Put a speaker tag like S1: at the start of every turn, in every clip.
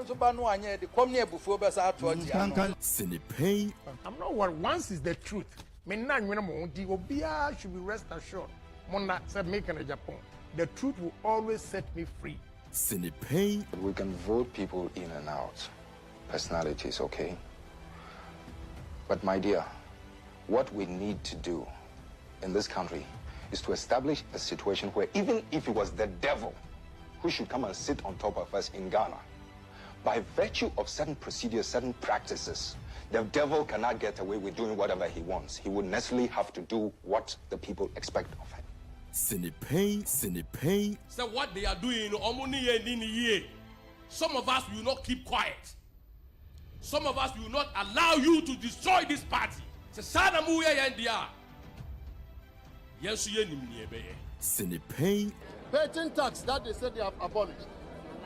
S1: I'm not what once is the truth. Should be rest assured. Mona said make an Agyapong. The truth will always set me free.
S2: We can vote people in and out. Personalities, okay? But my dear, what we need to do in this country is to establish a situation where even if it was the devil who should come and sit on top of us in Ghana, by virtue of certain procedures, certain practices, the devil cannot get away with doing whatever he wants. He would necessarily have to do what the people expect of him.
S3: So what they are doing, some of us will not keep quiet. Some of us will not allow you to destroy this party.
S4: Betting tax that they said they have abolished.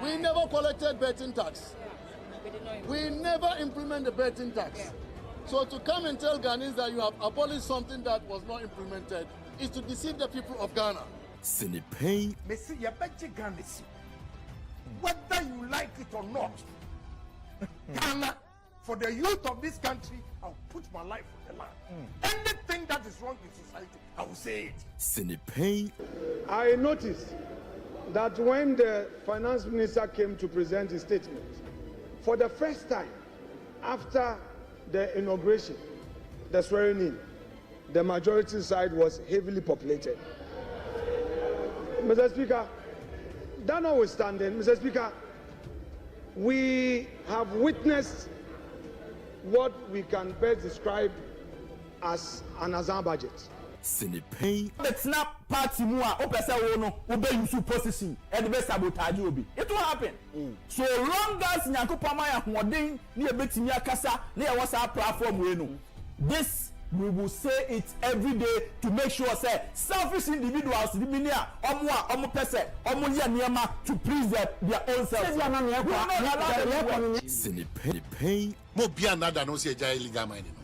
S4: We never collected betting tax. We never implement the betting tax. So to come and tell Ghanaians that you have abolished something that was not implemented is to deceive the people of Ghana.
S1: Whether you like it or not, Ghana, for the youth of this country, I'll put my life on the line. Anything that is wrong in society, I will say it.
S5: I noticed that when the finance minister came to present his statement, for the first time after the inauguration, the swearing in, the majority side was heavily populated. Mr. Speaker, that notwithstanding, Mr. Speaker, we have witnessed what we can best describe as an Azan budget.
S6: It's not party more. Obey you position and the sabotage will be. It will happen. So long as Nyankopama Moding near Betimia Casa near WhatsApp platform, this we will say it every day to make sure say selfish individuals the minia omo person omo niama to please their own self.
S1: Mo be another no say jai illegal mining.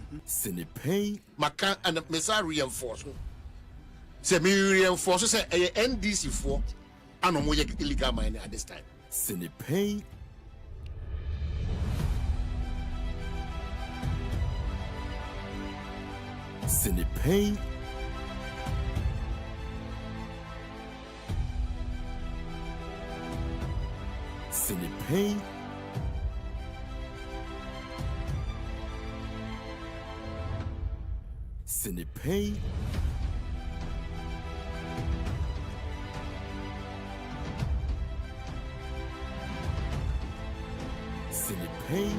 S1: Maka and mesa reinforce. Say me reinforce say NDC for and mo illegal mining at this time.
S7: Sinipay. Sinipay. Sinipay. Sinipay. Sinipay.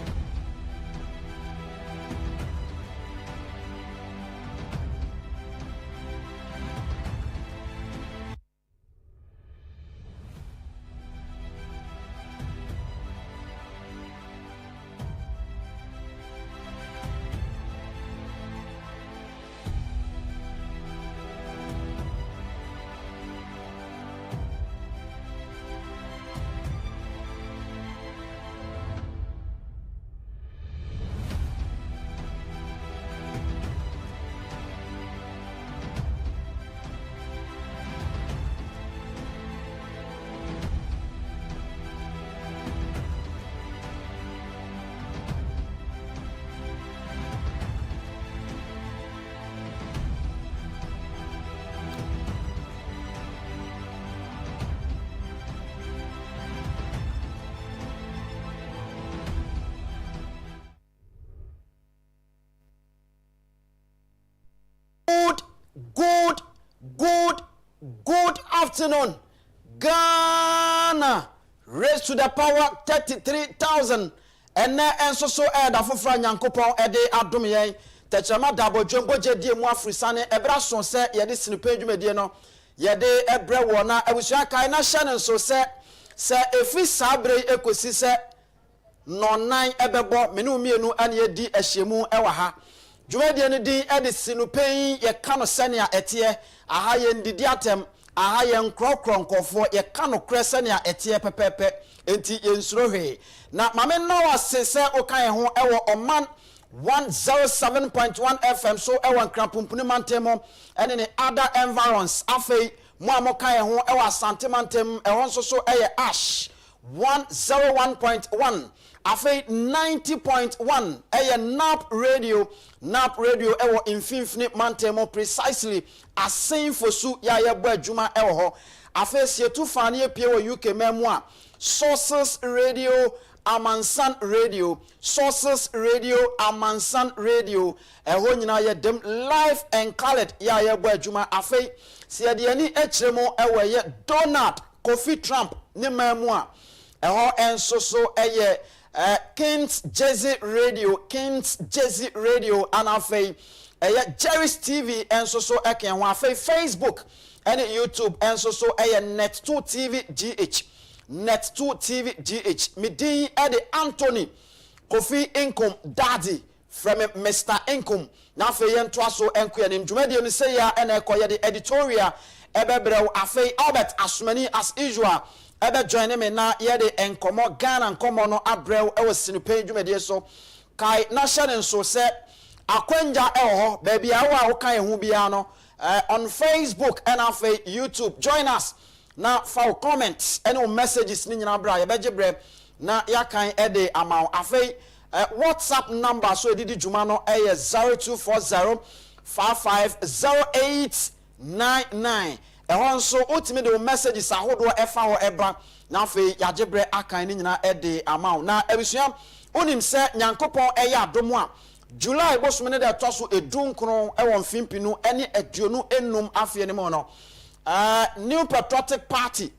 S8: Good afternoon, Ghana. Raised to the power 33,000. And now, so air the Fufra Yankopon, Ede Adumier, Techama Dabo Jumbo Jedi Mwafrisane, Ebrason say, Yadis in the page mediano, Yade Ebrewana, I wish I can Shannon so say, if we sabre equisi no 9 ebebo, Menu and Yedi Eshemu Ewaha. Jumedian di Edison paying ye cano senia etie, a high end diatem, a high end crocron for ye cano crescenia etie pepepe, enti insrohe. Na mamen no say okay ho ewo o man 107.1 FM so ewan crampuni mantemo and in other environs afe mo amokai ho ewa santimantem e won so eye ash 101.1 afei 90.1 nap radio ewo infinity mantemo precisely asen fosu ya yebo adwuma ewo ho afei sietu fane epie wo UK memua sources radio Amansan radio sources radio Amansan radio eho nyina ye dem live and colored ya yebo adwuma afei sie de ani echiremo ewo ye Donald Kofi Trump ni memua eho enso so eye Kencity Radio and afei Jerry's TV enso so eken ho afei Facebook and YouTube enso so Net2 TV GH Net2 TV GH midin ede Anthony Kofi Income Daddy from Mr. Income na afei yento aso enko yanim dwumade ni say ya ena ekoye the editorial ebebrew afei Albert Asumani as usual ebe join me na ye de enkomo Ghana nkomo no abrew e wasinu page dwumade so kai na hye so se akwanja ho baby awo a kan hu bia no on Facebook and afei YouTube join us na for comments any messages ni nyina bra ye beje bre na ya kan e de amount afei WhatsApp number so edidi dwuma no 0240 550899 ehon so ultimate the messages ahodo efa ho eba na afei yagebre akan ni nyina e de amount na ebusua onim se nyankopon eya adomo a July bosome ne de toso edunkron e won fimpinu ene aduonu enum afie ne mo no New Patriotic Party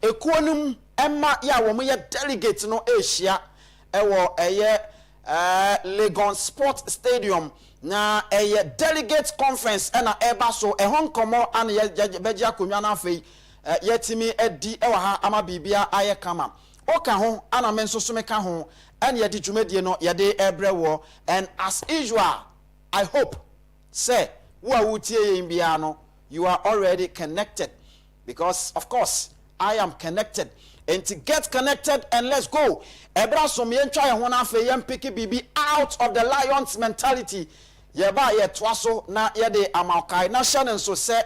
S8: ekuonum emma ya wo mo ye delegate no ehia ewo eye Legon Sport Stadium na eye delegate conference ena eba so ehon komo an ye beji akonwa na afei yetimi edi ewa ha ama bibia aye kama oka ho ana menso so meka ho and ye di dwumadie no ye de ebrewo and as usual I hope say wo awutie yin bia no you are already connected because of course I am connected and to get connected and let's go ebra so me ntwa ye ho na afa ye mpiki bibi out of the lions mentality ye ba ye twaso na ye de amaukai na hye nso se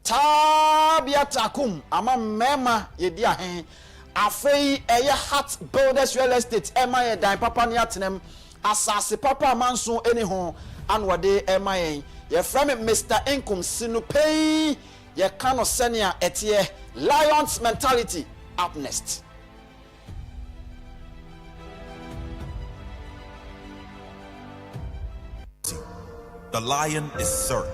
S8: tabia takum ama mema ye di ahen afei eye Heart Builders Real Estate ema ye dan papa ne atenem asase papa manso eni ho anwade ema ye from Mr. Income Sinupei ye kano senior etie lions mentality up next.
S9: The lion is certain.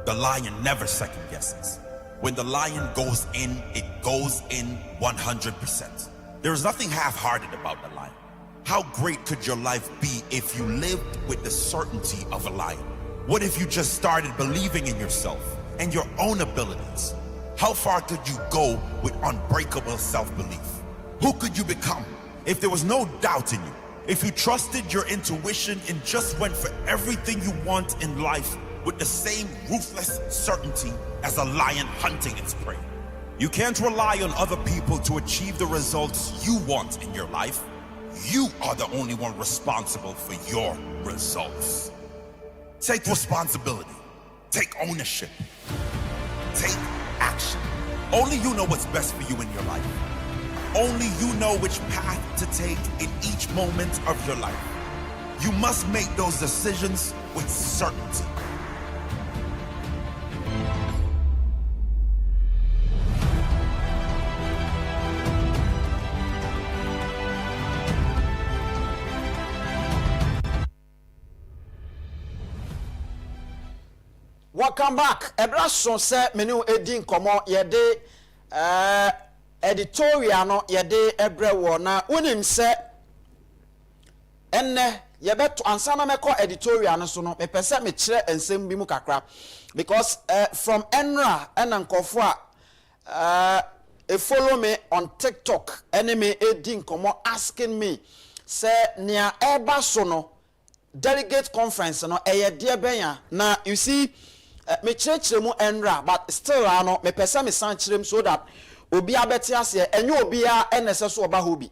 S9: The lion never second guesses. When the lion goes in, it goes in 100%. There is nothing half-hearted about the lion. How great could your life be if you lived with the certainty of a lion? What if you just started believing in yourself and your own abilities? How far could you go with unbreakable self-belief? Who could you become if there was no doubt in you? If you trusted your intuition and just went for everything you want in life with the same ruthless certainty as a lion hunting its prey? You can't rely on other people to achieve the results you want in your life. You are the only one responsible for your results. Take responsibility. Take ownership. Take action. Only you know what's best for you in your life. Only you know which path to take in each moment of your life. You must make those decisions with certainty.
S8: Welcome back. Ebrason se menu edin komo yede editorial no yede ebrewo na unim se enne yebeto ansana meko editorial no so no me pese me kire ensem bi mu kakra because from Enra enankofo a follow me on TikTok enemy edin komo asking me se nia eba so no delegate conference no eyede benya na you see me church mu Enra but still ano me pese me san chirem so that obi abeti ase enye obi a enese so oba hobi.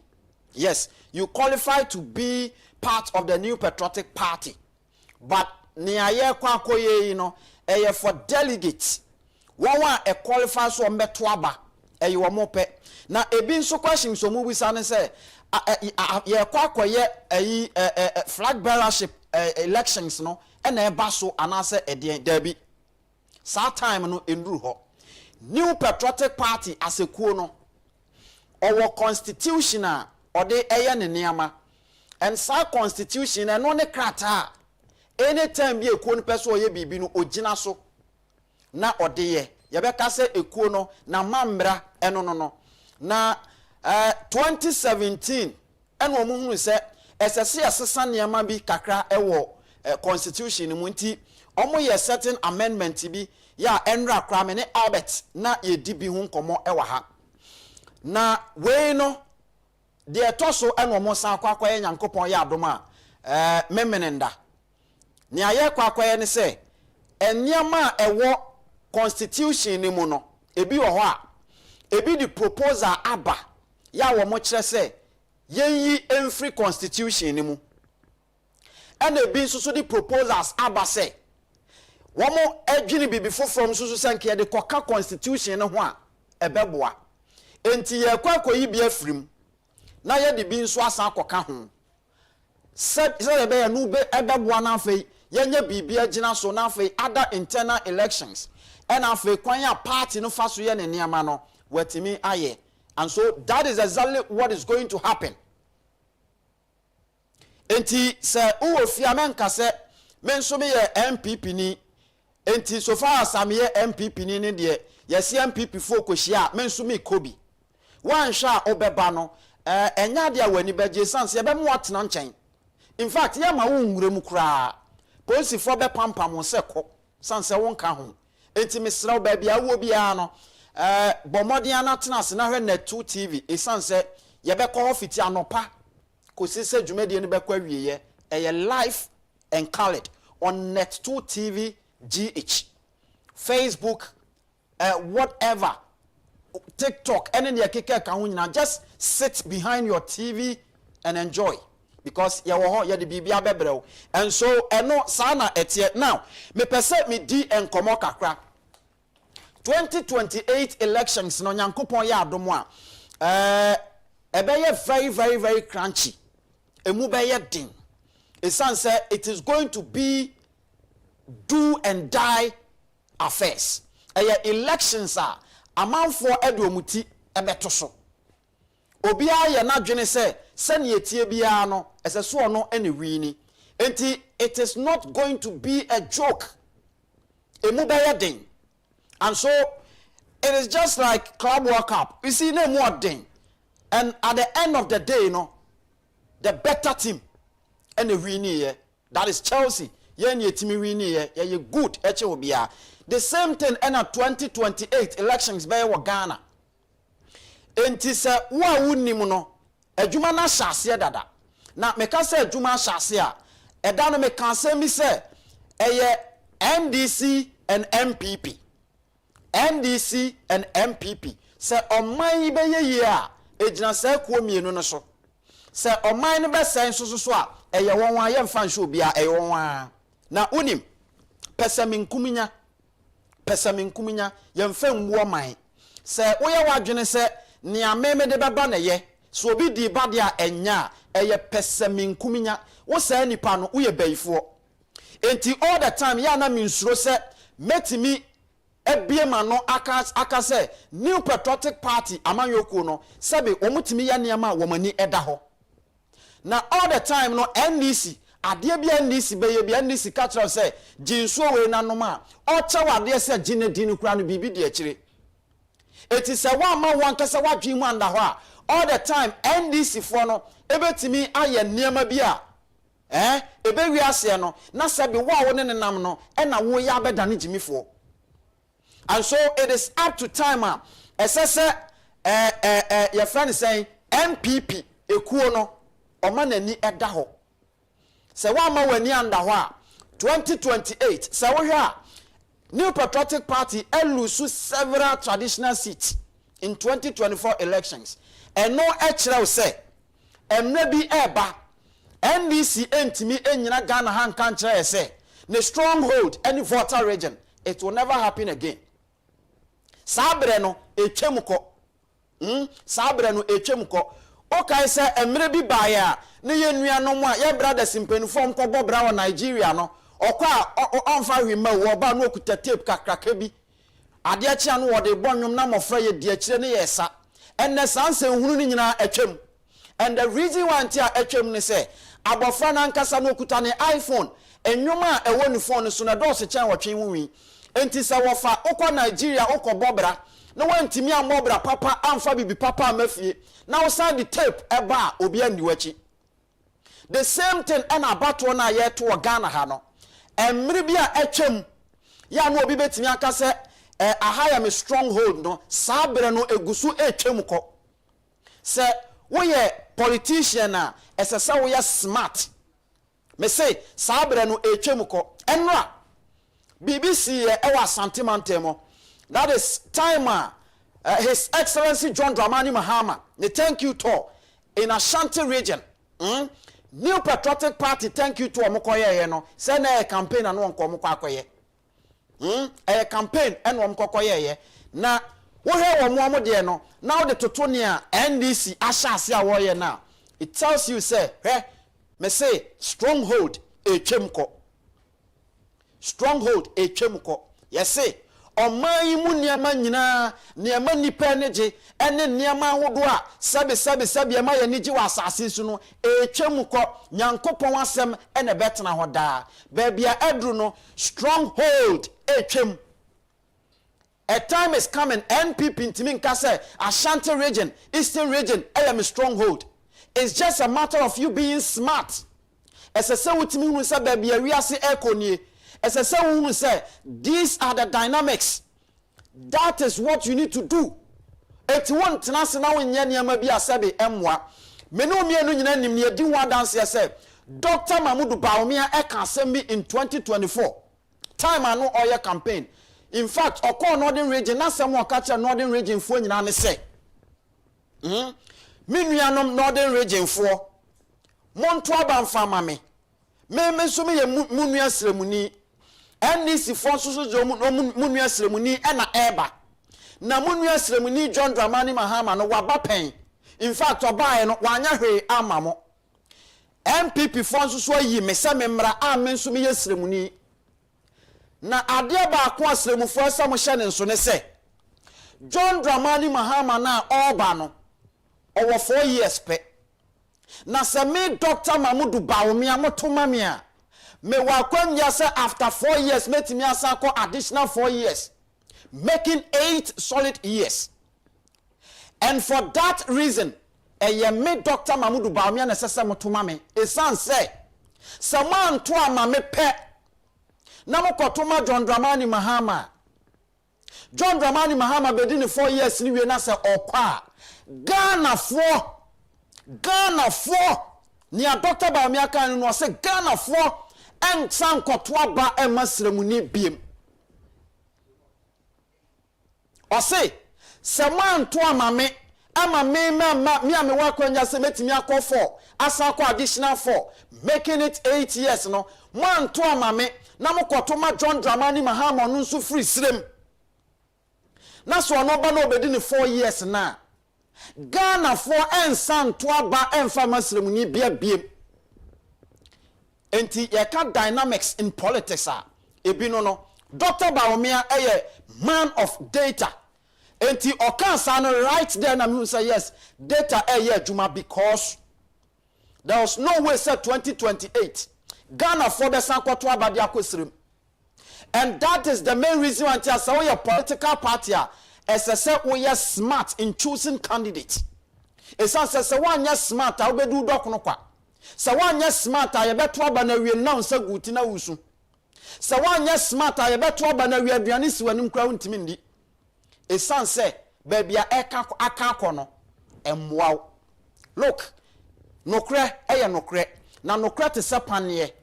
S8: Yes, you qualify to be part of the New Patriotic Party, but ni aye kwa koye no eye for delegates one a qualify so meto aba ɛyɛ wɔn pɛ na ebi nso questions so mu bisa ne sɛ yɛ kɔ akɔyɛ ɛyi flag bearership elections no ɛna ɛba so anaasɛ ɛdeɛn dabi saa time no enduru hɔ New Patriotic Party asekuo no ɔwɔ constitution a ɔde ɛyɛ ne nneɛma and saa constitution ɛno ne krataa anytime bi ekuo no pɛ so ɔyɛ biribi no ogyina so na ɔde yɛ yɛbɛka sɛ ekuo no na mambra ɛno no na 2017 ɛna ɔmo hunu sɛ ɛsɛ sɛ yɛsesa nneɛma bi kakra ɛwɔ constitution mu nti ɔmo yɛ certain amendment bi ya enra kra me ne Albert na yedi bi ho nkɔmɔ ɛwɔ ha na wei no de ɛtɔ ɛno ɔmo san akɔyɛ Nyankopɔn yɛ adom a memenenda ne ayɛ akɔyɛ ne sɛ nneɛma a ɛwɔ constitution ni mu no ebi wɔ hɔ a ebi di proposal aba ya wɔ mo kyerɛ sɛ yenyi emfree constitution ni mu ɛna ebi nso so di proposals aba sɛ wɔn adwini bibi foforɔ nso so sɛ nkɛ de kɔka constitution no ho a ɛbɛboa enti yɛ kɔ akɔyi bi afirim na yɛ de bi nso asan akɔka ho sɛ ɛbɛyɛ no ɛbɛboa na afei yɛnyɛ biribi agyina so na afei other internal elections ɛna afei kwan a party no fa so yɛ ne nneɛma no wɔtumi ayɛ and so that is exactly what is going to happen enti sɛ uwo fia menka sɛ men so me yɛ MPP ni enti so far as am yɛ MPP ni ne de yɛsi MPP fo kohyia men so me kobi wan hwa obeba no enya de a wani begye sanse yɛbɛ mo atena nkyɛn in fact yɛ ma wo nwure mu kra police fo bɛ pampam sɛ kɔ sanse wo nka ho enti mesrɛ ba bia wo bia no bomodian na tena se na hwɛ Net2 TV sanse yɛbɛ kɔ ofiti anopa kosi sɛ dwumadi ne bɛkɔ awieye ɛyɛ live and colored on Net2 TV GH Facebook whatever TikTok any keke ka ho nyina just sit behind your TV and enjoy because ya wo ho ya de bibia bebrew and so eno sa na etie now me pese me di enkomo kakra 2028 elections no Nyankopon ya adomo a ebeye very very very crunchy emu beye din esan say it is going to be do and die affairs elections are amanfo edomuti ebeto so obi aye na dwene se ne etie bia no eseso no ene wini enti it is not going to be a joke emu beye din and so it is just like Club World Cup you see no more din and at the end of the day no the better team ene wini ye that is Chelsea yen yetimi wini ye good eche obia the same thing in 2028 elections by Ghana enti se wo a wonnim no adwuma na hyase dada na meka se adwuma hyase a eda no meka se mi se eye NDC and MPP NDC and MPP se oman be ye a ejina se kuo mienu no so se oman no be senso so a eye won wa ye mfa nhwe obia eye won wa na unim pesaminkuminya yemfa nwo man se woye wadwene se ne ameme de beba na ye so obi di ba de a enya eye pesaminkuminya wo sa nipa no wo ye bayifo enti all the time ya na minsuro se metimi ebie ma no aka se New Patriotic Party amanyoku no sebe omutimi ya niam a womani eda ho na all the time no NDC ade bia NDC beye bia NDC ka kira se jinsuo we nanom a o chewa ade se gine din kura no bibi de akire eti se wa ma wan kase wadwi mu anda ho a all the time NDC for no ebetimi aye niam bia ebe wi ase no na se be wa wo ne nam no e na wo ya beda ne jimifo and so it is up to time esese your friend saying MPP ekuo no oma nani eda ho se wa ma wani anda ho a 2028 se wo hwe a New Patriotic Party lose several traditional seats in 2024 elections and no ekire say emre bi eba NDC entimi enyina Ghana han kan kire say the stronghold any voter region it will never happen again sabre no etwemuko Sabre no etwem ko. Okay say emre bi baaya ne ye nuanom a ye brothers mpanifo mkọbọ bra wa Nigeria no. Okwa onfa hwima wo ba no okuta tape kakraka bi. Ade a chia no wo de bonnwom na mofra ye de akire ne yesa. Enne sanse hunu ni nyina atwem. And the reason why antia atwem ne say abofra na nkasa no okuta ne iPhone enwoma a ewo ni phone so na do se chen wotwe wuwi. Enti sa wofa okọ Nigeria okọbọ bra no wantimi amobra papa amfa bibi papa amafie na wo send the tape eba obi aniwachi. The same thing and abato na ye to Ghana ha no emre bia atwem ya no obi betimi aka se ahaya me stronghold no sabre no egusu etwem ko se wo ye politician na esesa wo ye smart me say sabre no etwem ko enra BBC ewa santimantemo. That is time His Excellency John Dramani Mahama the thank you tour in Ashanti region. New Patriotic Party thank you tour mokoye no say na campaign anu nko moko akoye. A campaign enu mkokoye na wo he wo mo de no now the toto ne a NDC ashase a wo ye na it tells you say me say stronghold etwemko. Stronghold etwemko. Yes say oman mu niama nyina niama nipa neje ene niama hodo a sabe ma ye niji wa asase su no etwemko nyankopon asem ene betena hoda ba bia edru no stronghold etwem. A time is coming NPP ntimi nka say Ashanti region Eastern region I am a stronghold. It's just a matter of you being smart. Esese wutimi hu say ba bia wiase ekonie. As I say, these are the dynamics. That is what you need to do. It won't tenase na wonye niam bi asabe emwa. Me no mienu nyina nim ne di wa dance say Dr. Mahmoud Bawumia e kan asem in 2024. Time anu oye campaign. In fact, okọ Northern region na sem o catch Northern region fo nyina ne say. Me nuanom Northern region fo. Monto abamfa mame. Me so me ye munua sremuni. NDC fonso so jo munua sremuni e na eba na munua sremuni John Dramani Mahama no waba pen. In fact obae no wanya hwe amamo MPP fonso so yi me se memra amen so me ye sremuni na ade ba ko sremufo asam hye ne nso ne se John Dramani Mahama na oba no owo 4 years pe na se me Dr. Mahmoud Bawumia motoma me a me wakwanya say after 4 years metimi asa ko additional 4 years making 8 solid years. And for that reason me Dr. Mahmoud Bawumia na sese motoma me esan say someone to ama me pe na mokotoma John Dramani Mahama bedi ni 4 years ni we na say okwa Ghana for ni a Dr. Bawumia kan no say Ghana for en san kotwa ba e masremuni biem o say seman to amame ama me wa kwanya se metimi akọ 4 asa akọ additional 4 making it 8 years no man to amame na mokotoma John Dramani Mahama no so free srem na so no ba no obedi ni 4 years na Ghana for en san to aba en fa masremuni biem. Enti yeka dynamics in politics ebino no Dr. Bawumia man of data. Enti okansa no right there na me say yes data juma because there was no way say 2028 Ghana for the sankoto abadi akosrem. And that is the main reason why say your political party say we are smart in choosing candidates. Esa say one smart obedu dokono kwa. Sa wanya smart a yebeto aba na wie na nsa guti na wusu. Sa wanya smart a yebeto aba na wie aduane si wanim kra untimi ndi. Esan se baby aka akono emwa. Look, nokre nokre na nokre te sepane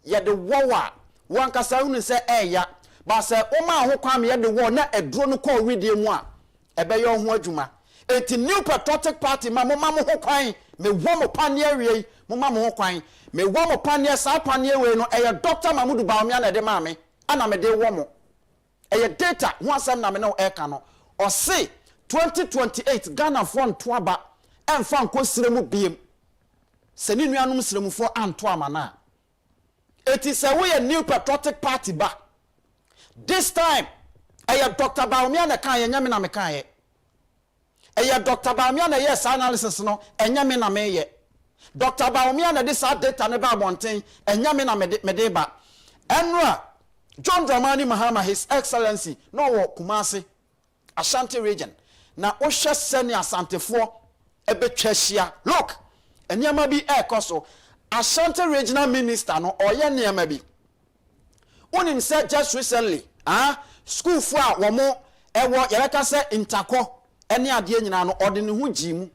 S8: ye de wowa wankasa unu se eya ba se oma ho kwa me ye de wo na edro no ko wedie mu a ebe ye ho adwuma. Enti New Patriotic Party ma mo ho kwan me wo mo panie wie mo ho kwan me wo mo panie sa panie we no Dr. Mahmoud Bawumia na de ma me ana me de wo mo data ho asem na me no eka no o se 2028 Ghana for Twaba and Franco Sremu Beam. Seninanum Sremu for Antoamana. It is a way a new patriotic party back. This time, I have Dr. Baumia Kaya Yamina Mekaye. I have Dr. Baumia, yes, analysis no, and Yamina Meye. Dr. Baumia, this data about one thing, and Yamina Medeba. Enra, John Dramani Mahama, His Excellency, no Kumasi, Ashanti region. Now, Osha Senia Asante for Ebe Cheshia. Look, and Yamabi Air Koso, Ashanti regional minister, no, or Yamabi. Unim said just recently, school for wamo, ewa, yeleka se intako, eni adye nyina no, odi ni hu jimu.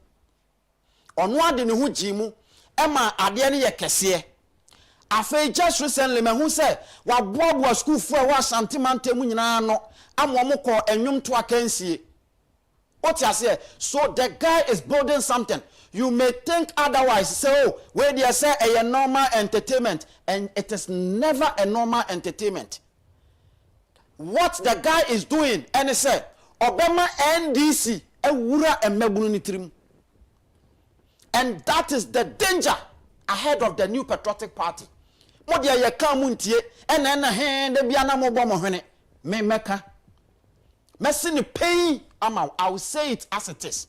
S8: Onu adi ni hu jimu, ema adye ni ye kesiye. Afe just recently, me hu se, wa school for wa santimante mu nyina no, amwamo ko enyum to akensie. What you say? So the guy is building something. You may think otherwise. Say, oh, where they say a normal entertainment, and it is never a normal entertainment. What the guy is doing, and he said, Obama NDC, a wura and mebunitrim. And that is the danger ahead of the new patriotic party. Modia ye kamuntie, and then a hand the biana mobomo me meka. Messing pain. I will say it as it is.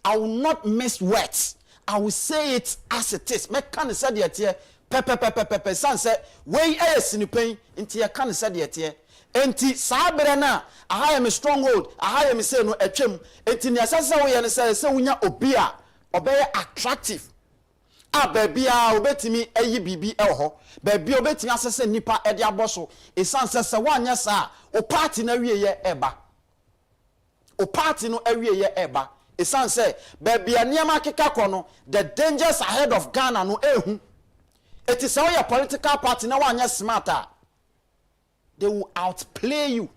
S8: I will not miss words. I will say it as it is. Me can say the here. Pepe. San say we in pain. Inti ya can say the here. Enti sabere na. I am a stronghold. I am say no etwem. Enti ni asasa we ya say unya obia. Obey attractive. Baby obetimi eyi bibi eho. Baby obetimi asese nipa edi aboso. Esan say wanya sa o party na wie ye eba. O party no area ye eba. Esan say, baby aniama keka kono, the dangers ahead of Ghana no ehu. It is how your political party na wanya smarter. They will outplay you.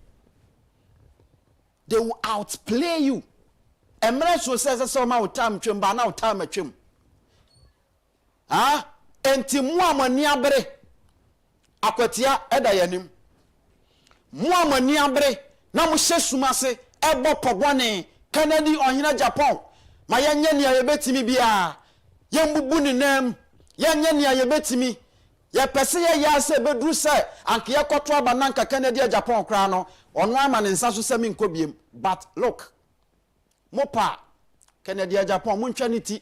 S8: They will outplay you. Emre so says so ma utam twem ba na utam atwem. Enti mu amani abere. Akwatia eda yanim. Mu amani abere na mo hyesumase ebo pogwane Kennedy ohina Agyapong ma yenye ne ayebetimi bia yembubu ne nam yenye ne ayebetimi ye pese ye ya se bedru se anke ye koto abananka Kennedy Agyapong kra no ono ama ne nsa so se mi nkobiem. But look, mopa Kennedy Agyapong muntwa ne ti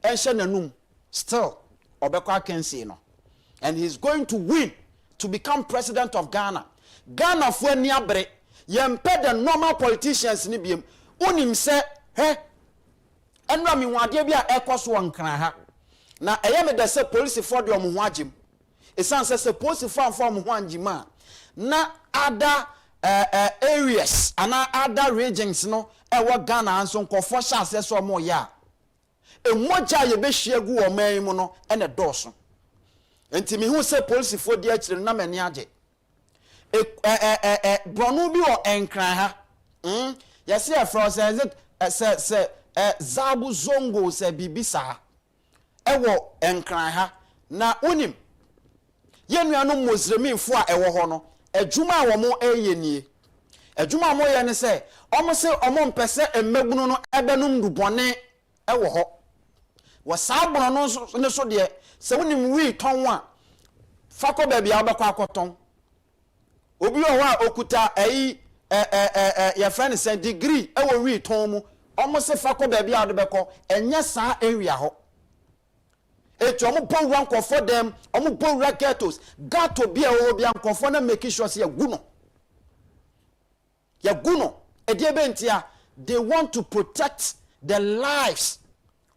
S8: enhye nanum still obekwa Kencity no, and he's going to win to become president of Ghana. Ghana fo ani abere yempe the normal politicians ni biem. Unim se enra mi wade bia ekoso wankran ha na eyeme de se police for de omo ho agim esan se police for omo ho angima na other areas and other regions no ewo Ghana anso nkofo sha se so omo ya emoja ye be hwiegu o man mu no ene doso enti mi hu se police for de akire na mani age bronu bi o enkran ha yes, yeah, for say Zabu Zongo say bibisa. Ewo enkran ha na unim. Yenuanu Muslimin fo a ewo ho no. Ejuma wo mo eye nie. Ejuma mo ye ne say omo se omo mpese emmegunu no ebenum dubone ewo ho. Wo sabro no ne so de se unim wi ton a fako ba bia obekwa akoton. Obi o wa okuta your friend said degree ewo wi ton mu almost se fa ko ba bia de beko enye sa area ho etu omo bon wan ko for them omo bon raketos gato bia o bia ko for na make sure say yaguno edie bentia they want to protect the lives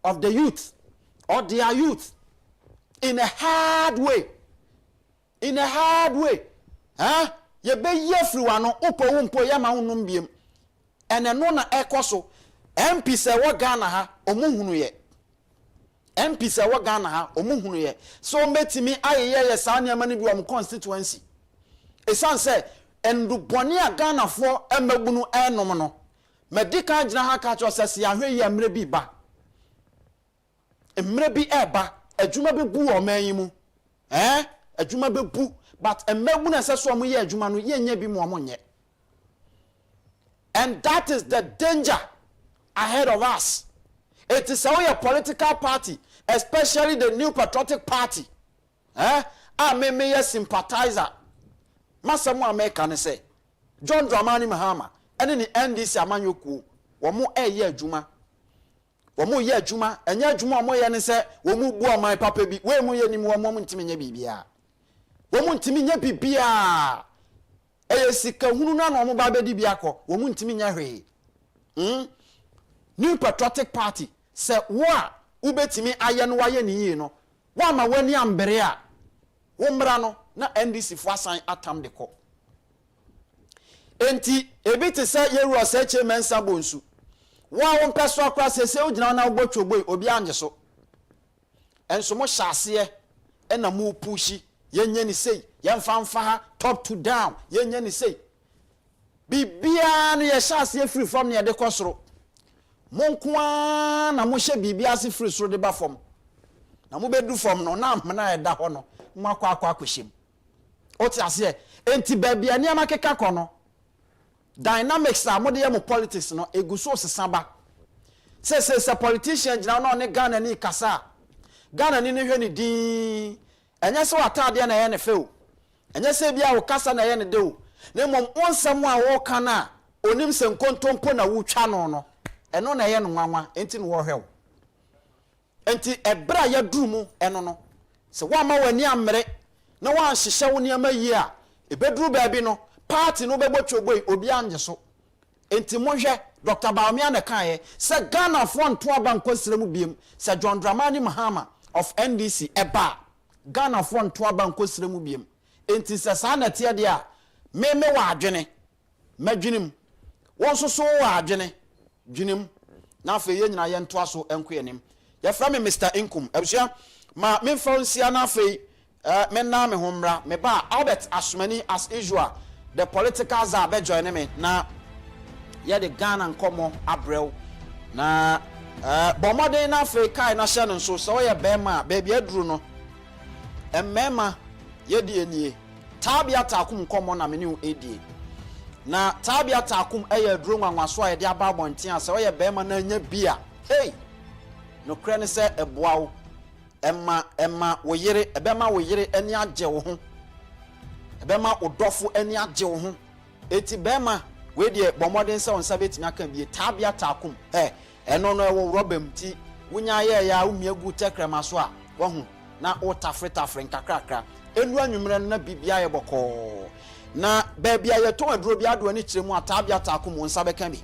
S8: of the youth or their youth in a hard way ye be ye friwa no opo wumpo ye ma hunum biem ene no na ekoso MP se wo Ghana ha omuhunu ye MP se wo Ghana ha omuhunu ye so metimi ayeye sa niam ne bi wo constituency esan se endu boni a Ghana fo emagunu enom no medical gina ha ka cho se ya hwe ye mre bi ba emre bi eba adwuma be bu o man yi mu adwuma be bu. But a meguna says so ye adwuma no ye nya bi mo amonye And that is the danger ahead of us. It is a political party, especially the New Patriotic Party. I may a sympathizer. Masamu American say, John Dramani Mahama, and in the NDC Amanyoku, Wamu ye Juma. Wamu ye Juma, and ye Juma Moyan say, Wamu bua my papa be, where mu ye ni more moment to me bibia. Wamu timinya bibia. Sika hununa no mo ba bedi biako wo mu ntimi nya hwe New Patriotic Party se wo a ubetimi aye no waye ni yi no wo ma wani ambere a wo mra no na NDC fo asan atam de ko enti ebiti se yeru oseche mensa bonsu wo a wo mpeso akra se ogina na gbotwogbo obi anje so enso mo hyase e na mo pushi yenye ni sei yemfanfa ha top to down yenye ni sei bibia no ye hyase free from ne de kosoro monkoa na mo hye bibia se free soro de ba fom na mo bedu fom no na amna e da ho no mo akwa akohyem oti ase enti babia ne amakeka kono dynamics a mo de yem politics no eguso sesaba se politician jina no ne Ghana ni kasa Ghana ni ne hwe ni din enye se watade na ye ne feo enye se bia wo kasa na ye ne de o ne mom onsam a wo kana onim se nkontompo na wo twa no no eno na ye no nwanwa enti no wo hwew enti ebra ya durumu eno no se wa ma wani amre na wa hyehye wo ne amayi a ebeduru ba bi no party no bebotwogboy obi anje so enti mohwe Dr. Baumia na kae se Ghana fo nto aba nkosremu biem se John Dramani Mahama of NDC eba Ghana fo nto aba nkosremu biem enti se sa na tie de a me wa adwene madwenem won so wa adwene dwenem na afa ye nyina ye nto aso enko enim ye fra me Mr. Inkum abusua ma me mfonsia na afa me na me homra me ba Albert Asumani as usual the political zabe join me na ye de Ghana nkomo abrel na bomode na Africa na hye no so so ye bema baby aduru no emmema ye de enie tabia takum nkomo na meni edie na tabia takum eye aduru nwanwaso ye de aba bonten a so ye bema na nya bia hey no kre ne se eboawo emma wo yire ebema wo yire eni agye wo ho ebema odofo eni agye wo ho eti bema we de bomodin se on sabetimi aka bie tabia takum eno no wo robem ti wunya ye ya umiegu tekrema so a wo hu na otafretafre nkakrakra enu anwumre na bibia ye boko na babia ye to aduro bia do ani kiremu atabia takum on sabeka bi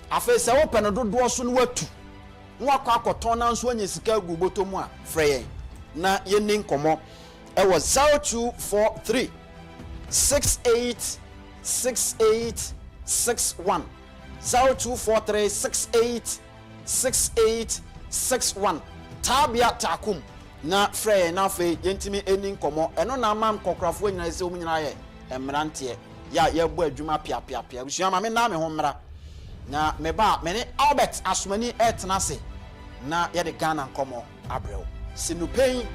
S8: afa se wo pene dodo so no watu no akwakoton na nso anya sika gu botomu a frey na ye ni nkomo e was 0243 686861 0243 6861 tabia takum na frey na fe yentimi eni nkomo eno na mam kokrafo nyina se om nyina ye emrante ya ye bo adwuma pia busua ma me na me ho mra na me ba me ne Albert Asumani etnase na ye de Ghana nkomo abrel sinupen e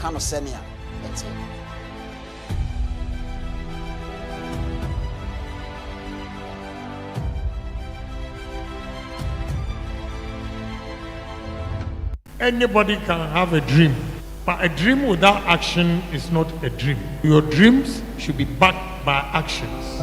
S8: kano senia ete
S10: Anybody can have a dream, but a dream without action is not a dream. Your dreams should be backed by actions.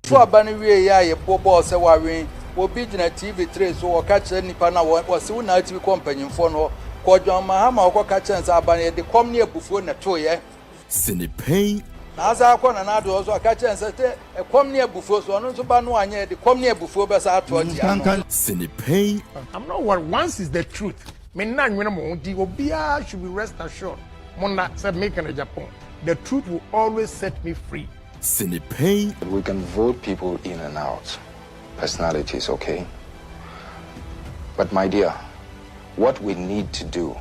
S11: So abani we ya ye bobo se wa wen obi gina TV3 so wo ka kire nipa na wo se wo na TV companyfo no ko John Mahama wo ka kire nsa abani de kom ne abufuo na to ye
S7: Sinipay
S11: na za kwa na do so ka kire nsa te kom ne abufuo so no so ba no anye de kom ne abufuo be sa ato ti ano
S7: Sinipay
S10: I'm not worried. Once is the truth. Me na nwene mo di obia should be rest assured. Mona said make an Agyapong. The truth will always set me free.
S7: Sinipay
S2: We can vote people in and out. Personalities, okay? But my dear, what we need to do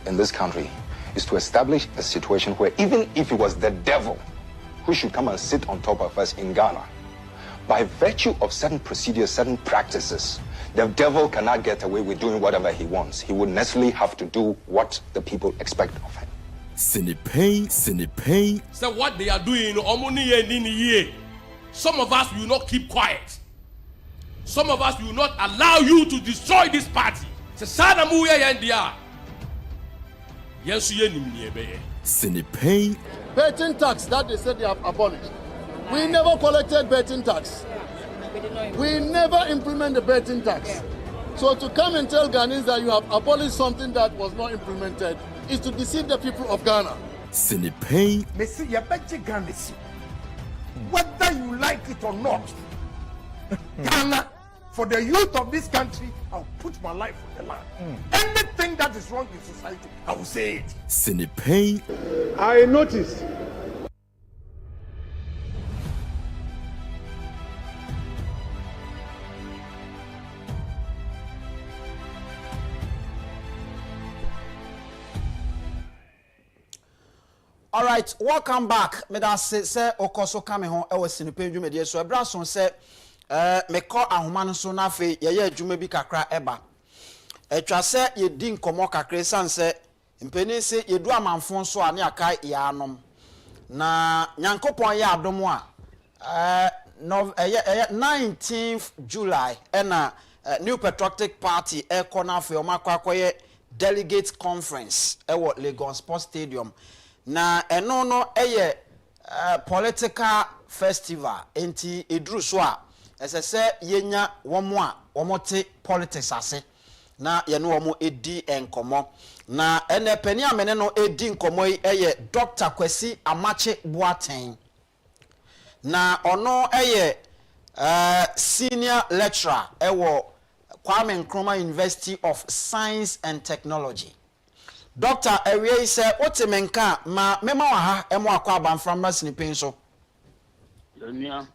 S2: in this country is to establish a situation where even if it was the devil who should come and sit on top of us in Ghana, by virtue of certain procedures, certain practices, the devil cannot get away with doing whatever he wants. He would necessarily have to do what the people expect of him.
S7: Sinipay.
S3: So what they are doing, some of us will not keep quiet. Some of us will not allow you to destroy this party.
S7: Sinipay.
S4: Betting tax that they said they have abolished. We never collected betting tax. We never implement the betting tax. So to come and tell Ghanaians that you have abolished something that was not implemented is to deceive the people of Ghana.
S7: Sinipay.
S10: Messi, you bet you Ghana. Whether you like it or not, Ghana, for the youth of this country, I'll put my life on the line. Anything that is wrong in society, I will say it.
S7: Sinipay.
S5: I noticed
S8: All right, welcome back. Me da say okoso kame ho e was Kencity Media so ebra so say me call ahoma no so na fe ye adwuma bi kakra eba. Etwa se ye di nkomo kakra san se mpeni se ye du amanfo so ane aka ya anom. Na nyankopon ye adom a 19th July na New Patriotic Party e kona fe o makwakoye delegate conference e wo Lagos Sports Stadium. Na eno no eye political festival enti edru so a esese yenya womo a womote politics ase na ye no womo edi enkomo na ene pani amene no edi nkomo yi eye Dr. Kwesi Amache Boateng na ono eye senior lecturer ewo Kwame Nkrumah University of Science and Technology. Doctor Ewie say otemenka ma mema wa ha emo akwa abanframa sinipin so.
S12: Yania.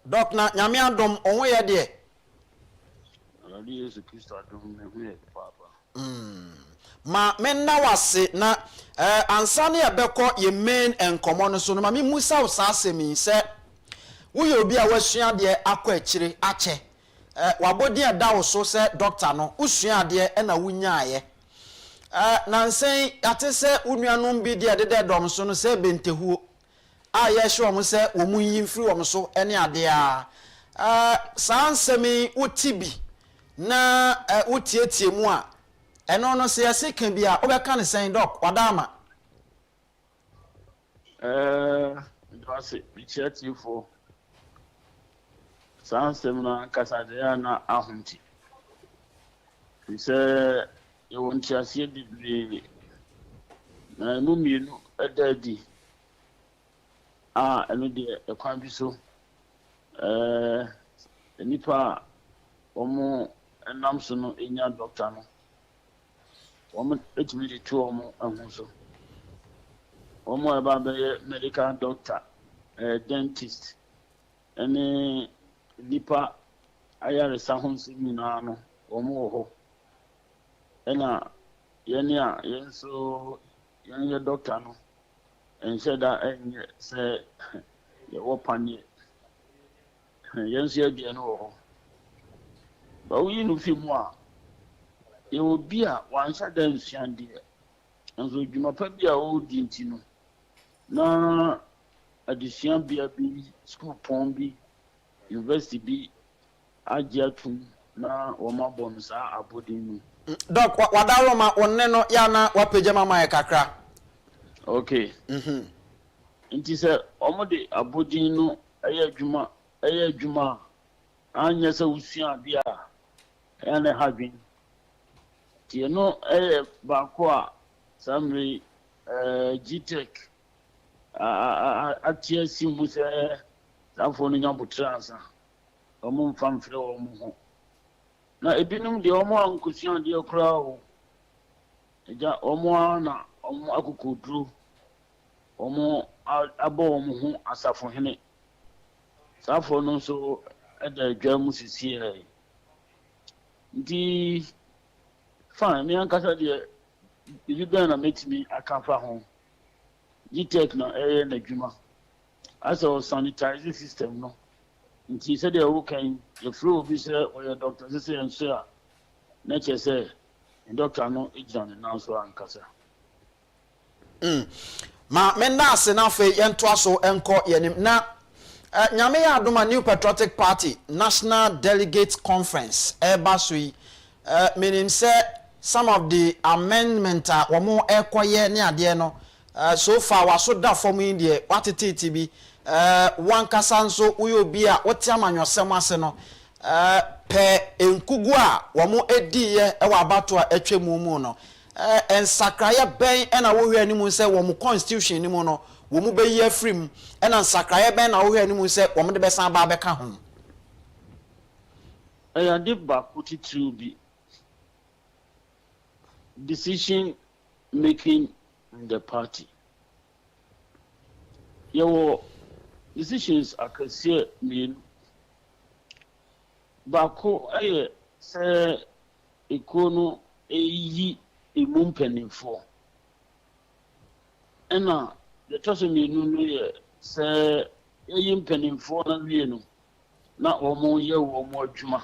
S8: Doc na nyame adom onwo ye de.
S12: Ali Yesu Kristo adom na hu ye papa.
S8: Ma menna wase na ansane ebekọ ye main enkomo no so no ma me musa usasemi se wo ye obi a wasua de akọ akire ache. Wabodi ada wo so se doctor no usua de na wunyaaye. Nansen ate se unuanom bi de de dom so no se bentehuo a ye hwe om se omu yimfiri om so ene ade a sansemi utibi na utietie mu a eno no se yase kan bi a obeka ne sen doc wadama
S12: ndwase bichetifo sansem na kasade na ahunti se you want to see the Mumienu a daddy. And the quambi so the Nipa Omo and Namson in your doctor. Woman, it's really 2 or more and so. Omo about the medical doctor, dentist, and Nipa Ayar Sahun Siminano or more. Ena yenia yenso yenya doctor no ense da enye se ye wo panie yenso ye die no ho ba wi no fi mu a ye obi a wansa da nsuande enso dwuma pa bi a o di ntino na adisuan bia bi school pon bi university bi Agyapong na wo mabon sa abodin mu.
S8: Doc wadaroma onne no ya na wapeje mama e kakra.
S12: Okay. Nti se omode abodin no eye adwuma anya se usua bia ya na hadwin. Ti no ba ko a samri GTech atia simu se afo no nyabutransa omo mfamfre omo ho na ebinum de omo ankusian de okra o eja omo na omo akukodru omo abo omo ho asafo hene safo no so eda dwamu sisi ndi fine me ankasa de ibi ben na metimi akafa ho GTech na na dwuma as a sanitizing system no nti sɛ deɛ wo kan yɛfrɛ obi sɛ ɔyɛ doctor sɛ nso a na kyerɛ sɛ doctor no gyina ne nan so ankasa.
S8: Ma menda ase na afei yɛntoa so ɛnkɔ yɛnim na nyame yɛ adom a New Patriotic Party National Delegate Conference ɛba so yi meaning sɛ some of the amendment a wɔn ɛkɔyɛ ne adeɛ no so far waso da fam yi deɛ watetete bi wankasa nso woyɛ obi a wote amanyɔsɛm ase no pɛ enkugu a wɔn ediye ɛwɔ abato a ɛtwa mu no ensakraye ben ɛna wohwɛ animu sɛ wɔn constitution animu no wɔn bɛyi afrim ɛna nsakraye ben na wohwɛ animu sɛ wɔn de bɛsan ba bɛka ho
S12: ɛyade ba kutitiri bi decision making in the party. Your decisions akasiye mmienu. Baako ɛyɛ sɛ ekono eyi emu mpanimfoɔ. Ɛna yɛtɔ so mmienu no yɛ sɛ eyi mpanimfoɔ na wie no na wɔn yɛ wɔn adwuma.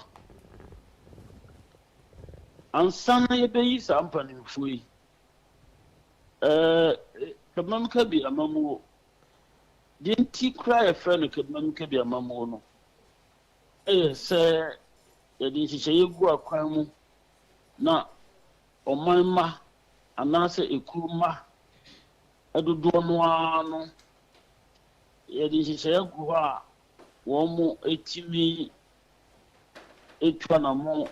S12: Ansan na yɛbɛyi saa mpanimfoɔ yi. Kadamamka bi amamuo. Dinti kra yɛfrɛ no kadamamka bi amamuo no. Sɛ yɛde nhyehyɛeɛ gu akwan mu na ɔman ma anaasɛ ekuru ma ɛdodoɔ no ara no yɛde nhyehyɛeɛ gu hɔ a wɔn mo etimi etwa na mo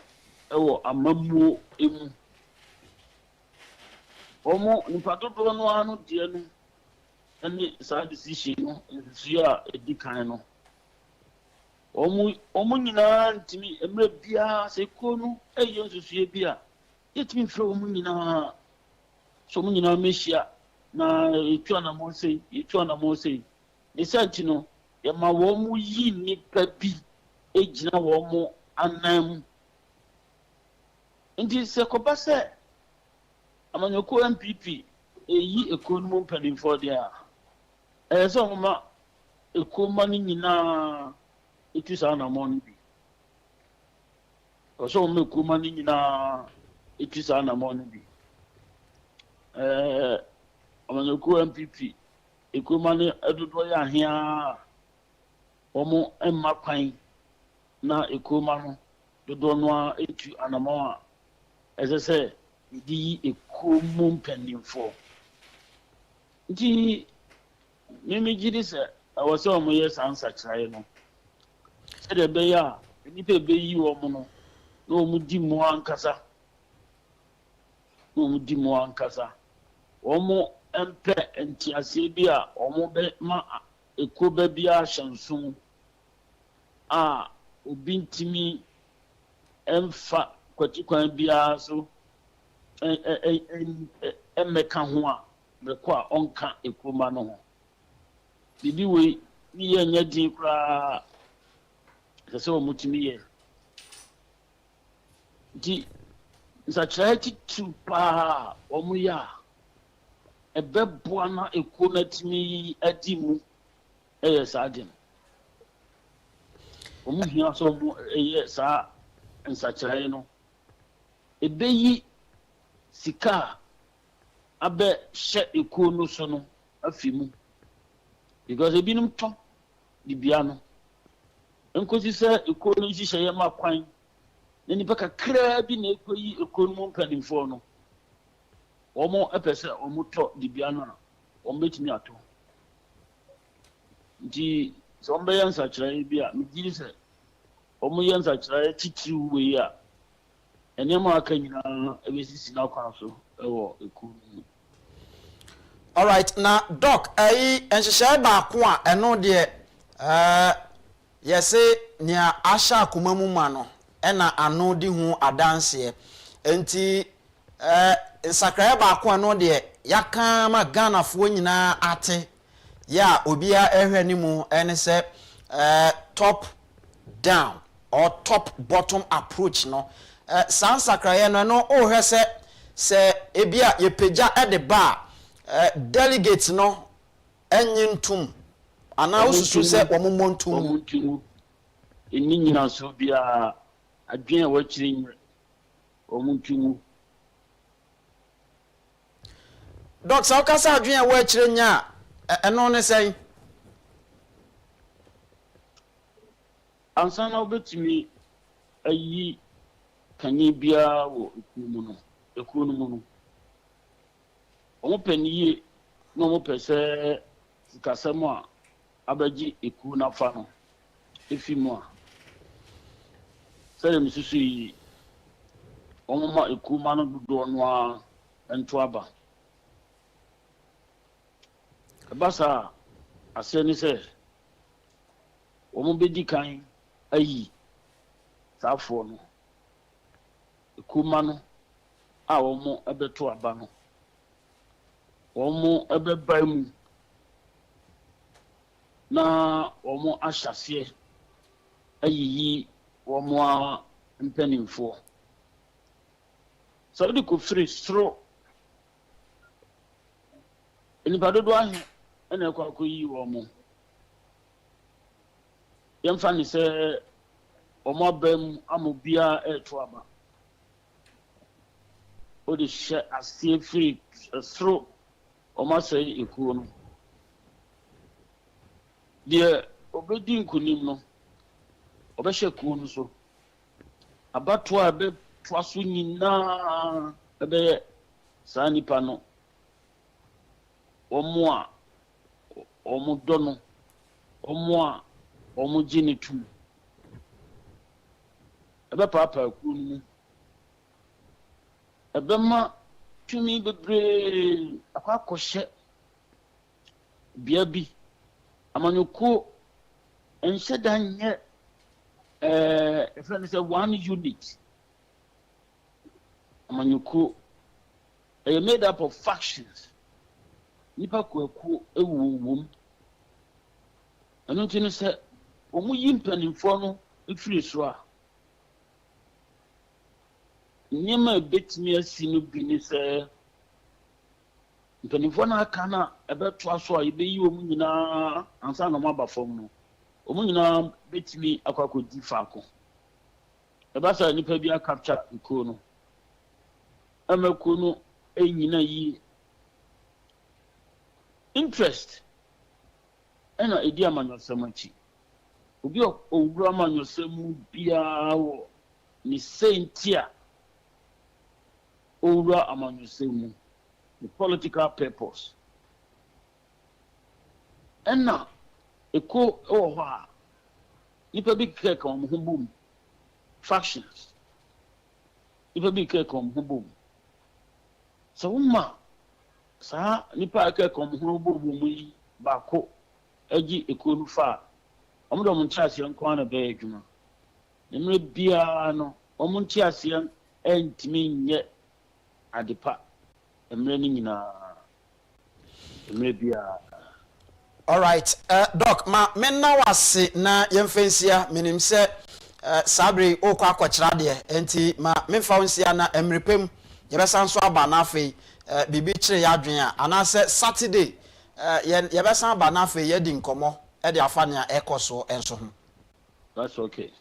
S12: ɛwɔ amamuo emu. Wɔn nipa dodoɔ no ara no deɛ no ɛne saa decision no nsuo a edi kan no. Wɔn nyinaa ntumi mmerɛ biara sɛ kuo no ɛyɛ nsusuo bi a yɛtumi fira wɔn nyinaa so wɔn nyinaa mehyia na etu anamɔ sei ne sɛnti no yɛma wɔn yi nipa bi egyina wɔn anan mu nti sɛ kɔba sɛ amanyɔkuo MPP eyi ekuo no mu mpanimfoɔ deɛ a ɛyɛ sɛ wɔn ma ekuo ma no nyinaa etu saa anamɔ no bi ɔsɛ wɔn ma ekuo ma no nyinaa etu saa anamɔ no bi amanyɔkuo MPP ekuo ma no ɛdodoɔ yɛ ahea wɔn mma kwan na ekuo ma no dodoɔ no a etu anamɔ a ɛsɛ sɛ di ekuo mu mpanimfoɔ nti mímí gyi di sɛ ɛwɔ sɛ wɔn yɛ saa nsakyerɛeɛ no sɛdeɛ ɛbɛyɛ a nipa ɛbɛyi wɔn no na wɔn di mu ankasa wɔn mpɛ ntiaseɛ bi a wɔn bɛ ma ekuo bɛ bi ahyɛ nson a obi ntumi ɛmfa kwatikwan biara so ɛmɛka ho a mɛkɔ a ɔnka ekuruma no ho bibi wei ne yɛ nyɛ din koraa sɛ sɛ wɔn tumi yɛ nti nsakyerɛeɛ titiri paa wɔn yɛ a ɛbɛboa na ekuo no atumi adi mu ɛyɛ saa de no wɔn hia sɛ wɔn ɛyɛ saa nsakyerɛeɛ no ɛbɛyi sika abɛ hyɛ ekuo no so no afi mu because ebinom tɔ dibea no nkosi sɛ ekuo no nhyehyɛeɛ ma kwan na nipa kakraa bi na ekoyi ekuo no mu mpanimfoɔ no wɔn ɛpɛ sɛ wɔn tɔ dibea no a wɔn bɛtumi ato nti sɛ wɔn bɛyɛ nsakyerɛeɛ bi a megye sɛ wɔn yɛ nsakyerɛeɛ titiri wei a nneɛma aka nyinaa ɛbɛsisi n'akwan so ɛwɔ ekuo mu.
S8: Alright, na doc nhyehyɛeɛ baako a ɛno deɛ yɛse nea ahyɛ akoma mu ma no ɛna ano di ho adanseɛ nti nsakraeɛ baako a no deɛ yɛaka ma Ghanafoɔ nyinaa ate yɛ a obiara ɛhwɛ ne mu ɛne sɛ top down or top bottom approach no saa nsakraeɛ no ɛno ohwɛ sɛ ebi a yɛpagya ɛde ba delegate no enyi ntum ana osusu se omumo ntum
S12: ɛni nyina so bia adwene a wɔakyerɛ nyɛ ɔmo ntwimu
S8: Doc sa okasa adwene a wɔakyerɛ nya ɛno ne sɛn
S12: ansa na wobɛtumi ayi kanye biara wɔ ekuo no mu no ɔmo pɛ ne yie na ɔmo pɛ sɛ sikasɛm a abɛgye ekuo n'afa no efi mu a sɛdeɛ mesusu yi ɔmo ma ekuo ma no dodoɔ no a nto aba ɛba saa asɛ ne sɛ ɔmo bɛdi kan ayi saafoɔ no ekuo ma no a ɔmo ɛbɛto aba no ɔmo ɛbɛba mu na ɔmo ahyɛseɛ ayiyi ɔmo a mpanimfoɔ sɛ wode kɔfiri soro nnipa dodoɔ ahe ɛna ɛkɔ akɔyiyi ɔmo yɛmfa ne sɛ ɔmo aba mu ama obiara ɛɛto aba wode hyɛ aseɛ firi soro ɔmo asɛe ekuo no deɛ ɔbɛdi nkonim no ɔbɛhyɛ kuo no so abatoa a ɛbɛtoa so nyinaa ɛbɛyɛ saa nipa no ɔmo a ɔmo dɔ no ɔmo a ɔmo gye ne tum ɛbɛpaapaa kuo no mu ɛbɛma tumi bebree akɔhyɛ bea bi amanyɔkuo nhyɛ da nyɛ ɛfrɛ no sɛ 1 unit amanyɔkuo ɛyɛ made up of factions nipa kuakuo ɛwɔwɔm ɛno nti no sɛ ɔmo yi mpanimfoɔ no efiri so a nneɛma a ebetumi asi no bi ne sɛ mpanimfoɔ no aka no a ɛbɛtoa so a yɛbɛyi wɔn nyinaa ansa na ɔmo aba fam no ɔmo nyinaa betumi akɔ akɔdi faako ɛba saa nipa bi akapcha ekuo no ɛma ekuo no ɛnyina yie interest ɛna ɛdi amanyɔsɛm akyi obi a owura amanyɔsɛm mu biara wɔ ne senti a owura amanyɔsɛm mu the political purpose ɛna ekuo ɛwɔ hɔ a nipa bi keka wɔn ho bom factions nipa bi keka wɔn ho bom sɛ wɔma saa nipa a keka wɔn ho bom mu yi baako agye ekuo no fa a wɔn de wɔn nkyɛnseɛ nko ara na bɛyɛ adwuma mmerɛ biara no wɔn nkyɛnseɛ ɛntumi nyɛ adepa mmerɛ no nyinaa mmerɛ biara.
S8: All right, Doc, menna wase na yemfensia menim se sabre okwa akɔkyera de enti ma memfa wonsia na emrepem yebesan so aba na afei bibi kyere ya adwen a anase Saturday yebesan aba na afei yedi nkomo e de afa ne ekoso enso ho.
S12: That's okay.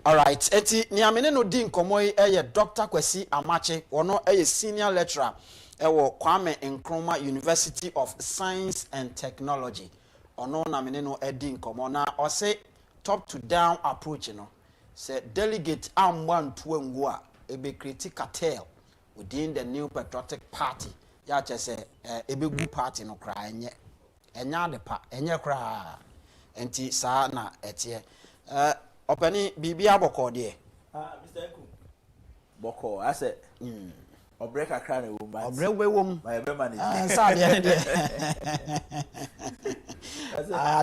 S8: All right, enti ni amene no di nkomo yi eye Dr. Kwesi Amache wono eye senior lecturer ewo Kwame Nkrumah University of Science and Technology ono na mene no edi nkomo na o say top to down approach no say delegate amwan tuangu a ebe create cartel within the new patriotic party ya che say ebegu party no kra enya de pa enye kra enti sa na etie opani bibia boko de
S6: Mr. Eku boko ase obre kakra na wo ma
S8: obre we wom
S6: ma ebe manage
S8: sa de de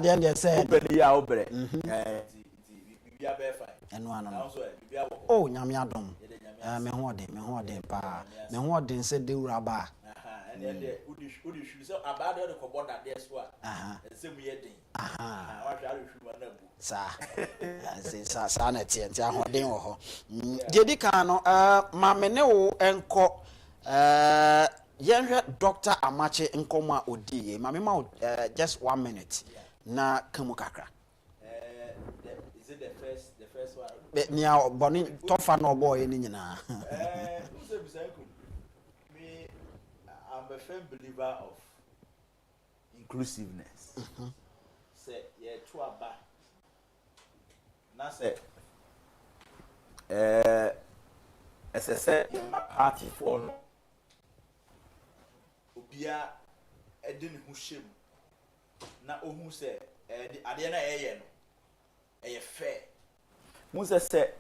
S8: de de say
S6: obre ya obre bibia be fine
S8: eno ano oh nyame adom me ho de pa me ho de se de wura ba
S6: de udi shu so abade de ko border there so a ensem ye den wa hwa re hwu na bu
S8: sa na tienti ahoden wo ho de di kan no ma me ne wo enko yenhwe Dr. Amache nkoma odiye ma me ma just 1 minute na kamu kakra
S6: is the first one?
S8: Nia Bonnie Tofa no boy ni nyina.
S6: Me, I'm a firm believer of inclusiveness. Say, yeah, two about. Now say, as I said, in my party for Obia, I didn't who shame. Now, who say, the Adiana Ayen, a fair. Musa said,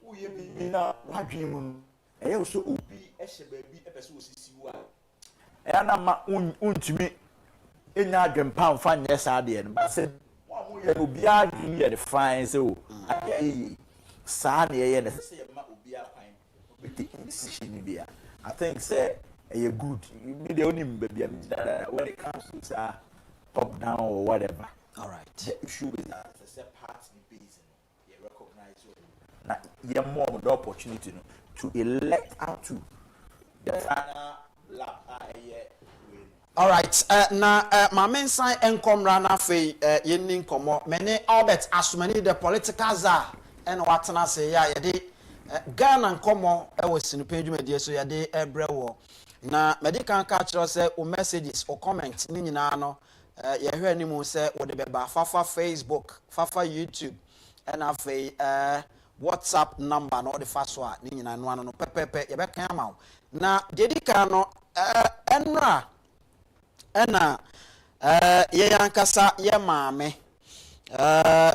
S6: who you be now, what dream? I also be a baby, a person see you. And I'm to me in our dream pound fine, yes, I did. But said, what will be the fine so. Sunny, and say, be a fine with the decision. I think, say, you're good. You be the only baby when it comes to top down or whatever.
S8: All right.
S6: The issue is that it's a part of the base, you recognize it. Now, you have more the opportunity to elect out to the final lap.
S8: All right. My main sign income rana fe yin komo many Albert asumani the political czar and what na say ya yede Ghana komo e was in page media so yede ebrewo na medical catch say o messages or comments ni nyina no ye hwe ni mu say wo de beba fafa Facebook fafa YouTube and afi WhatsApp number no the first one ni nyina no no pepepe ye be kan ma na dedika no enra ena ye yankasa ye maame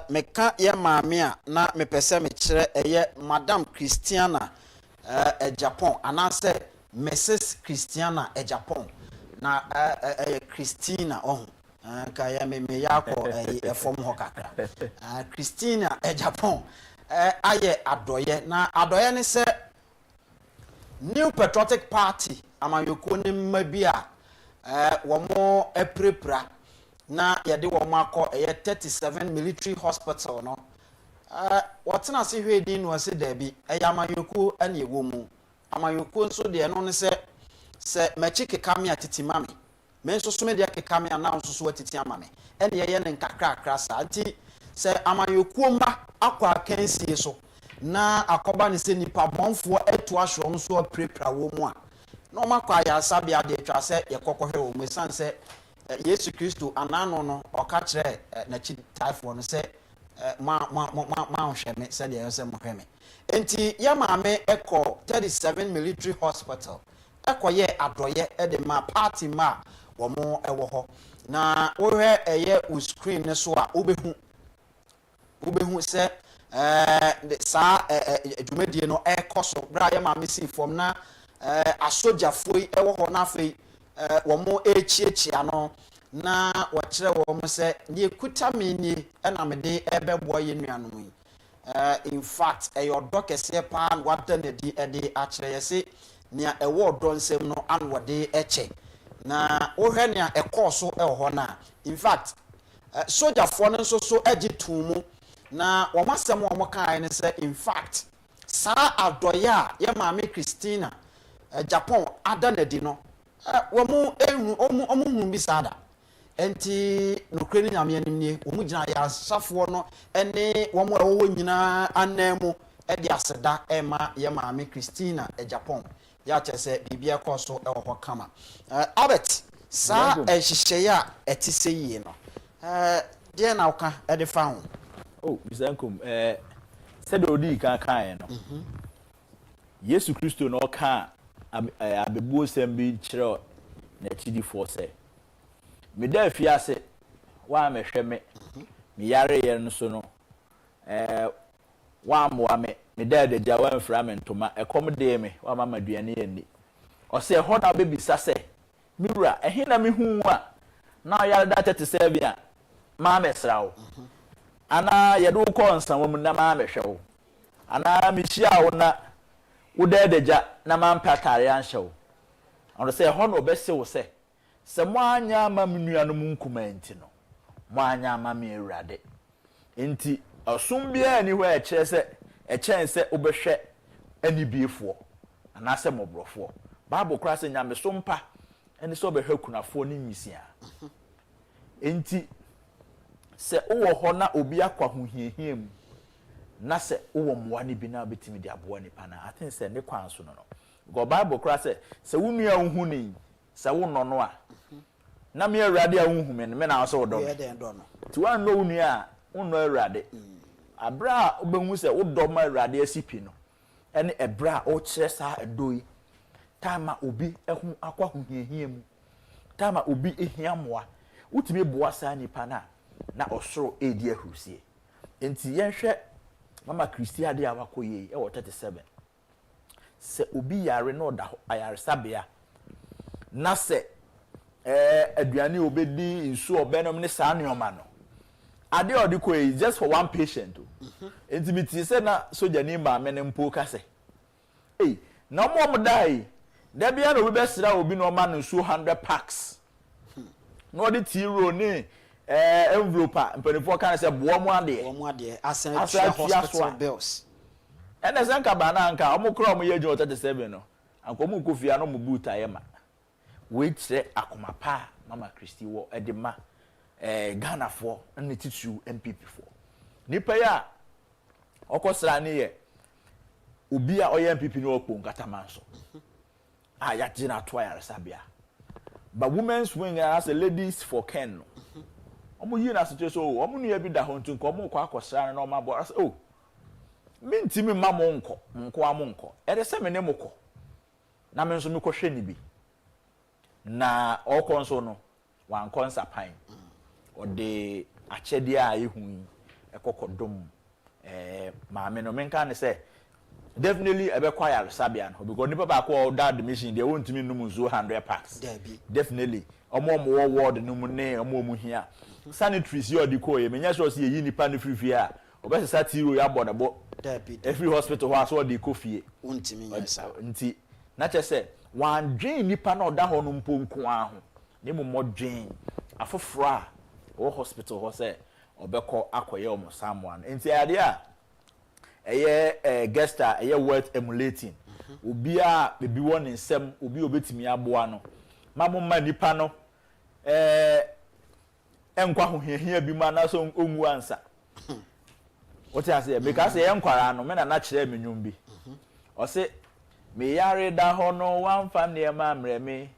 S8: meka ye maame a na mepese me kire eye Madam Christiana Agyapong anase Mrs Christiana Agyapong na Christina ka ya me yakọ efom ho kakra Christina Agyapong aye adoye na adoye ne se New Patriotic Party amayoko ne mabia womo eprepra na yede womo akọ 37 military hospital no wotena se hwedi no se dabi amayoko ane ewomu amayoko nso de no ne se machi kekame atiti mame me nso so me de kekame ana nso so atiti amame ene ye ne nkakra akra sa anti se amayoko mba akwa Kencity so na akoba ne se nipa bonfo etu ahwo nso eprepra wo mu a no makwa ya sabia de twa se ye kokohwe wo mu san se Yesu Kristo anano no oka kire na chi taifo no se ma hweme se de se mo hweme enti ya maame eko 37 military hospital ekoye adoye de ma party ma wo mo ewo ho na wo hwe eye u screen ne so a obehu se sa dwumadie no ekoso bra ya maame si form na asojafoi ewo ho na afei womo echiechia no na wakire womo se ne kuta mini na mede ebebo ye nuanom yi in fact eyodo kese pa wada na di ede akire yese nia ewo odo nsem no an wode eche na ohwe nia ekoso ewo ho na in fact sojafo no nso so agitumu na womasem womo kan ne se in fact sa adoya ye maame Christina Japan adanadi no womu hu bisada enti nokre ni nyame anim nie womu gina ya safo no ene womu ewo nyina anemu e de aseda ema ye maame Christina Japan ya chese bibia koso ewo ho kama Albert sa ehihye ya etise yi no de na uka e de fa ho
S6: bisankum said odi kan no Yesu Kristo no ka abebuo sembi kire na chidi force me da fiase wa mehwe me yare ye no so no wa moa me da ja wa mfra me ntoma ekom de me wa mama duane ye ni o se ho na bebisa se miwura ehe na me hu a na yare da 37 a ma mesrawo ana ye do ko nsan wo na ma mehwe wo ana me hia wo na udedeja na mampatare anhyew ono se ho no obese wo se mo anya ma mnuanu mu nkumanti no mo anya ma me ewrade enti osum bia ni ho eche se echen se obehwe anibiefo ana se mobrofo bible kra se nyame so mpa eni so obehwe kunafo ni nyisia enti se wo ho na obi akwa ho hiehiem na se wo mmoa ne bi na betimi de aboa nipa na I think say ne kwan so no go Bible kra say se wo nua hu ni se wo no no a na me awurade a hu me me na so wo do ti wan no wo nua a wo no awurade abra obehu se wo do ma awurade asipi no ene ebra o kire sa edoi tama obi ehu akwa hu hiahia mu tama obi ehia moa utimi boa sa nipa na osoro edi ahurusie enti yenhwe mama Christia de awakoye e wo 37 se obi yare no da ayare sabia na se aduane obedi nsu obenom ne sa neoma no ade odi koyi just for one patient enti miti se na soja ni ma me ne mpo ka se na mo dai da bia no obi besira obi no ma no nsu 100 packs no odi ti ro ni envelope mpanifo kan say boa mu ade
S8: asan hospital bills
S6: ene sanka bana anka omukro omo ye 37 no anko mu kofia no mu boot ayema we kire akomapa mama Christy wo edema Ghana fo na titu MPP fo nipa ya okosra ne ye obi a oye MPP no okpo nkatama nso ya jina to ya resabia but women's wing as a ladies for Ken no omo yi na so so omo nu ya bi da ho ntu nko omo kwa akosra na omo abo mintimi mamo nko amonko ede se me ne moko na me nso me kohwe ni bi na okonso no wan konsa pan ode achede a ehun ekokodom maame no menka ne se definitely ebe kwaya sabia no because nipa ba ko da admission dey wontimi num zo 100 packs definitely omo ward no mu ne omo hia sanitaries yo di ko ye menya so se yi nipa no frifie a obesesa tiro ya bodabo every hospital ho aso di kofie
S8: untimi nyasa
S6: nti na chese wan dwen nipa na oda ho no mponko aho ne mo modwen afoforo a o hospital ho se obekọ akoye omo someone nti ade a eye guesta eye worth emulating obi a bebi won nsem obi obetimi aboa no mamma nipa no enkwa ho hiahia bi ma na so onwu ansa what I say because I am kwara no me na kire me nwum bi o se me yare da ho no wan fa ne ma mreme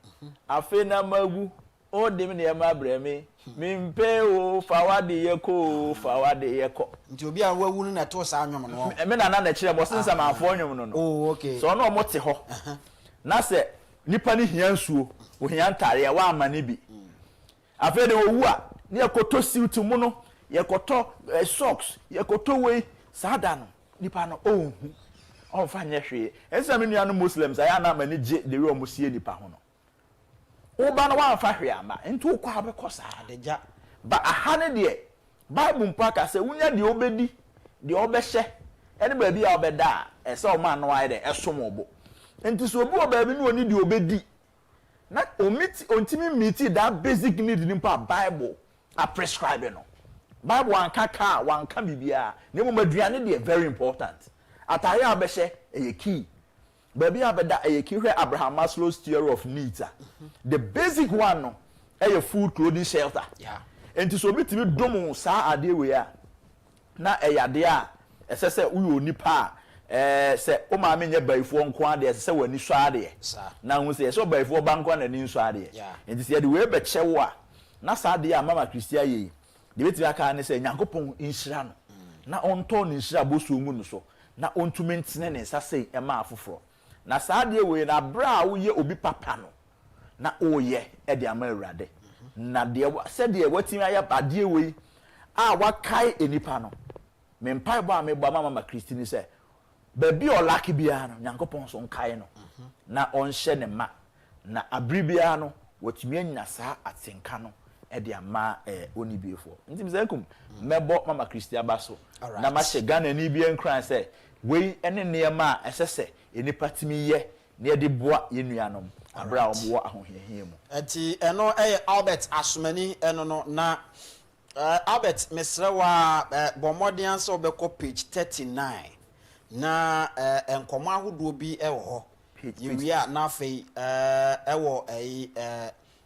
S6: afi na magu o de me ne ma breme me mpe o fa wade ye ko
S8: nti obi a wawu na to sa anwom no
S6: me na kire mo sensa ma afo anwom no
S8: oh okay
S6: so no mo te ho na se nipa ni hia nsuo o hia ntare wa amane bi afi de owu a ne ekoto siutu mu no yekoto socks yekoto we sada no nipa no on fa nye hwe ensa me nua no muslims aya na mani je de we omusie nipa ho no oba no wa fa hwe ama ntu kwa be kosa adeja ba ahane de bible mpaka se wunya de obedi de obehye ene ba bi a obeda ese o ma no aye de esomobo nti so obi oba bi no oni de obedi na ontimi meet that basic need nipa bible a prescribe no Bible wankaka wanka bibia ne mo maduane de very important atare abehye key baby abeda key hwe Abraham Maslow's theory of needs the basic one no food clothing shelter enti so bitimi dom sa ade we a na yade a esese uyo nipa se o ma menye baifo nko ade esese wani so ade na hu se so baifo banko na ni so ade enti se de we be chewo a na sa ade a mama Christia ye de beti aka ne se Nyankopon inhira no na onto ne inhira boso mu no so na ontumi ntene ne sase ema afoforo na saade we na bra wo ye obi papa no na oye e de ama awurade na de se de watimi aya bade we a wakai enipa no me mpai bo a me bo mama Christi ni se ba bi o laki bia no Nyankopon so nkai no na onhye ne ma na abribia no watimi anya saa atenka no edi ama oni biefo ntim zekum mebo mama Christia baso na ma hye Ghana ni bi enkran se we ene niema esese enipa timi ye na edi boa yenuanom abra omwo ahohiahia mu
S8: enti eno Albert Asumani eno no na Albert mesrewa bomodian so obeko page 39 na enkomo ahodo bi ewo ho yiwia na afei ewo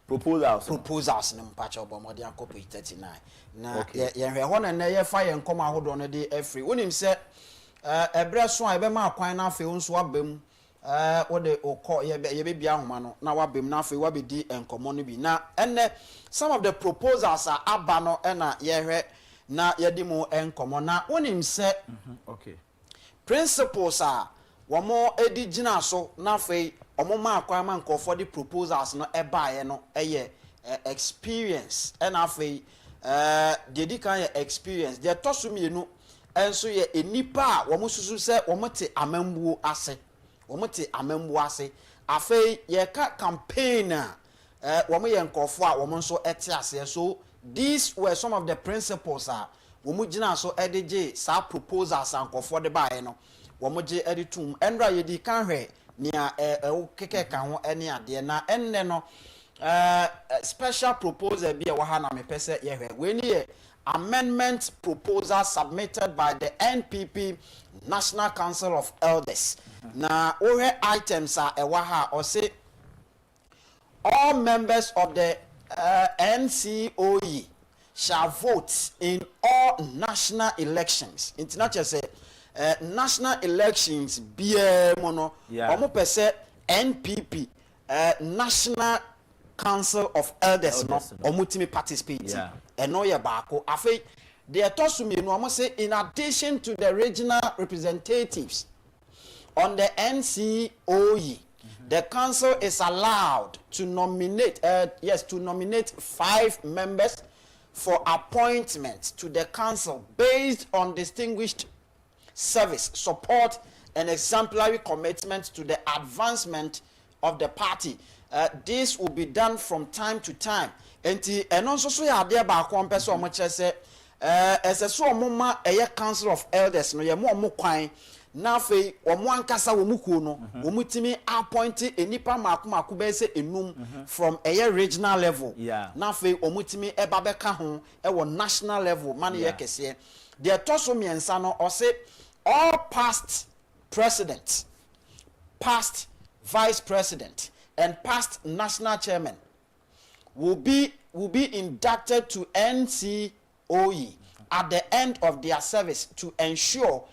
S8: proposals no mpacha obomodi akọ page 39 na ye hwe ho na ye fa ye nkom ahodo no de afri wonim se ebre so a ebe ma akwan na afi nso abam wo de okọ ye be bia ahoma no na wabam na afi wabedi enkomo no bi na enne some of the proposals are aba no na ye hwe na ye di mu enkomo na wonim se principles are womo edi gina so na afi omo ma akwan ma nkofo de proposals no ebaye no eye experience na afi dedi kan ye experience de tosu mienu enso ye enipa a womo susu se womo te amambuo ase afi ye ka campaign womo ye nkofo a womo nso ete ase so these were some of the principles womo gina so edege sa proposals nkofo de baye no womo je editum endra ye di kan hwe nia keke kan ho ene ade na enne no special proposal bi e wa ha na me pese ye hwe we ni amendment proposal submitted by the NPP National Council of Elders na ohe items e wa ha o say all members of the NCOE shall vote in all national elections. International say national elections be mono omo pese NPP National Council of Elders no omutimi participate eno ye baako afei the etosumi no omo say in addition to the regional representatives on the NCOE the council is allowed to nominate 5 members for appointment to the council based on distinguished service, support, and exemplary commitment to the advancement of the party. This will be done from time to time. And also so ya there ba ko mpese omo kire se so omo ma council of elders no ye mo kwan na fe omo ankasa wo mukuo no wo mutimi appoint enipa maako be se enum from regional level na fe omutimi eba beka ho wo national level man ye kese the toso miensa no o se all past presidents, past vice president, and past national chairman will be inducted to NCOE at the end of their service to ensure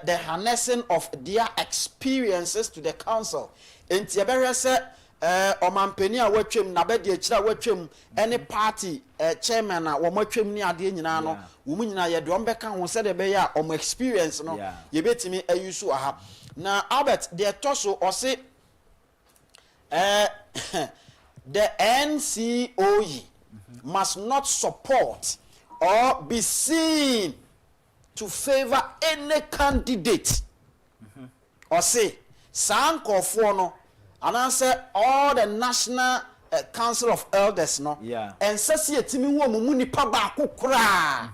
S8: the harnessing of their experiences to the council. In Tiaberese, omampeni a watwem na be de akira watwem any party chairman a wo matwem ni ade nyina no wo mu nyina ye de ombeka ho se de be ya o experience no ye betimi ayusu aha na Albert de toso o se the NCOE must not support or be seen to favor any candidate or say sankofo no and answer all the National Council of Elders no and sesi etimi wo mu nipa ba akokora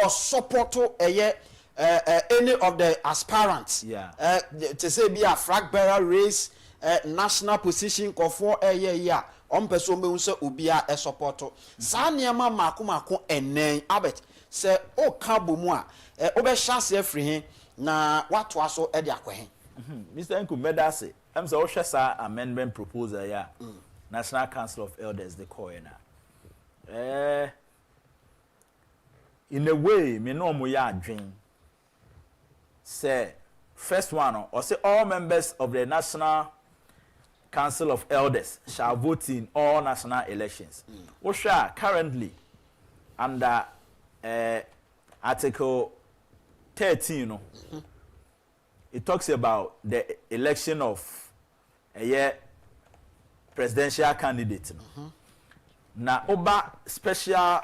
S8: or support any of the aspirants to say be a flag bearer race national position kofo on person be unse obia e support sa niema mako enen Albert say o ka bomu a obe chance afri hin na wato aso e de akwahen
S6: Mr. Nku medase I'm so sure amendment proposal National Council of Elders the coiner in a way me no mo ya adwen say first one or say all members of the National Council of Elders shall vote in all national elections. Osha currently under Article 13, it talks about the election of a presidential candidate. Na oba special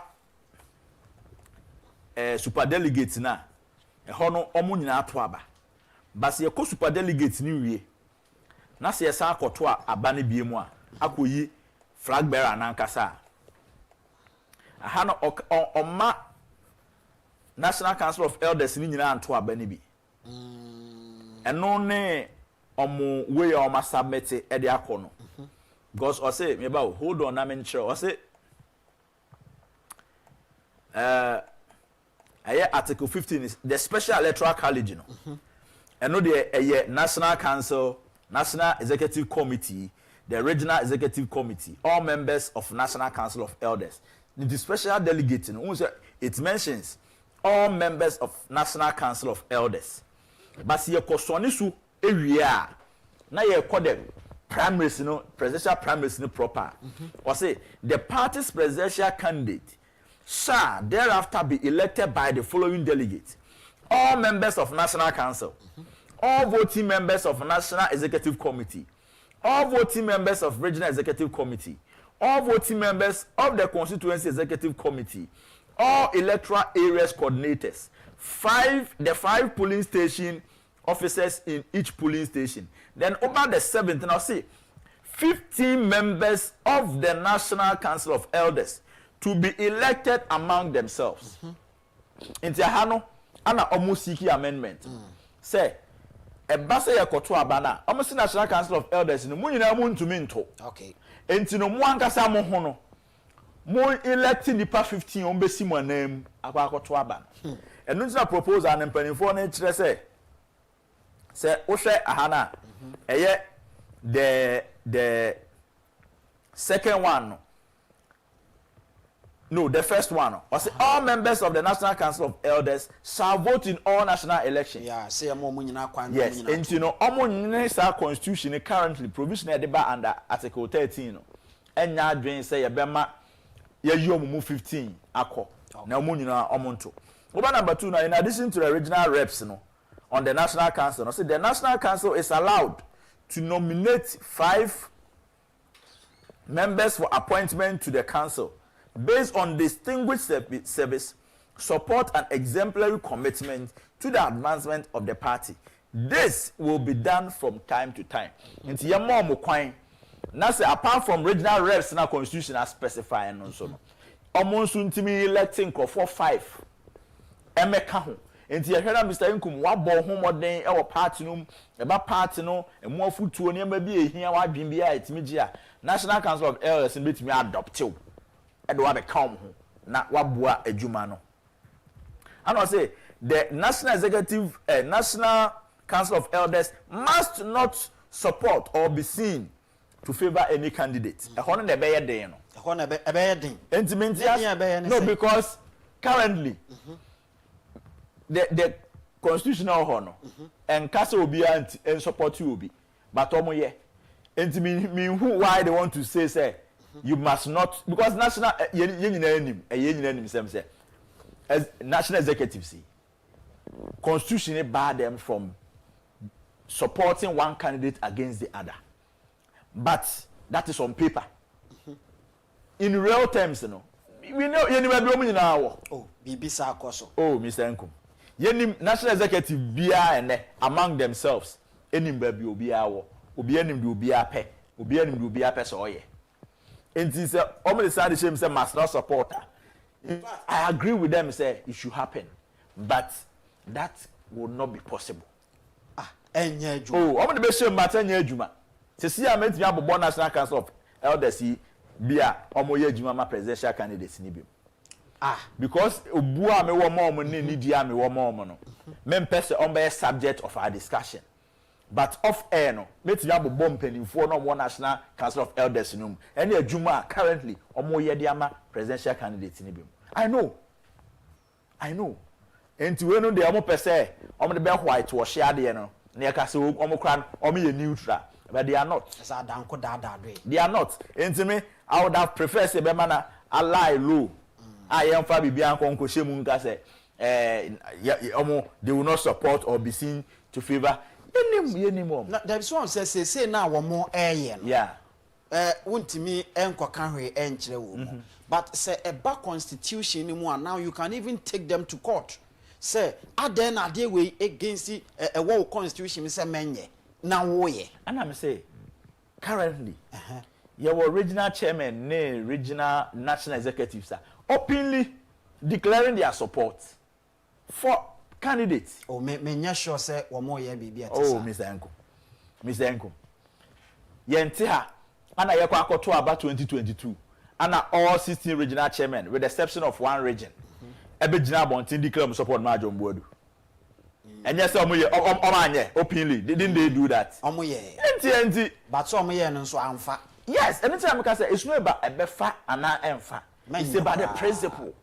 S6: superdelegates na hono omo nyina to aba. Bas ye ko superdelegates ni wie. Na se yesa akoto aba ne bie mu a akoyi flag bearer na nkasa. Aha no oma National Council of Elders ni nyina anto aba ne bi. Eno ne omo we o ma submit e de akono. Because I say me ba hold on na me nkyere. I say Article 15 is the special electoral college no. Eno de National Council, National Executive Committee, the regional executive committee, all members of National Council of Elders. The special delegate, it mentions all members of National Council of Elders. But see, a area now you call them primaries, presidential primaries proper. Or say the party's presidential candidate shall thereafter be elected by the following delegates: all members of National Council, all voting members of National Executive Committee, all voting members of Regional Executive Committee, all voting members of the Constituency Executive Committee, all electoral areas coordinators, the 5 polling station officers in each polling station. Then over the 7th, and I'll say 15 members of the National Council of Elders to be elected among themselves. In Tiahano, ana almost seeking amendment. Say, a basa ya koto abana, almost National Council of Elders in the moon to minto.
S8: Okay.
S6: And to no one kasa mo hono. More electing the past 15 on Besimo name about koto aban. And no proposal and penny for nature say Oshe Ahana. The second one. No, the first one. I say all members of the National Council of Elders shall vote in all national elections.
S8: Yeah, say
S6: yes, and you know, our constitution currently provisionally deba under Article 13. And now doing say a bema you move 15 ako. Now munina omonto. Over number 2 now, in addition to the regional reps on the National Council, I say the National Council is allowed to nominate 5 members for appointment to the council based on distinguished service, support, and exemplary commitment to the advancement of the party. This will be done from time to time. Nti yamo mo kwan. Na say apart from regional reps na constitution as specifying also. Omonso ntimi electing for 5. Emeka ho. Nti yehwera Mr. Nkum wabo ho moden e wo party no, e ba party no, e mo afutuo ne ma bi ehia wa dwen bi a etimi gi a National Council of Elders betimi adopt you. And what become na wabua ejuma no. And I say the National Council of Elders must not support or be seen to favor any candidate. No, because currently the constitutional honor and castle will be and support you will be, but omoye. And to me who why they want to say you must not, because national as national executives see constitution bar them from supporting one candidate against the other, but that is on paper. In real terms, we know Mr. Nkum, national executive be and among themselves any baby will be our will be a pay will be a person. And this say must not support her. I agree with them, say it should happen, but that would not be possible. I'm going to be sure matter nyejuma. To see I meant to have a National Council of Elders be a omoyejuma presidential candidates ni bi. Because obua me wo mo ni dia me wo mo no. Men person on be subject of our discussion. But off air no, let's have a bomb penny for no one National Council of Elders in room. Any a Juma currently or more yediama presidential candidates in him. I know. And to know the Omo per se, Omo the Bell White was shared the near Castle Omocran, Omi neutral, but they are not. They are not. And to me, I would have preferred a bemana a lie low. I am Fabi Bianco Shemunga say, Omo, they will not support or be seen to favor.
S8: There's one say now one more air.
S6: Yeah.
S8: Won't me enko kanwe enchire. But say a back constitution anymore now you can even take them to court. Say then are they way against a world constitution say menye. Now woye.
S6: And I'm say currently your original chairman, regional national executives are openly declaring their support for candidates.
S8: Oh, me sure say one more year be
S6: oh, Mr. Nkum. Yentiha, and I to about 2022. And all 16 regional chairmen, with the exception of one region, Ebejina Bontin declare support Major Mbodu. And yes, openly. Didn't they do that?
S8: Omoye. But some year no so amfa.
S6: Yes, anytime I can say it's not about a befa and an emfa. It's about the principle.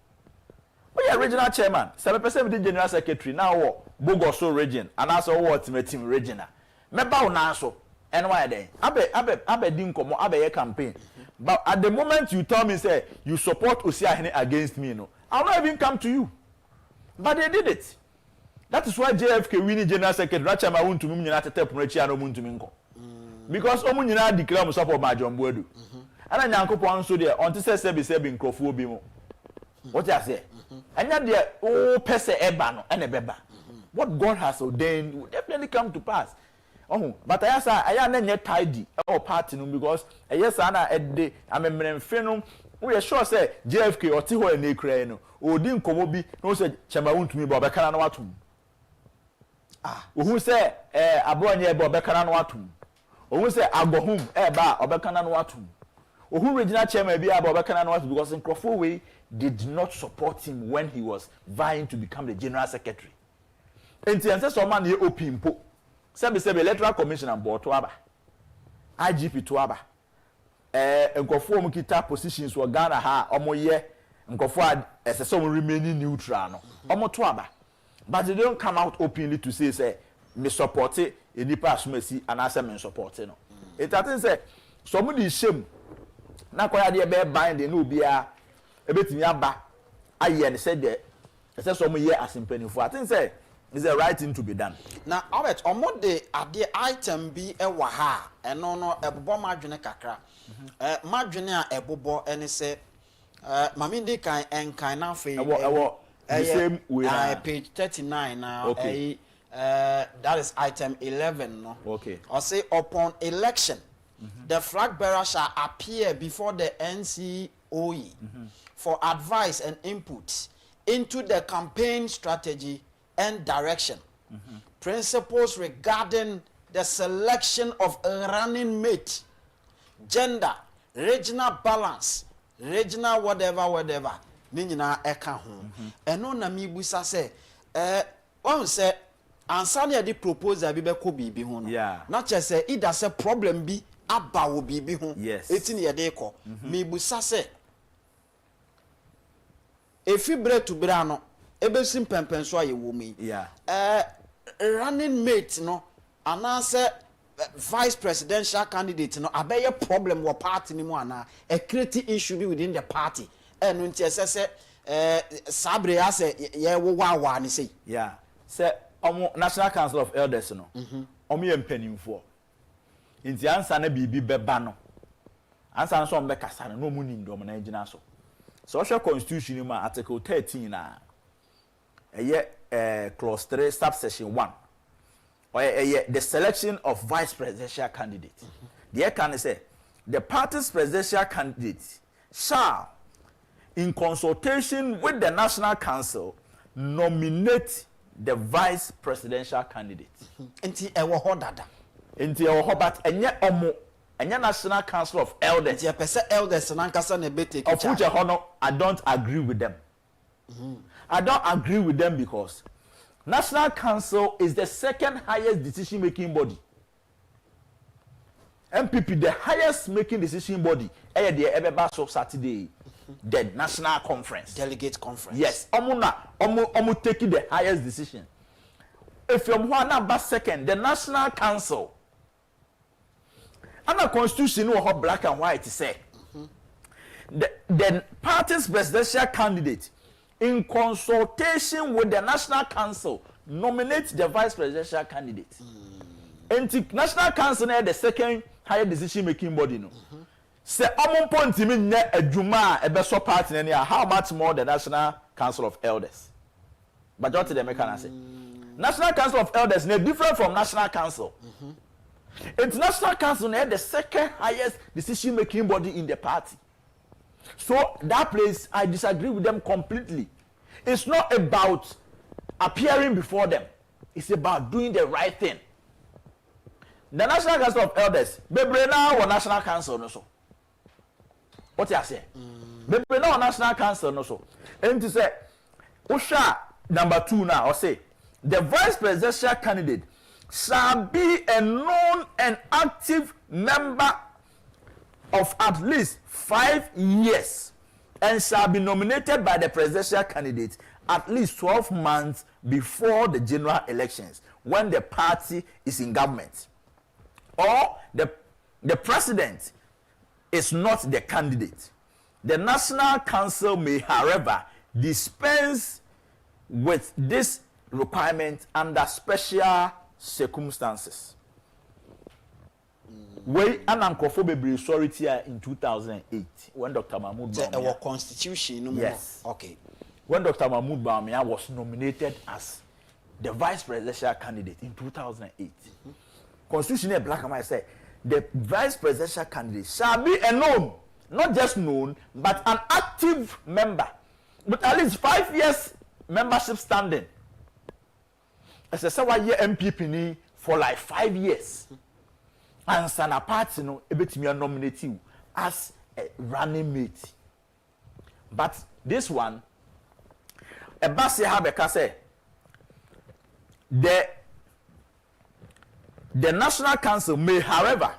S6: We are regional chairman, 7% the general secretary, now Bogoso region, and also what team regional. Meba unaso, and why then? Abe dinko abe campaign. But at the moment you tell me, say, you support Osiahene against me, no, I'll not even come to you. But they did it. That is why JFK winning general secretary, Rachama won to me, not a tap Rechiano Muntuminko. Because Omunina declare support my John Bodu. And I Yanko so there, until say in Crofobimo. What I say? And yet there, oh, Pese Ebano and a beba. What God has ordained will definitely come to pass. Oh, but I am not tidy or party because yes, Anna at day, I'm a man phenom. We are sure say JFK or Tiho and Nekrano, or Din Komobi, no said Chamawun to me, Bobacan Watum. Ah, who say, Abonia Bobacan Watum? Or who say, I go home, Eba, Obacan Watum? Or who regional chairman be Bobacan Watum because in Crawford did not support him when he was vying to become the general secretary. And the ancestor man ye open po. Sebe electoral commission and board to aba. IGP to aba. Nkofo mu kita positions were Ghana ha omo ye nkofo as remaining neutral no. Omo to aba. But they don't come out openly to say me support it enipa asumasi and asa me support no. It happen say somebody shame na kwaya de be bind no bia ebetimi aba aye ne said there say some year as impenifo. I think say is the right thing to be done.
S8: Now, Albert, omo de ade item bi e wa ha eno no ebobo madwene kakra. Madwene a ebobo ene se mami ndi kan enkan na fe
S6: the same way
S8: page 39 now.
S6: Okay.
S8: That is item 11 no.
S6: Okay.
S8: Or say upon election the flag bearer shall appear before the NCOE for advice and input into the campaign strategy and direction, principles regarding the selection of a running mate, gender, regional balance, regional whatever, nina eka home. And on mi busa say, on say, ansani adi propose abi be ko bibi ho.
S6: Yeah.
S8: Not just say it does a problem be aba wo bibi ho.
S6: Yes.
S8: Etin ye de ko. Mi busa say, efi bre to bra no. Ebesim pempen so aye wo mi.
S6: Yeah.
S8: Running mate no anase vice presidential candidate no abeye problem wo party ni mu ana a create issue be within the party. Enu nti ese sabre ase ye wo wa ni sei.
S6: Yeah. Say omo National Council of Elders no. Omo ye mpanimfo. Nti ansa na bibi beba no. Ansa so mbe kasa no mu ni ndom na gina so. Social Constitution ma article 13 na clause 3 subsection 1 or the selection of vice presidential candidate. The can say the party's presidential candidate shall in consultation with the National Council nominate the vice presidential candidate.
S8: Enti ewo ho dada.
S6: Enti ewo ho but enye National Council of Elders.
S8: Enti pese elders na nkasa na be take
S6: charge. Of which I don't agree with them. I don't agree with them because National Council is the second highest decision-making body. MPP, the highest making decision body, the Saturday, the National Conference.
S8: Delegate Conference.
S6: Yes, omu taking the highest decision. If you're number second, the National Council, and the Constitution will have black and white to say. The party's presidential candidate, in consultation with the National Council, nominate the vice presidential candidate. And the National Council is the second higher decision making body. No, say among point to me a Juma a beso party how much more the National Council of Elders. But don't the American say National Council of Elders is different from National Council. International Council is the second highest decision making body in the party. So that place, I disagree with them completely. It's not about appearing before them. It's about doing the right thing. The National Council of Elders, Bebrena or National Council no so. What you say? Bebrena or National Council no so. And to say, Usha number 2 now, or say, the vice presidential candidate shall be a known and active member of at least 5 years and shall be nominated by the presidential candidate at least 12 months before the general elections when the party is in government, or the president is not the candidate. The National Council may, however, dispense with this requirement under special circumstances. We anankofo authority in 2008 when Dr. Mahmoud Bawumia.
S8: Our constitution.
S6: Yes.
S8: Okay.
S6: When Dr. Mahmoud Bawumia was nominated as the vice presidential candidate in 2008, Constitution black and white said the vice presidential candidate shall be a known, not just known, but an active member with at least 5 years membership standing. As a 7 year MPP for like 5 years. And Sana Party no ebetimi nominate you as a running mate. But this one, a basi have say the National Council may, however,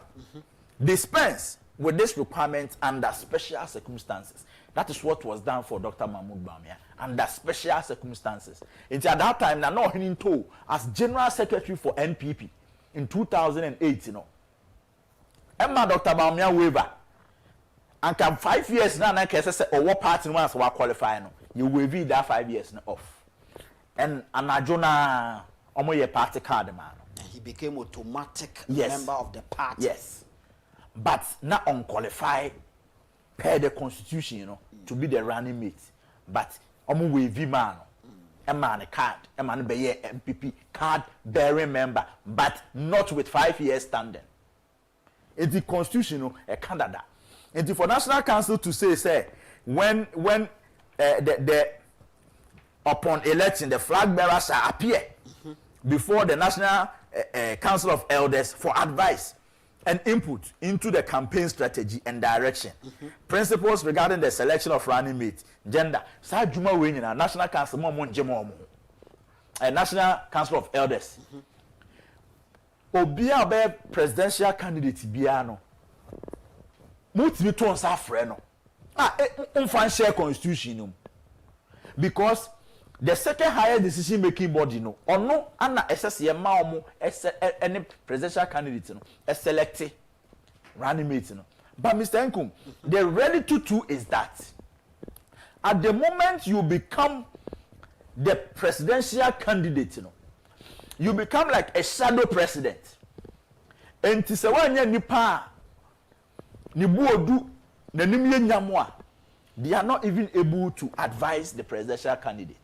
S6: dispense with this requirement under special circumstances. That is what was done for Dr. Mahmoud Bawumia under special circumstances. It's at that time, now he told as General Secretary for NPP in 2008, you know. Emma Dr. Bawumia waiver. And come 5 years now, I can say, or what party wants to qualify, no. You waive that 5 years off. And Anajona, omo party card, man.
S8: And he became automatic
S6: yes.
S8: member of the party.
S6: Yes. But not unqualified per the constitution, you know, to be the running mate. But omo waive man. A man card, a man be a MPP card bearing member, but not with 5 years standing. It's the constitution, a Canada. And for National Council to say when the upon election the flag bearer shall appear before the National Council of Elders for advice and input into the campaign strategy and direction, principles regarding the selection of running mate, gender. Sa juma we na National Council National Council of Elders. Obia be presidential candidate bia no. Mutimi to onsa frɛ no. Unfan share constitution no. Because the second highest decision making body no ono ana SSE ma omo any presidential candidate no select running mate no. But Mr. Nkum, the reality too is that at the moment you become the presidential candidate, you know, you become like a shadow president. And tisawanya nipa ni buodu na nimye nyamwa, they are not even able to advise the presidential candidate.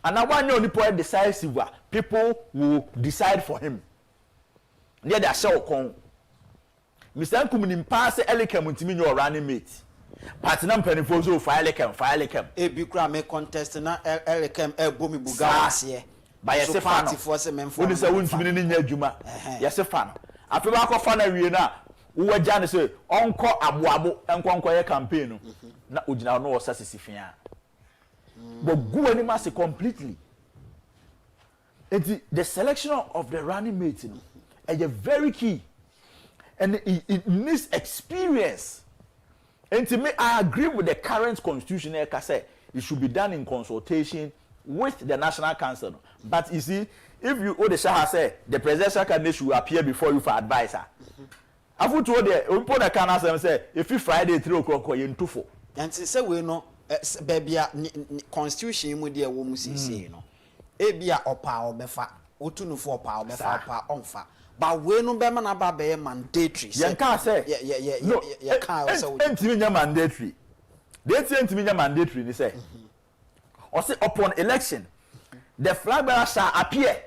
S6: And now when you are decisive, people will decide for him. Near the show con Mr. Nkum nimpa se elikem ntimi your running mate. Partner Penifozo file cam.
S8: A bikra me contest na elikem bomi buga by a party for some men for this I won't be in Juma. Yes, a fan. After I go fan a na who Jan say uncle abuabo and conquer campaign. Not Ujina no sassifia. But go any mass completely. The selection of the running mate is very key. And it needs experience. And to me, I agree with the current constitution. Like I said, it should be done in consultation with the National Council. But you see, if you the Shah say the presidential candidate should appear before you for advice. I put to the put the council and say if you Friday 3 o'clock you in 2-4. And say we know baby constitution mu dey wo mu sisi no. Ebia opa obefa, otunu for opa obefa opa onfa. But we no be man aba be mandatory.
S6: You can't say.
S8: Yeah, can't also.
S6: Entimi mandatory. They say entimi mandatory. They say. Or say upon election, the flag bearer shall appear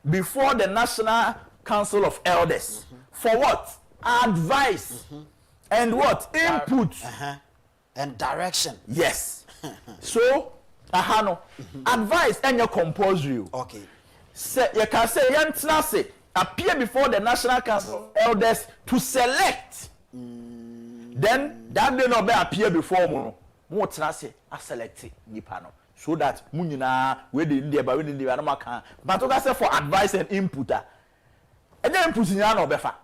S6: before the National Council of Elders for what? Advice and what? Input
S8: and direction.
S6: Yes. So, advice and your compulsory.
S8: Okay.
S6: Say you can say yantina say. Appear before the National Council of Elders to select. Then that may not be appear before more say I select nipano. so that munyina we dey there ba we dey there no maka but to say for advice and input and then input nya na obefa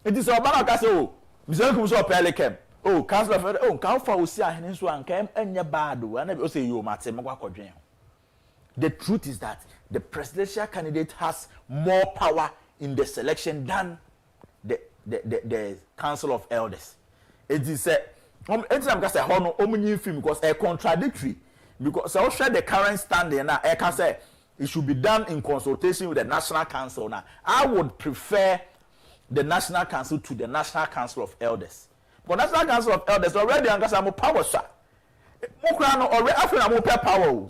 S6: it is obana ka say oh bisankum so pelikem oh council of oh kan fa osi ahene so anka enye bad o na be say yo mate megwa kodwen. The truth is that the presidential candidate has more power in the selection than the council of elders. It is anytime I say how no omunyi film because a contradictory because I share the current standing now I can say it should be done in consultation with the national council now. I would prefer the national council to the national council of elders. But national council of elders already I'm more power sir. Mo already after I'm more power.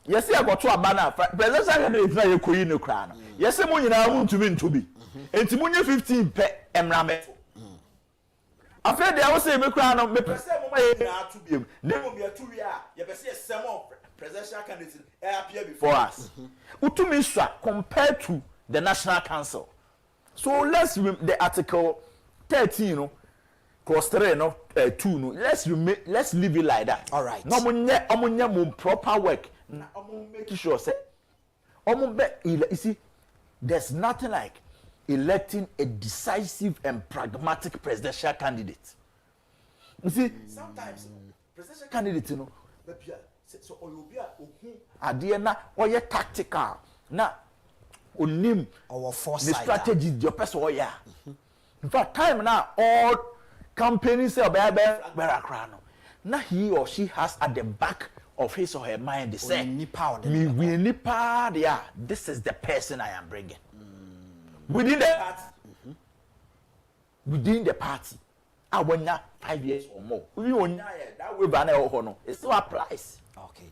S6: Yes, I got to a banner. Presidential candidate na yekoyi no kra no. Yes, mo nyina mo ntumi ntobi. Enti mo nye 15 pe emrame. After they will say me kra no me pese mo ma ye na to biem. Ne mo be to wi a ye pese some of presidential candidates appear before us. Utumi swa compared to the national council. So let's the article 13 no clause 3 no 2 no let's leave it like that.
S8: All right.
S6: No mo mo proper work. Na make sure say you see there's nothing like electing a decisive and pragmatic presidential candidate. You see sometimes presidential candidate you know so oyobia ohu ade na oye tactical na onim
S8: our
S6: the
S8: foresight
S6: strategy your person oya. In fact time now all campaigns say obey na he or she has at the back of his or her mind, they say, this is the person I am bringing. Within the party. Within the party. I want 5 years or more. That way, banner it still applies.
S8: Okay.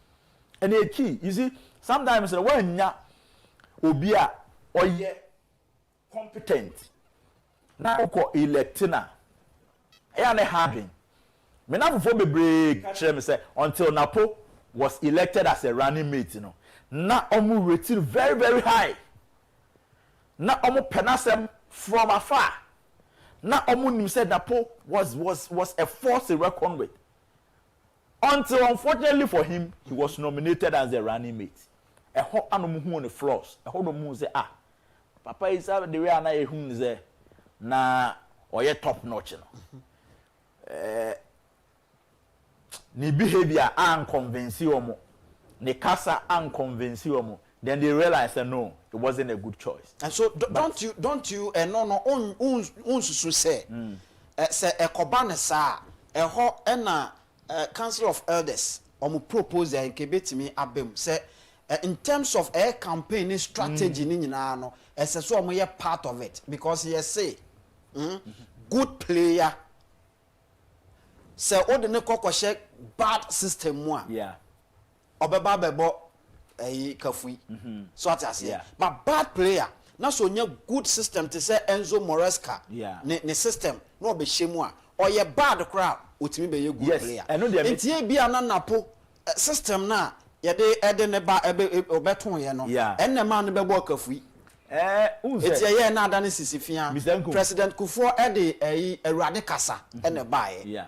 S6: And the key, you see, sometimes when ya obia or ye competent, now ko electina, I having. Me na before me break, me say until Napo was elected as a running mate, you know. Na omu rating very, very high. Na omu penasem from afar. Na omu nim said Napo was a force to reckon with. Until unfortunately for him, he was nominated as a running mate. A hot anomu on the floors. A hot anomu say Papa is the way I know say na oye top notch, you know. Ni behavior unconvince you ni kasa unconvince you then they realize that no it wasn't a good choice.
S8: And so don't you no unsusu say say ekobane sa eho na council of elders omo propose ya nkebetimi abem say in terms of a campaign strategy ni nyina no ese so omo ye part of it because he say good player say o de ne kokoshe bad system mu a
S6: yeah
S8: obeba bebo kafui so at as but bad player na so nya good system to say Enzo Moresca ne system no be shemu a or ye bad crowd otimi be ye good player entie bia na napo system na ye de ede ne ba obeton ye no enne ma no bebo kafui it's a year now than Sisifia. President Kufo Ede Erade Kasa and a buy.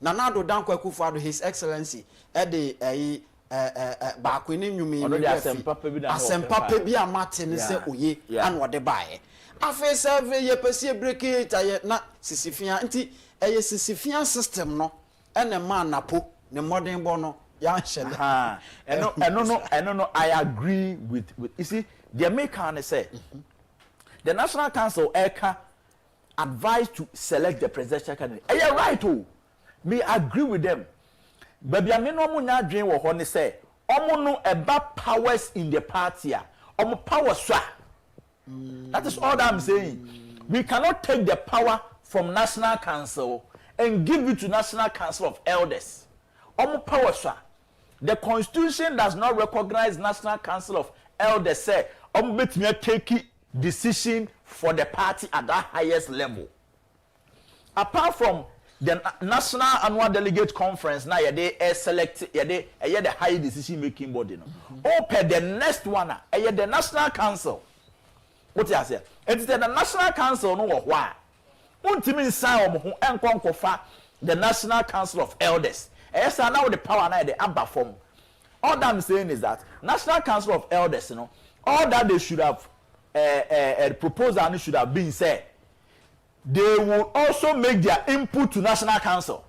S8: Nanado Danko Kufo, His Excellency Ede Bakwini, you mean, Asempa Bia Martin is Oye and what they buy. I face every year, Percy break it, I not Sisifia, anti a Sisifian system, no, and a man Napo, the modern bono, young Shen.
S6: I don't know, I agree with you see. The American say the National Council advised to select the presidential candidate. You're right, oh. Me agree with them. But the American dream was on say, no about powers in the party, power swap. That is all that I'm saying. We cannot take the power from National Council and give it to National Council of Elders. Power swap. The Constitution does not recognize National Council of Elders say bet me take decision for the party at that highest level. Apart from the National Annual Delegate Conference, now they select the high decision making body. No, open the next one, the National Council. What you say? It's the National Council. No, why? Ultimately, the National Council of Elders. Now the power now the abba form. all that I'm saying is that National Council of Elders, all that they should have proposal should have been said. They will also make their input to National Council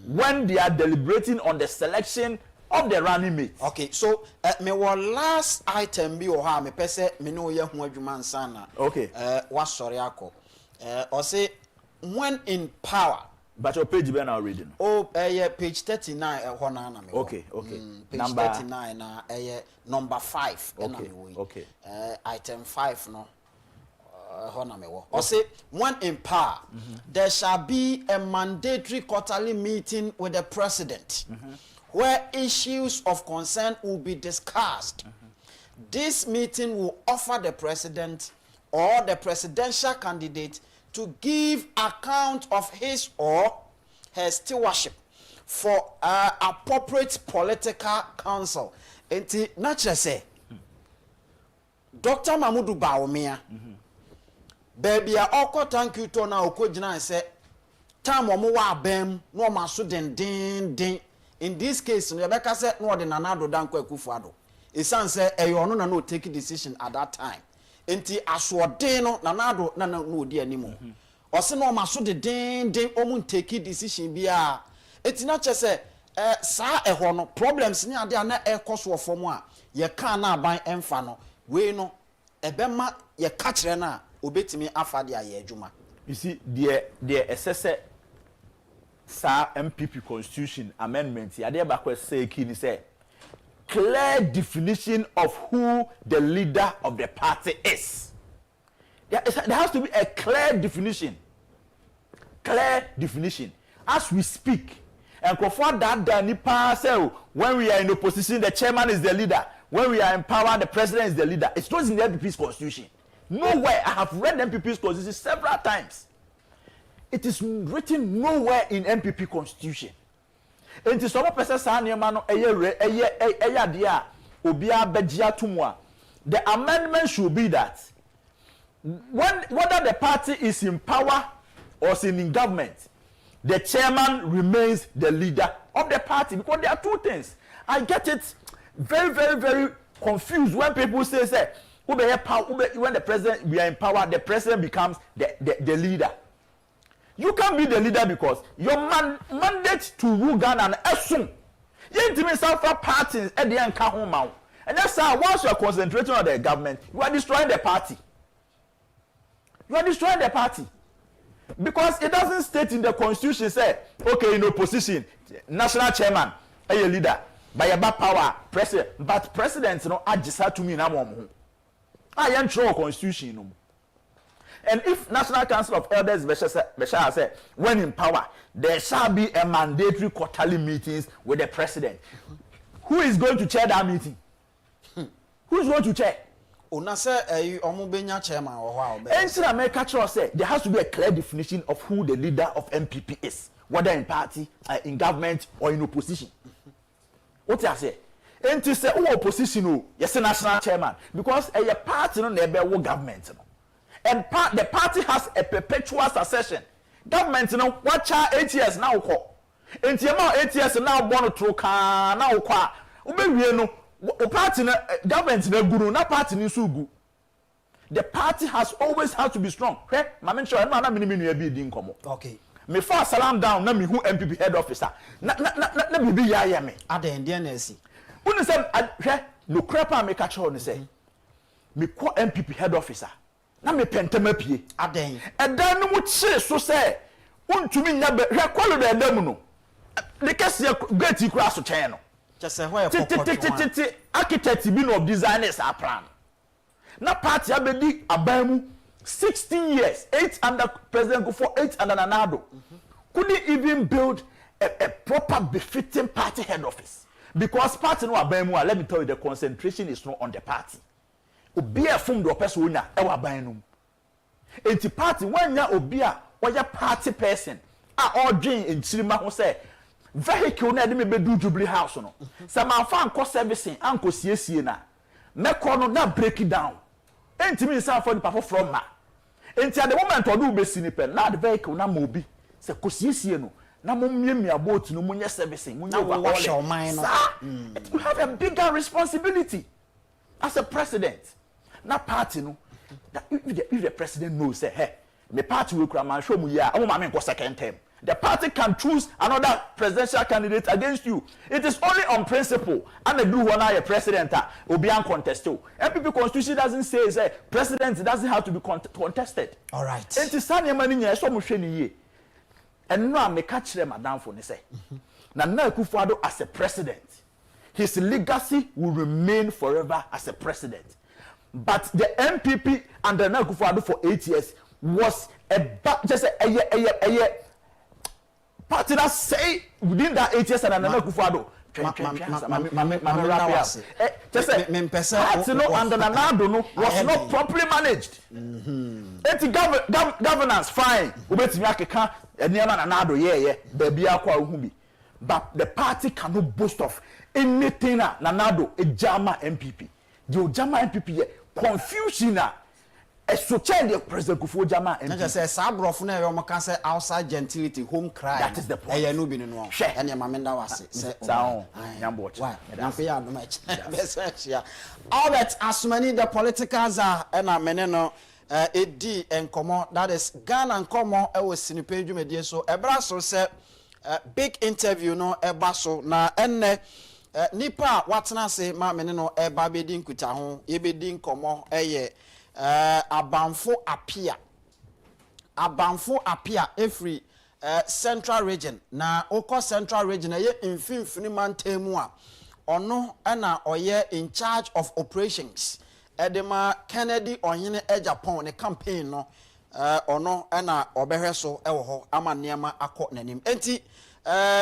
S6: when they are deliberating on the selection of the running mates.
S8: Okay, so me last item bi o ha me pese me no ye ho adwuma nsana.
S6: Okay.
S8: What sorry akọ. Or say when in power.
S6: But your page be now reading.
S8: Oh, page 39 ho na me.
S6: Okay.
S8: Page number 39 na number 5 na me we.
S6: Okay.
S8: Item 5 no. Or say when in power, there shall be a mandatory quarterly meeting with the president, where issues of concern will be discussed. This meeting will offer the president or the presidential candidate to give account of his or her stewardship for appropriate political counsel. Enti naturally say, Dr. Mamudu Bawumia, baby, I thank you to now. Okojina say, time omo wa bem no maso den. In this case, Rebecca said no den nanado danko akufo-addo. Isan say eyo no take decision at that time. Enti aswode no nanado na no di animo. Ose no maso de den omu take decision bia. Eti na che say sa eho no problems ni ade na ekoso ofom a ye kan na aban emfa no we no ebema ye ka kire na obetimi afade aye adwuma.
S6: You see, the SSA sa MPP Constitution amendment, yade bakwe say key ni say clear definition of who the leader of the party is. There has to be a clear definition. Clear definition. As we speak, and for that nipa say when we are in opposition, the chairman is the leader. When we are in power, the president is the leader. It's not in the MPP's constitution. Nowhere. I have read MPP's constitution several times. It is written nowhere in MPP constitution. And to some person say the amendment should be that whether the party is in power or is in government, the chairman remains the leader of the party, because there are two things. I get it very, very, very confused when people say when the president we are in power, the president becomes the leader. You can't be the leader because your mandate to rule Ghana and assume you intimate self parties at the end home. And that's how once you are concentrating on the government, you are destroying the party. You are destroying the party. Because it doesn't state in the constitution say, okay, in opposition, national chairman, a leader, by about power, president, but president, I just had to me now. I am sure constitution. And if National Council of Elders Beshar say, when in power, there shall be a mandatory quarterly meetings with the president. Who is going to chair that meeting? Who is going to chair?
S8: Una say omubenya chairman or how?
S6: And America say there has to be a clear definition of who the leader of MPP is, whether in party, in government, or in opposition. What I say? And to say, opposition, yes, a national chairman, because a party no never will government. And the party has a perpetual succession. Government, watch 8 years now. And the 8 years now, born to can now. Party government na guru na party ni sugu. The party has always had to be strong. Mama sure na me be di nkomo.
S8: Okay.
S6: Me fa salam down na me who MPP head officer. Na bibi ya me.
S8: Aden dia na si.
S6: Unu say no crepa me catch on say. Me ko MPP head officer. Na me pentema pie.
S8: Aden.
S6: Edan no mu che so say untumi nya be kwalo da edam no. De kase gate kura so chen no.
S8: Just say where
S6: architect bin of designers are plan. Na party abedi abamu 16 years, 8 under President for 8 under Nanado. Couldn't even build a proper befitting party head office. Because party no abamu, let me tell you, the concentration is not on the party. Obia from the person na ewa abamu. Enti party when ya obia or ya party person all dream in cinema who say vehicle na de me bedu Jubilee House no se man fa anko servicing anko siesie na me ko no na break it down enti me san for the papa from ma enti at the moment odu be sini pen na the vehicle na mo bi se ko siesie no na momyemi about no munye servicing munye
S8: wash your mind.
S6: You have a bigger responsibility as a president. Na party no if the president knows say hey me party will come and show me yeah I'm go second term. The party can choose another presidential candidate against you. It is only on principle. And they do one a president will be uncontested. MPP constitution doesn't say president doesn't have to be contested.
S8: All right.
S6: And to stand here, so much ye. And now I catch them madam for say. Now akufo-addo as a president, his legacy will remain forever as a president. But the MPP under akufo-addo for 8 years was just a party that say within that 8 years and another akufo-addo just say party no under Nanado no was not properly managed. Governance fine obetimi akeka eniama Nanado yeah baby akwa ohubi, but the party cannot boast of anything na Nanado ejama MPP the ojama MPP confusion so change the president Kufuor Jama and
S8: just say sabrofo na you can say outside gentility home crime.
S6: That is the point.
S8: Eh no bi no no. And your mamenda was say
S6: nyambo
S8: why na fe ya no match. Albert Asmani the politicals are na mene no edi enkomo, that is Ghana enkomo e was sinipe dwumedie so ebra so say big interview no eba so na enne nipa watena say ma mene no eba bedi nkuta ho ye bedi enkomo eye Abamfo appear every central region na oko central region ye infimfini mantemu a ono na oye in charge of operations edema Kennedy Ohene Agyapong ne campaign no ono na obehwe so ewo ho ama niema akọ nanim enti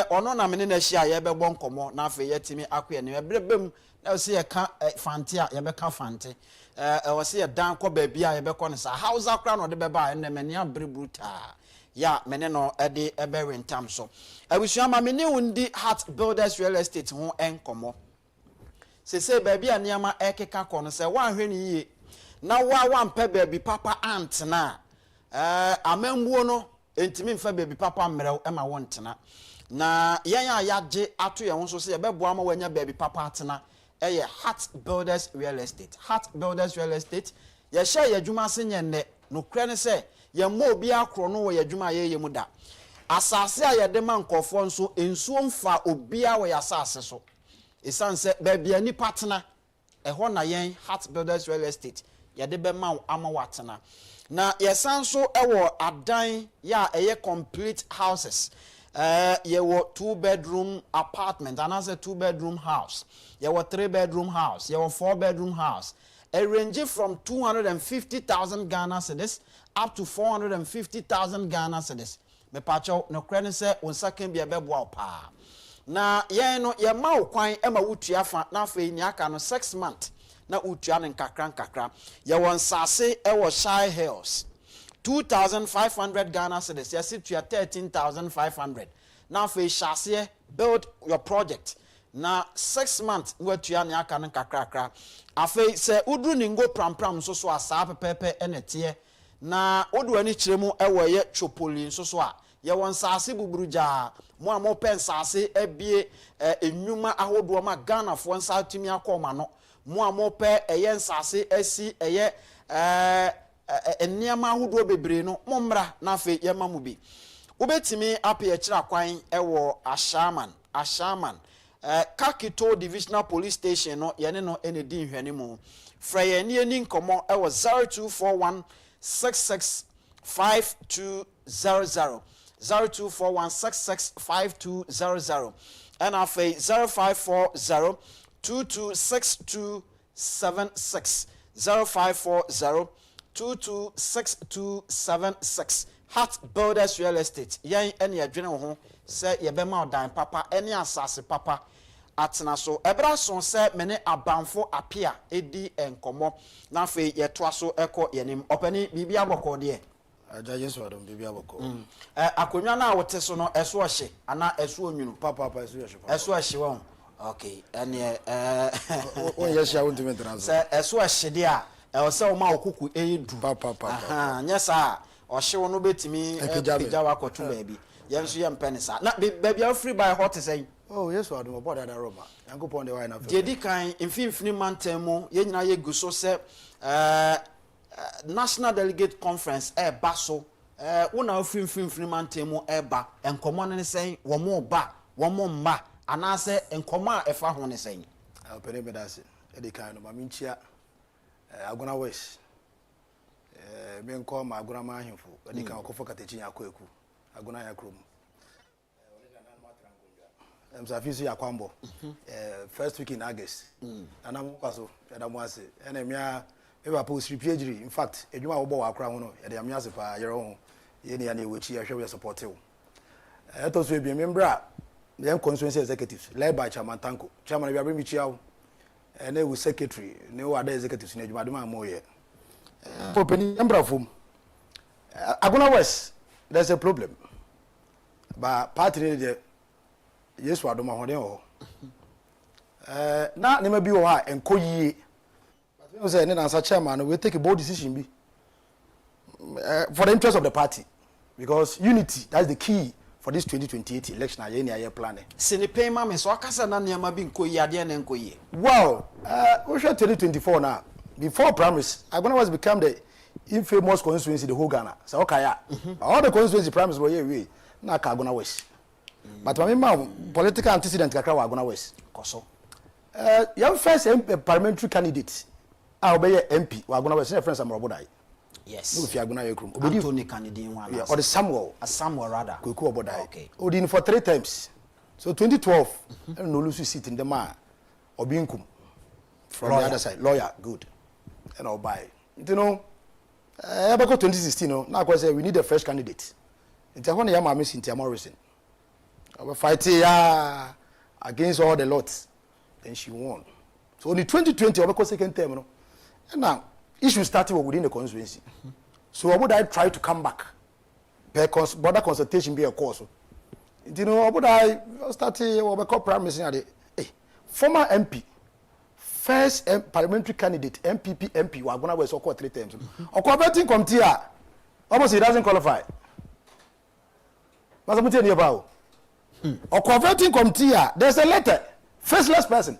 S8: ono na mene na hia ye bebo nkomo na afa ye timi akọ ne brebem na se ye ka fante a ye be ka fante was here down ko baby a yebekọ ne sa house akra no de beba enne meni abre bruta ya mene no ede ebe rentam so abusuama meni wundi Heart Builders Real Estate ho enkomo se baby a niama ekeka ko no se wanhwe ne yie na wa mpe baby papa aunt na amambuo no entimi mfa baby papa mrew ema wontena na yen a yaje ato ye ho so se yebeboa ma wanya baby papa atena Heart Builders Real Estate. Heart Builders Real Estate. Ya share ya juma senye ne no kre ne se ya mo obi akro no ya juma ye muda. Asase a ya de man nkofo nso ensuo mfa obi a we asase so. Esan se baby ani partner ho na yen Heart Builders Real Estate. Ya de be ma ama watena. Na yesan so ewo adan ya complete houses. Ye were 2-bedroom apartment, and as a 2-bedroom house. Ye were 3-bedroom house. Ye were 4-bedroom house. It ranging from 250,000 Ghana cedis up to 450,000 Ghana cedis. Me pacho no krene se onsa ken bia beboa pa. Na ye no ye ma okwan ema wutua fa na fe ni aka no 6 months na wutua ne nkakra. Ye won sase e wo Shy Hills. 2,500 Ghana cedis. You sit to 13,500. Now for shase build your project. Now 6 months we to ya aka no kakra. Afi se udru ningo pram so asa pepe enetie. Na odu ani kiremu ewo ye chopoli so a. Ye won sase buburuja. Mo a mo pen sase ebie enwuma ahodo ma Ghana fo nsa tumi akoma no. Mo a mo pe eye sase asi eye eniama ahodo bebre no mommra na fe yema mu bi ubetimi ape ye kira kwan ewo Ashaman Kakito Divisional Police Station no yene no enedi nhwane mu freye ni eni nkomo ewo 0241 665200 0241 665200 and afe 0540 226276 0540 226276 Heart Builders Real Estate. Yen ene adwene ho se ye be ma odan papa ene asase papa atena so ebra so se mene abanfo apia edi enkomo na fe ye toa so eko yenim opani bibia aboko de
S1: aja Yesu adom bibia aboko
S8: akonwa na wote so no eso ohye ana eso onwunu
S1: papa eso ohye
S8: eso ohye won okay ene
S1: o yesha wonti metra
S8: se eso ohye de a se o ma okuku eyidu
S1: papa
S8: nyesa ohye no betimi epijawa kotu baabi Yes, you am penisa. Na baby are free by hot say.
S13: Oh, yes, I do about that Roma. Yanko pon the wine of.
S8: Dedi kan infini mantemo ye nyina ye guso se National Delegate Conference baso una infini mantemo ba enkomo ne say wo mo ba wo mo mma anase enkomo a efa ho ne say.
S13: I'll pay me that. Edi kan no maminchia agona west. Me nko ma agona ma ahemfo. Edi kan okofo katechi yakoeku. Agona yakrom. Msafisi ya kwambo first week in August and I'm paso edamwase ene mia eba post PhD in fact edwuma wo bo wa akra ho no ede amiase pa yero ho ye ne ya na wechi ya hwe support you eto so ebien membra the constituency executives led by Chairman Tanko chairman we bring chiawo ene we secretary ne wo ada executives ne edwuma dema moye opening membra fom Agona West there's a problem but party ne yes wa do ma hoden ho na ne ma bi wo ha enko yie but we say ne na chairman we take a bold decision bi for the interest of the party because unity that's the key for this 2028 election aye ne aye plan
S8: sini pay ma me so akasa na ne ma bi enko yie ade na enko yie
S13: wow we should 2024 now before primaries Agona was become the infamous constituency the whole Ghana so okay all the constituency primaries were we na ka Agona West. But my political antecedent kakra wa Agona West koso your first parliamentary candidate obey MP wa Agona West friends am Robodai
S8: yes
S13: no fi Agona Yekrum
S8: Anthony candidate one
S13: or the Samuel
S8: rather
S13: Kweku Obodai okay odin for 3 times so 2012 no lose seat in the man Obinkum from lawyer. The other side lawyer good and I'll buy you know about 2016 no now I say we need a fresh candidate it's when ya mama Cynthia Morrison we fighting against all the lots then she won so only 2020 we go second term no and now issues started within the constituency so would I try to come back because border consultation be a course you know would I start we call prime minister former MP first parliamentary candidate MPP MP we are going to wait so 3 times or converting committee almost he doesn't qualify mas I'm telling you about or converting committee, there's a letter, faceless person.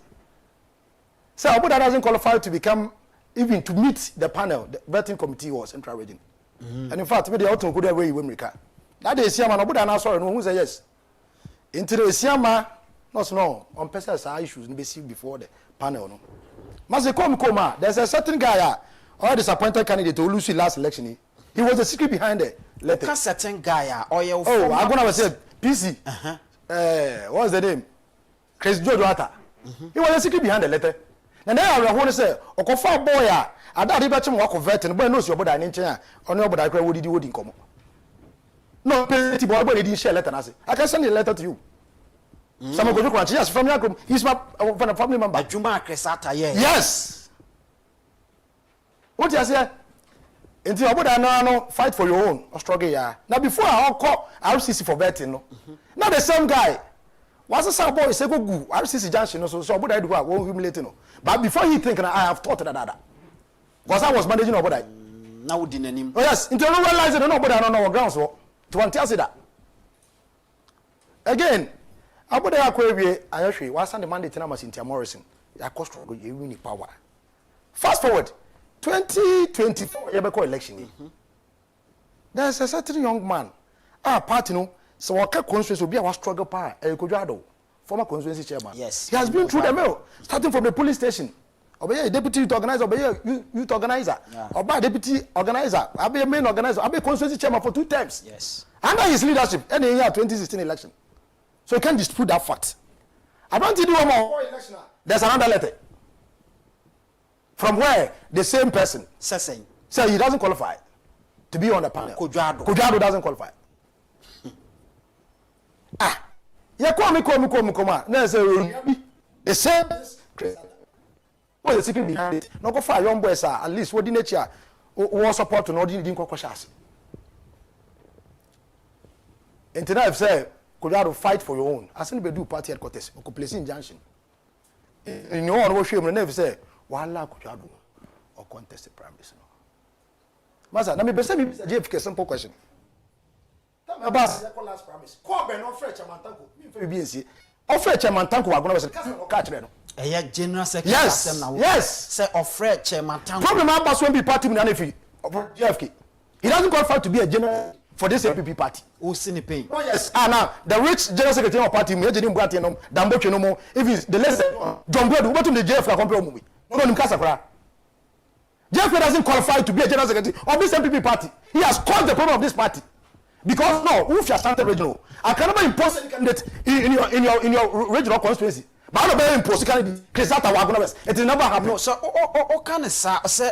S13: So Abuda doesn't qualify to become, even to meet the panel, the vetting committee was central region. And in fact, maybe the autumn could have way when we can. That is Siama, Abuda now sorry, no one say yes. Into the Siama, no, on personal issues, and be seen before the panel. No. Mas come, there's a certain guy, or disappointed candidate who lose last election. He was the secret behind the letter.
S8: A certain guy, or your
S13: I'm gonna say PC. What's the name? Chris George Water. He was a secret behind the letter. And then I want to say, Okofa boy, I don't even walk of vet and boy knows your body in China, or no, but I would do in common. No, petty boy, didn't share letter. I can send a letter to you. Some of the yes, from your group, he's my family member.
S8: Juma Cresata,
S13: yes. What you say? Until I no fight for your own or struggle, yeah. Now before I call RCC for betting, no. Not the same guy. Was a some boy say go RCC junction, so what I do I won't humiliate no. But before he think I have thought that. Because I was managing over that.
S8: Now didn't him.
S13: Oh yes, until I realize that nobody I don't know what grounds for. To want to say that. Again, Abuda Akwewe Ayoshi was on the mandate to Cynthia Morrison. Ya cost struggle you win power. Fast forward 2024 election. There's a certain young man. Party no. So our constituency will be our struggle power. Agyapong, former constituency chairman.
S8: Yes.
S13: He has been through the mill, starting from the police station. Obey deputy youth organizer, obey youth organizer, obey deputy organizer, obey main organizer, obey constituency chairman for 2 terms.
S8: Yes.
S13: Under his leadership, any year 2016 election. So you can't dispute that fact. I don't think do one more election. There's another letter. From where the same person
S8: says
S13: he doesn't qualify to be on the panel. Agyapong doesn't qualify. Ya come. Na say the same what the secret behind it. No go fire young boys at least what the nature or support no didn't kwashas. And tonight say Agyapong fight for your own. As be do party headquarters or place in junction. In your own shame never say wala Agyapong or contest the prime minister. Masa, na me be say me a simple question. About last promise. Call Ben offer Chairman Tanko. Me be offer Chairman Tanko agona we catch no.
S8: General secretary.
S13: Yes.
S8: Say offer Chairman Tanko.
S13: Problem about when be party in Anefi. JFK. He doesn't qualify to be a general for this MPP party.
S8: Who seen the pain?
S13: Oh yes. Now the rich general secretary of party me didn't go no Dambo no if it's the less John Godu what the JFK compare me. No no kasa kra. JFK doesn't qualify to be a general secretary of this MPP party. He has caused the problem of this party. Because no, if you are started regional, I cannot impose any candidate in your regional constituency. But I don't impose a candidate. It is never happened.
S8: No, so what kind of say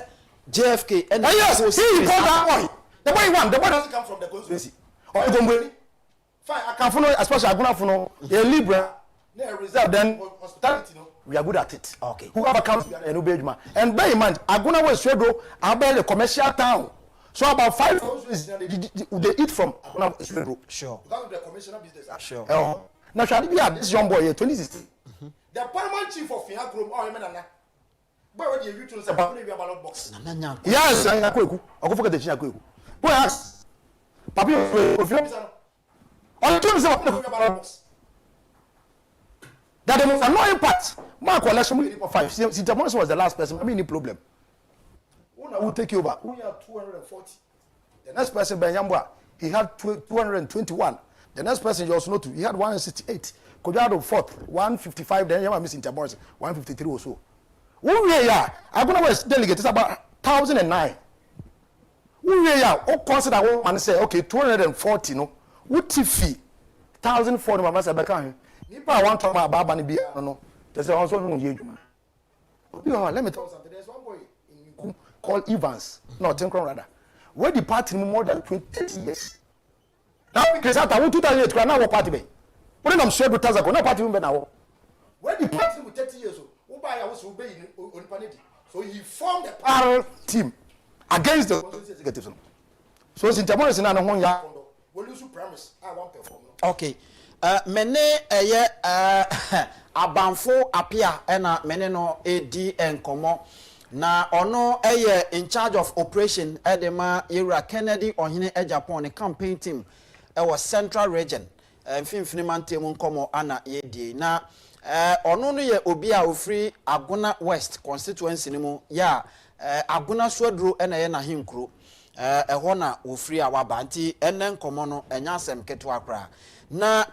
S8: JFK and
S13: yes, he called that boy. The boy won. The boy doesn't come from the constituency. Or fine, I can follow, especially I gonna follow a Libra, reserve. Then hospitality, we are good at it.
S8: Okay.
S13: Whoever comes and obey man. And bear in mind, I gonna was Sweden. I bear the commercial town. So about 5 they eat from
S8: sure.
S13: Because of the commercial business.
S8: Sure.
S13: Now shall be this young boy here, 2016. The paramount chief of Fiacrum, oh, Emena. But what you to say about the ballot box? Yes, I go forget the Chiaku. Who asked? Papi of your on terms of the ballot box. That the most annoying part. Mark election for 5. Since was the last person, I mean, no problem. Who will take you over? We have 240. The next person, Ben Yambwa, he had 221. The next person, you also know too, he had 168. Kojado fourth, 155. Then Yamba missing Taboris, 153 or so. Who we are? I'm going to was delegated about 1009. Who we are? Oh, consider one man say, okay, 240. No, what fee? 1040. My master Beckham. If I want to talk about Baba Nibi, no, there's also no age. Let me tell you something. There's one boy called Evans, no, Tinkron rather. Where the party more than 20 years. Now, because I want 2008, now what party be? When I'm sure to ago, no party will now. Where the party with 30 years old, who buy a was obeying on Panity. So he formed a parallel team against the executives. So since the morning, I know ya will lose promise. I won't perform.
S8: Okay. Mene abanfo apia ena mene no AD enkomo. Na ono in charge of operation edema Ira Kennedy ohine Agyapong ne campaign team was Central Region mfimfini mantemu nkomo ana yedi na ono no ye obi a ofri Aguna West constituency ni mu ya Aguna Swadro ena ye na hinkro eho na ofri a waba nti ene nkomo no enya asem keto akra na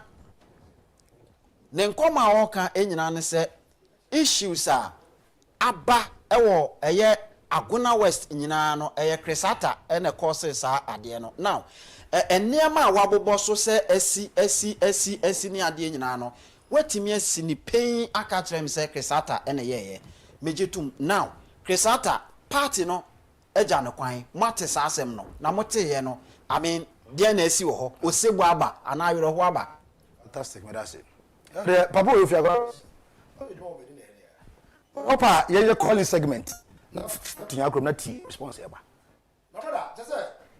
S8: ne nkomo a woka enyina ne se issues a aba ewo eye Aguna West nyina no eye Cresata ene cause sa ade no now eniama a wabobo so se esi ni ade nyina no wetimi asi ni pen aka kyerem se Cresata ene ye mejetum now Cresata party no eja no kwan mate sa asem no na mote ye no I mean dia na esi wo ho osegbu aba ana awere ho aba
S13: fantastic me that's it the papa you feel Opa, you calling segment. Now, to your community response. My brother, just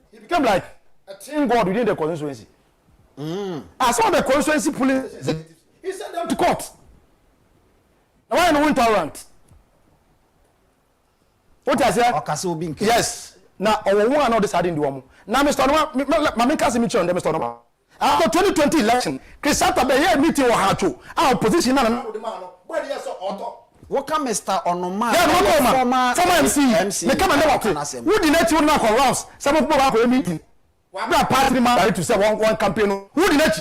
S13: he became like a team god within the constituency. As one of the constituency police, he sent them to court. Now, why no intolerant? What I say? Yes. Now, I want to know this. I didn't do one. Now, Mr. Noma, my main cousin, Mr. Noma. After 2020 election, Cresata be here meeting or Hacho. Our position now. Where you saw auto.
S8: What can Mr. Onoma?
S13: Yeah, former MC. They come and never. Who did not you knock around? Some of them are meeting. We are party man to say one campaign. Who did not?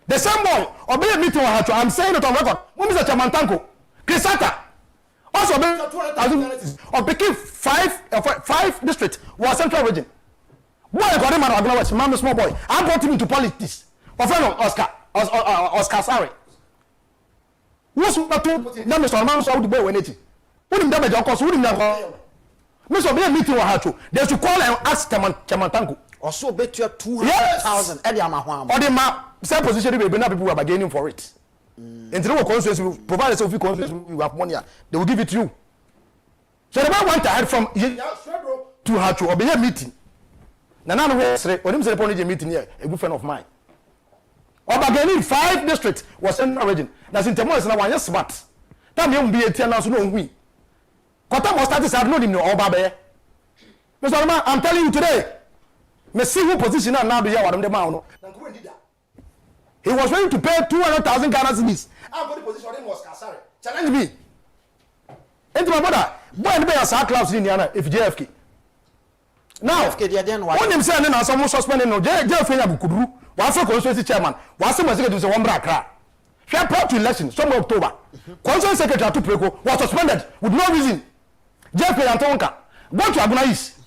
S13: The same boy or be a meeting or Hacho. I'm saying it on record. Who is Chairman Tanko? Cresata. Also, 200,000 or picking five districts was Central Region. Boy, I got him and I was small boy. I brought him into politics. My friend Oscar, sorry. What's what to Mr. Man saw the boy when it. Wouldn't damage our cost, wouldn't have. Mr. Be a meeting or Hacho. They should call and ask Chairman Tanko.
S8: Or so bet you 200,000 Ediama.
S13: Or the map, same position will be not people who are bargaining for it. And through a constituency will provide a selfie constituency, you have money, they will give it to you. So the man want to head from to Hacho or be a meeting. Nana was when him say upon a meeting here, a good friend of mine. Or bargaining 5 districts was Central Region. That's in Temo is now one smart. That may be a 10 now, so no we. Kota must start to say, no, no, Obabe. Mr. Man, I'm telling you today, me see who position now do here wadam dem no he was ready to pay 200,000 Ghana cedis and body position him was Kasare challenge me into my brother boy and be as class in Indiana if JFK now when him say na some suspended no JFK ya bukuduru wa fa constituency chairman wa say secretary say one bra kra share prior to election some October constituency secretary to preko was suspended with no reason JFK Antonka go to Aguna East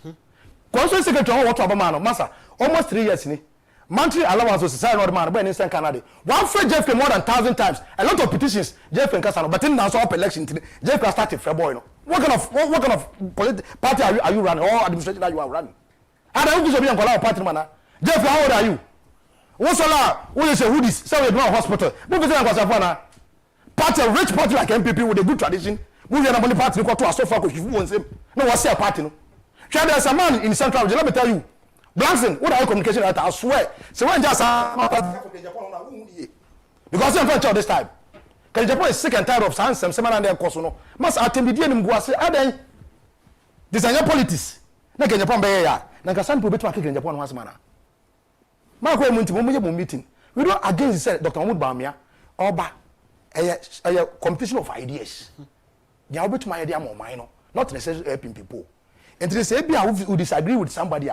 S13: constituency secretary what to abamano massa almost 3 years ni monthly allowance was society not man but in Canada one for JFK more than 1,000 times a lot of petitions JFK Kasano but in now so up election JFK started February no what kind of party are you running or administration that you are running and I will be on party man JFK how old are you what's all who is a hoodies so we do hospital but visit Kwasafana party a rich party like MPP with a good tradition we are not party go to so far go you won't say no what's your party no there's a man in Central Region let me tell you Blanson, what are your communication at? I swear. So when just because I'm from this time. Because Japan is sick and tired of some seminar and their course. No, must attend the DM go say, "Aden, this is your politics." Na Japan be ya. Na kasan po betu akeke Japan once mana. Ma ko emunti mo meeting. We don't against say Dr. Mahmoud Bawumia oba a competition of ideas. Dia obetu my idea mo mine no, not necessarily helping people. And they say be who disagree with somebody.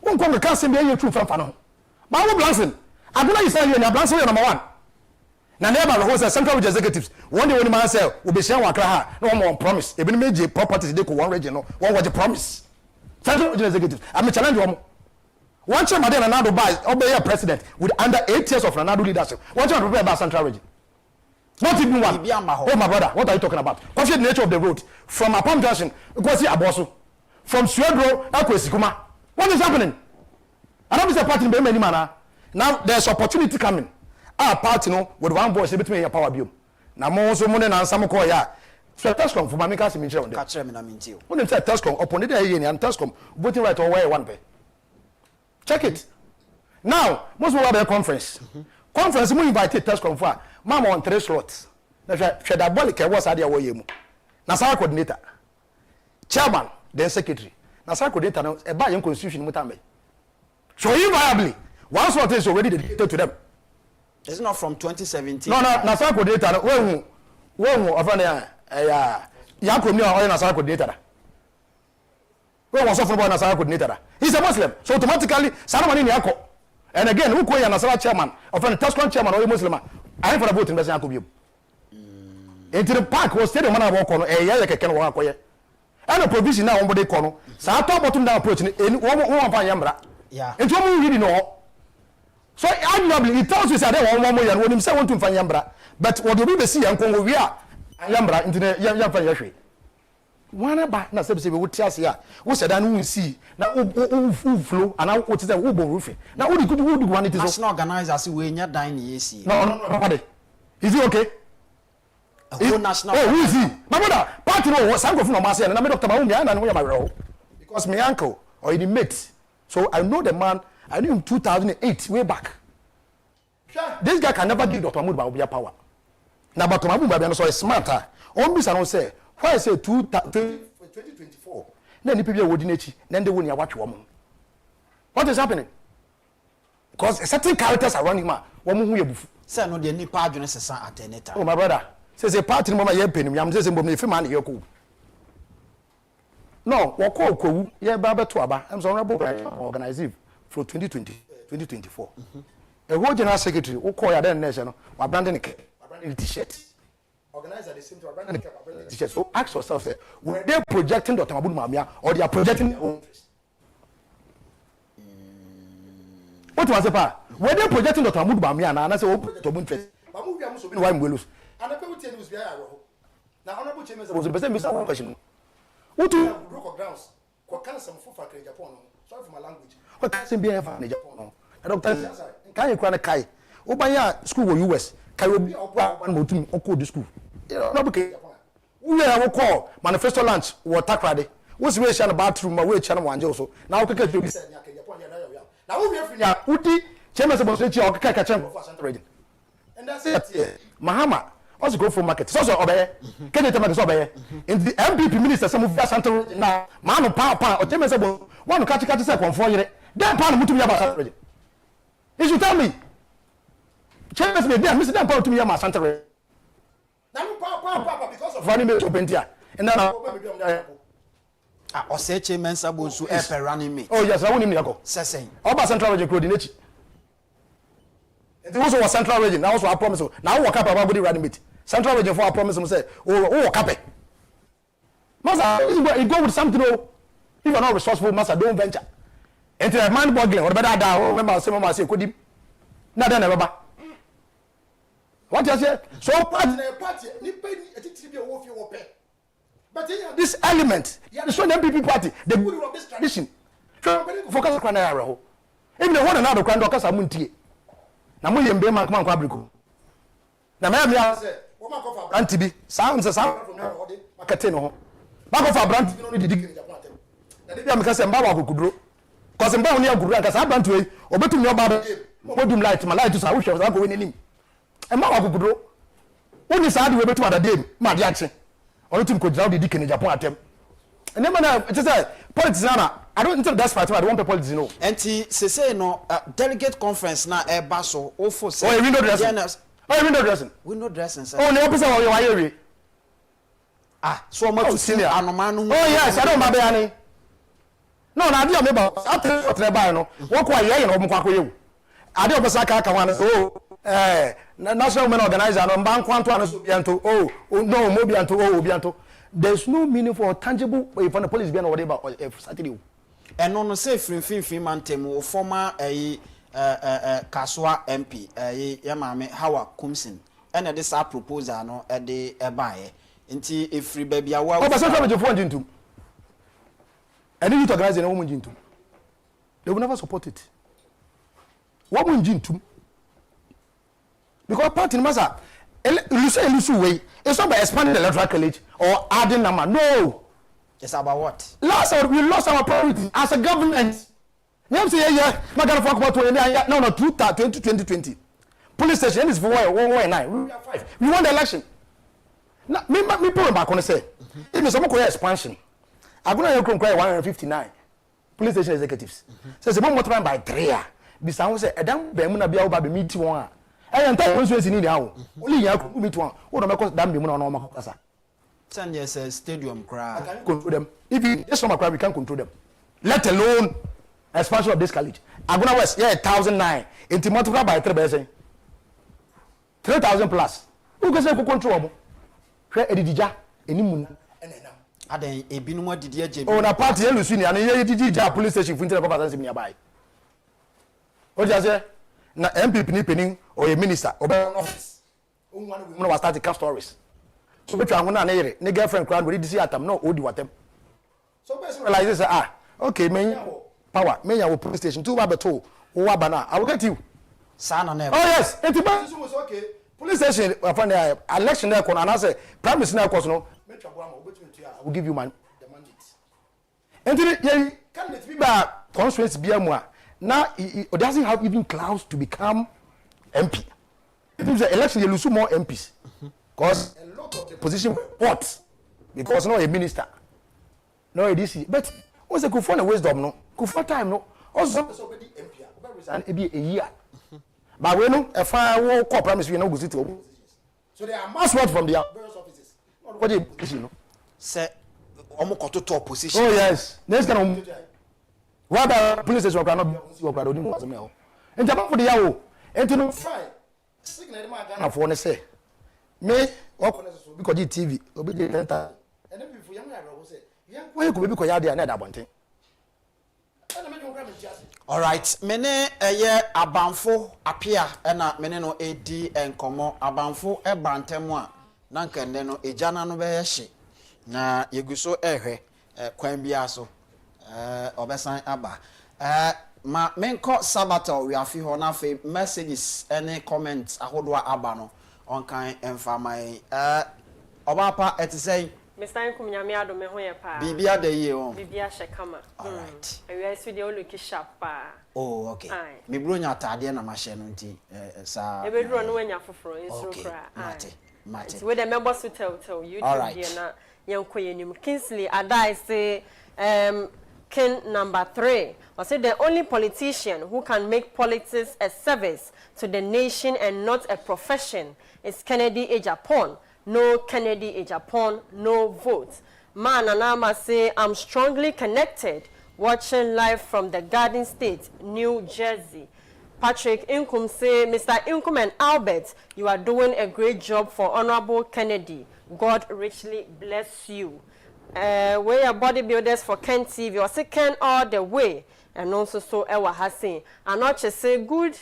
S13: Won come can say be true from no. But wo Blanson, Aguna is saying na Blanson number 1. Na never the whole central executives. One day when man say we be share wakra ha, no one promise. E be major properties dey ko one region no. One was the promise. Central executives. I challenge one. One chairman then Ronaldo buy obey president with under 8 years of Ronaldo leadership. One chairman prepare about central region. Not even one. Oh my brother, what are you talking about? Consider the nature of the road from Apam Junction, go see Abosu. From Suedro, Akwesikuma. What is happening? I don't see a party in many manner. Now there's opportunity coming. Our party no with one voice between your power bill. Now more so money and some call ya. So Tescom for Mamika Siminche on the catcher and I'm in you. When you say Tescom upon the day and Tescom voting right away one pay. Check it. Now, most will have a conference. Conference we invited Tescom for Mama on 3 slots. Shedabolic was idea way you. Nasa coordinator. Chairman, then secretary. Nasa coordinator a buy constitution mutambe. So invariably, one slot is already dedicated to them.
S8: It's not from 2017.
S13: No, Nasa coordinator when of an Yakumia or Nasa coordinator. When was offered by Nasa coordinator? He's a Muslim, so automatically someone in Yako. And again, who call Nasa chairman of an Tescom chairman or a Muslim? I am for a vote in Yakubu. Into the park was still a man walk on a year like a can walk away. And a provision now on the corner. So I thought bottom down approach in one Yambra.
S8: Yeah.
S13: And you really know. So arguably, he tells you that they want more and when himself want to find Yambra. But what do we see and Congo we are Yambra into the Yambra. One about na say we tell us here. We said that we see now who flow and now what is the who roofing. Now who do one it is
S8: national organizers we nya dying AC.
S13: No. Is it okay?
S8: National.
S13: Oh, who is he? My brother, party no some go from Marseille and I Dr. Mahmoud and my role. Because my uncle or the mate. So I know the man, I knew him 2008 way back. This guy can never give Dr. Mahmoud power. Now Dr. Mahmoud so is smarter. On this and say why I say 2024. Then the people would in then they won't watch woman. What is happening? Because certain characters are running man. Woman who you
S8: say no the any part at
S13: oh my brother. Says a party mama ye pen me am say me fi man ye ko. No, we call ko ye ba to aba. I'm so honorable organizer for 2024. A whole general secretary who call ya then nation no, wa branding t-shirt. Organizer the same to branding t-shirt. So ask yourself were they projecting Dr. Mahmoud Mamia or they are projecting their own interest? What was the part? Were they projecting Dr. Mahmoud Mamia and I say oh project of interest? Mahmoud Mamia so be why we lose. And the people tell you now honorable chairman was the best question. What do broke grounds? What can some for Japan? Sorry for my language. What can be ever in Japan? I don't tell you. Can you cry kai? Obaya school in US. Can you be one more to call the school? No, okay. We are call manifesto lunch or takrade. What's the way bathroom away channel one also? Now we can do this. Now we have Uti, chairman of the or Kakacham for Central Region. And that's it. Mahama. Also go for market. So obey. Can you tell me obey? In the MPP minister, some of that Central now, man of power, or tell me one catch say 4 years. Then pound mutu ya Central Region. You should tell me. Change me there, Mr. Dan pound to me ya Central Region. Now because of running me to Bentia. And then
S8: or say chairman Sabunsu epe running me.
S13: Oh yes, I want him to go.
S8: Say.
S13: Oba Central Region coordinate. It also was Central Region. Now also I promise you. Now walk up about body running meet. Central Region for I promise him say, oh cap. Master, you go with something. If you're not resourceful, master, don't venture. Into a mind boggling or better down. Remember, some of say could he not done ever. What you say? So party, but this element, the so MPP party, the good of this tradition. Focus on arrow. Even the one another grand doctors are munti. Na mo yembe man come kwabriko. Na me am say, wo ma kofa brand bi. Sound from market no ho. Ba kofa brand bi no di digi Japan atem. Na dey am ka say mba wa kokudro. Cause mba woni agudro anka sa brand we obetum no ba modum light ma light so a wo hwe so go we nim. E ma wa kokudro. Woni sa de we betum adadem ma de ache. Onu tim ko jira di digi Japan atem. And then it is politics now. I don't think that's part. I don't want politics, you know.
S8: And se say no delegate conference na e baso o for say.
S13: Oh, window dressing. Oh, window dressing.
S8: Window dressing, sir.
S13: Oh, no person your area.
S8: So much to senior.
S13: Oh yes, I don't mabe ani. No, na dia me ba. After what buy no. Wo kwa ye no mo kwa koyewu. Ade obesa ka wan. Oh, national men organizer no mban kwanto an so bianto. Oh, no mo bianto. Oh, bianto. There's no meaning for tangible for the police being or whatever Saturday.
S8: And no say free man temu former Kaswa MP Yamame Hawa Kumsin and this our proposal no at the buy nti if free baby awa
S13: but some of phone into and you to organize a woman into they will never support it. What woman into because party massa way it's not by expanding the electoral college or adding number. No.
S8: It's about what?
S13: We lost our priority as a government. You say, yeah, not gonna talk about 2020. Police station is for 119. We are 5. We won the election. Now, me put back on the say. If you some expansion, I'm gonna go 159 police station executives. Says the more time by 3. Bisan say, "Adam be mu na bia oba be meet one." I enter constituency ni how. Only ya ko meet one. Wo do make dam be mu na no makasa.
S8: Send yes stadium crowd.
S13: I can control them. If you this summer crowd, we can't control them. Let alone expansion of this college. Aguna West, yeah, 1,009. Into multiply by 3, 3,000 plus. Who can say who control them? Where Edidija, Enimun, and Enam.
S8: Are they a binuma did
S13: oh, na party, Lucini, and Edidija police station for interpretation nearby. What does it? Na MP penning or a minister or an office. One was starting cast stories. So which one na ne girlfriend crowd we see atam no odi watem. So person realize say okay men power men ya police station 2 ba beto wo aba na I will get you.
S8: Sana na.
S13: Oh yes, it was okay. Police station upon the election there kon and say prime minister na course no me twa boa ma obetumi to I will give you the mandate. Enti ye candidate bi ba constituency bia mu a now it doesn't have even clouds to become MP. It is the election you lose more MPs. Because a lot of the position what? Because no a minister, no a DC. But what's the Kufuor wisdom no? Kufuor time no. Also somebody MP, and it be a year. But we know a fire war corporate promise we no go sit to. So there are mass work from the various offices. What do you know?
S8: Say, omo top position.
S13: Oh yes. Next kind of what the police station cannot see what crowd only was now. And Japan for the yawo. And to no fine. Signal the man Ghana for say. Me work because the TV obi dey enter and then before young go say why you go be because ya na da bonten.
S8: All right, mene eye abanfo apia na mene no edi enkomo abanfo e bantem a na nkende no ejana no be hye na yeguso ehwe kwan bia so obesan aba ma menko sabata we afi ho na fe messages any comments ahodo aba no on kan emfa mai obapa etisay
S14: Mr. Nkumnyame adome ho ye pa
S8: bibia de ye on
S14: bibia shekama
S8: all right
S14: we see the oloki sharp pa
S8: oh okay me bro nya atade na ma hye no nti sa
S14: e be dro no wanya foforo insuro kra
S8: mate
S14: we the members to tell you
S8: right.
S14: na yanko yenim Kingsley adai say king number 3. I say the only politician who can make politics a service to the nation and not a profession is Kennedy Agyapong. No Kennedy Agyapong, no vote. Man Anama say, I'm strongly connected, watching live from the Garden State, New Jersey. Patrick Inkum say, Mr. Inkum and Albert, you are doing a great job for Honorable Kennedy. God richly bless you. We are bodybuilders for Ken TV. Or say Ken all the way. And also so Ewa Hassan. And not just say good.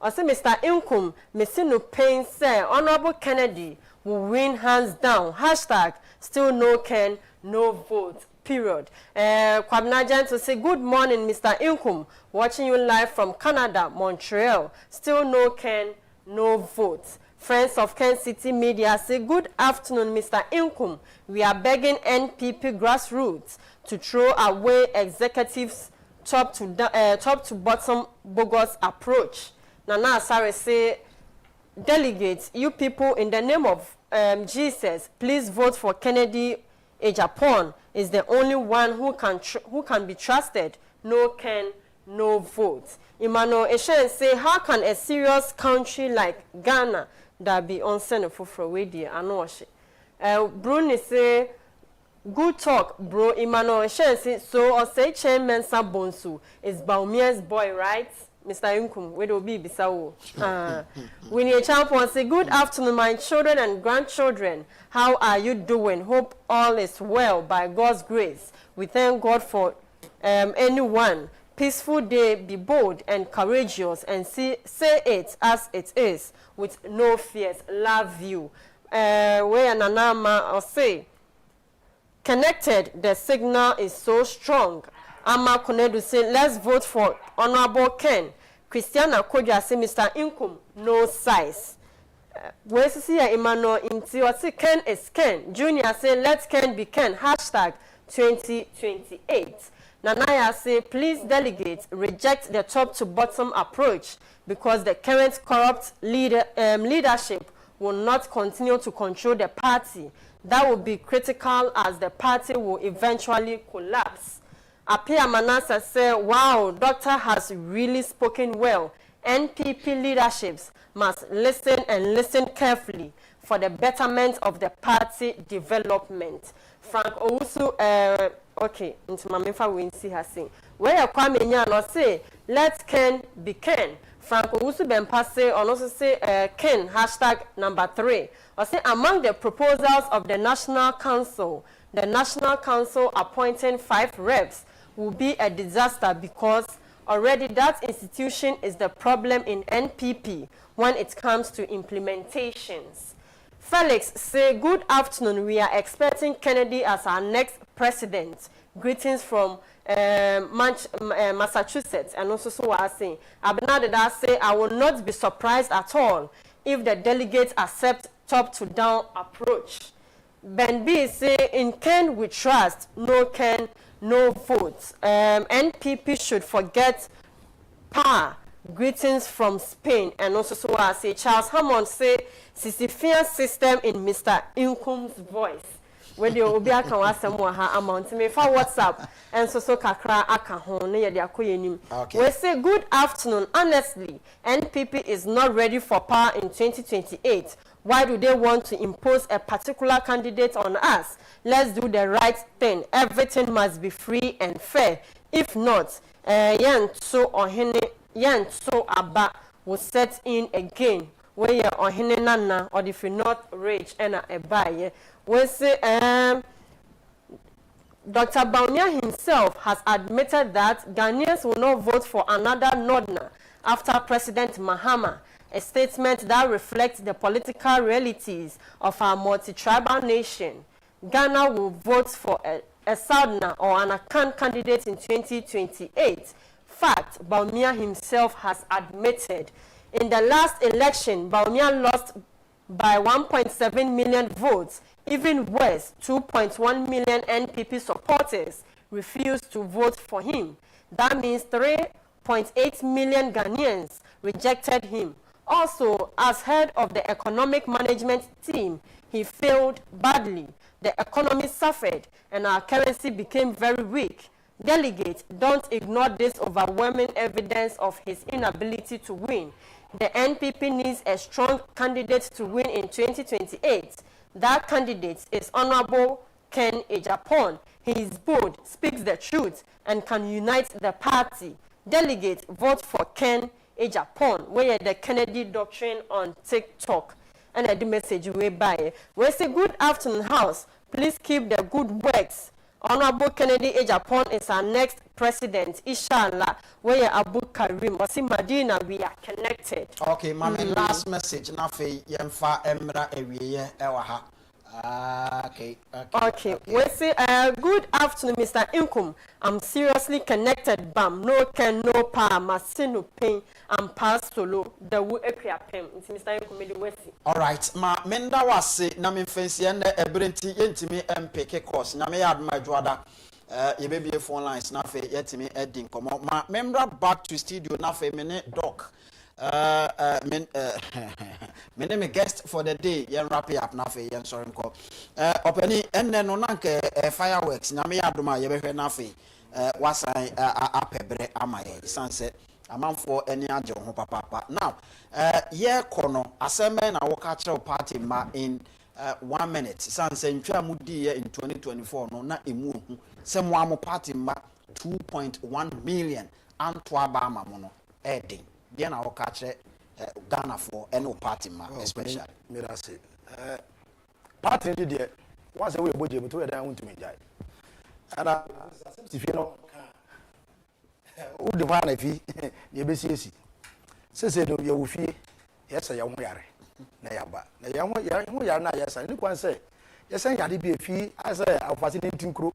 S14: Or say Mr. Inkum, Mr. No pain say Honorable Kennedy will win hands down. Hashtag still no Ken, no vote. Period. Kwabnajan to say good morning, Mr. Inkum. Watching you live from Canada, Montreal. Still no Ken, no vote. Friends of Kencity Media say good afternoon, Mr. Inkum. We are begging NPP grassroots to throw away executives' top to bottom bogus approach. Nana Asare say, delegates, you people, in the name of Jesus, please vote for Kennedy Agyapong. Is the only one who can be trusted. No Ken, no vote. Emmanuel Eshen say, how can a serious country like Ghana that be on Senate for Wedia and Bruni say, good talk, bro. Emmanuel Eshen say, so or say Chairman Sabonsu is Baumia's boy, right? Mr. Inkum, where do be Bisawo? Winnie Champion say, good afternoon, my children and grandchildren. How are you doing? Hope all is well by God's grace. We thank God for anyone. Peaceful day, be bold and courageous and say it as it is with no fears. Love you. Where Nanama or say, connected, the signal is so strong. Ama Konedu say, let's vote for Honorable Ken. Christiana Kodja say, Mr. Inkum, no size. Where see Emmanuel Inti or say Ken is Ken. Junior say, let Ken be Ken. Hashtag 2028. Nanaya say, please delegates reject the top to bottom approach because the current corrupt leadership will not continue to control the party. That will be critical as the party will eventually collapse. Apia Manasa said, wow, doctor has really spoken well. NPP leaderships must listen and listen carefully for the betterment of the party development. Frank Owusu, okay, into Mamifa Winsi has seen. Where you come in and say, let Ken be Ken. Frank Owusu Bempa say, or also say, Ken, hashtag number 3. Or say, among the proposals of the National Council appointing 5 reps will be a disaster because already that institution is the problem in NPP when it comes to implementations. Felix say, good afternoon. We are expecting Kennedy as our next president. Greetings from Massachusetts. And also so I say, Abinadada say, I will not be surprised at all if the delegates accept top to down approach. Ben B say, in Ken we trust, no Ken, no votes. NPP should forget power. Greetings from Spain. And also so I say, Charles Hammond say, Sisyphean system in Mr. Inkum's voice. When the Obia can was some amount me for WhatsApp and so kakra akahon near the akoyenim. We say good afternoon. Honestly, NPP is not ready for power in 2028. Why do they want to impose a particular candidate on us? Let's do the right thing. Everything must be free and fair. If not, yan so aba will set in again. Where you or nana or if you not rich and a buy. We say Dr. Baumia himself has admitted that Ghanaians will not vote for another Northerner after President Mahama. A statement that reflects the political realities of our multi-tribal nation. Ghana will vote for a Southerner or an Akan candidate in 2028. Fact, Baumia himself has admitted. In the last election, Baumia lost by 1.7 million votes. Even worse, 2.1 million NPP supporters refused to vote for him. That means 3.8 million Ghanaians rejected him. Also, as head of the economic management team, he failed badly. The economy suffered and our currency became very weak. Delegates, don't ignore this overwhelming evidence of his inability to win. The NPP needs a strong candidate to win in 2028. That candidate is Honorable Ken Agyapong. He is bold, speaks the truth, and can unite the party. Delegates, vote for Ken Agyapong. Where the Kennedy doctrine on TikTok. And the message we buy. We say good afternoon, House. Please keep the good works. Honorable Kennedy Agyapong is our next president. Inshallah, where Abu Karim, Wasi Madina, we are connected.
S8: Okay, mama, last message. Nafe yemfa emra ewiye ewaha. Okay.
S14: We say good afternoon, Mr. Inkum. I'm seriously connected. Bam, no can no pa masinu pain and pass solo. The wu epia pen. It's Mr. Inkum we see.
S8: All right, ma menda wase na me fancy and ebrenti yentimi MPK course. Na me yad my jwada. Ye baby phone lines na fe yetimi edin komo. Ma member back to studio na fe mene doc. My name is guest for the day. Yen wrap it up na fe yen sorry ko. Openi enne no nanke fireworks na me adoma ye behwe na fe wasan apebre amaye sanse amanfo eni age ho papa. Now ye kono aseme na wo ka kire party ma in 1 minute sanse ntwa mudi ye in 2024 no na emu hu se mo am party ma 2.1 million antwa ba ma mo no edin bien na wo ka kire Ghana for any party ma especially
S13: me that say party dey once we boje but we dey want to me jai ana if you know o de va na fi ye be siesi se do ye wo fie yes ya ho yare na ya ba na ya ho yare na yes ni kwan say yes yare bi fi as afasi ni tinkro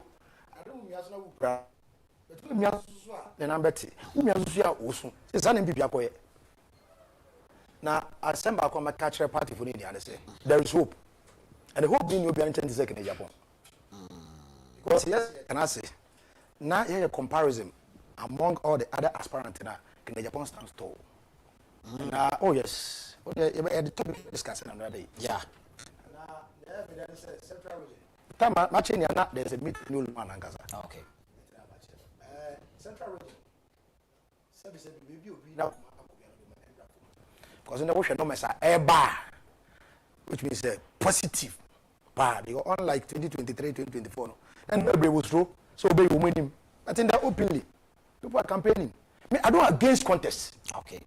S13: adu mi aso na wo kra betu mi aso so a na beti mi aso so a wo so se sa na bibia koye na assemble akoma catch party for India say there is hope and the hope being you be in second in Japan because yes can I say now here a comparison among all the other aspirants now can Japan stands tall oh yes the topic discussing another day
S8: yeah
S13: now the evidence central region time matching na there's a meet new man angasa
S8: okay
S13: central region service maybe now because in the ocean numbers are eba, which means positive. Because unlike 2023, 2024, no, and nobody was true, so they will win him. But in that openly, people are campaigning. I don't against contest.
S8: Okay.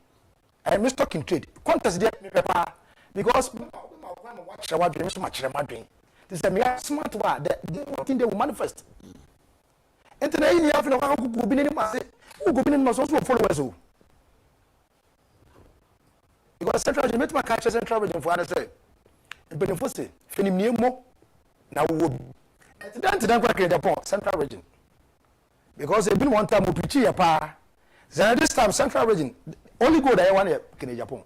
S13: I'm not talking trade. Contest there, because watch what doing so much. This is a smart one. They think they will manifest. And today, you have to go in and must also follow us. Because central region, make my catch central region for others say. But if we say, fenim mo na wo bi. And then go create Japan central region. Because they been one time we preach here pa. Then this time central region only go there one year in Japan.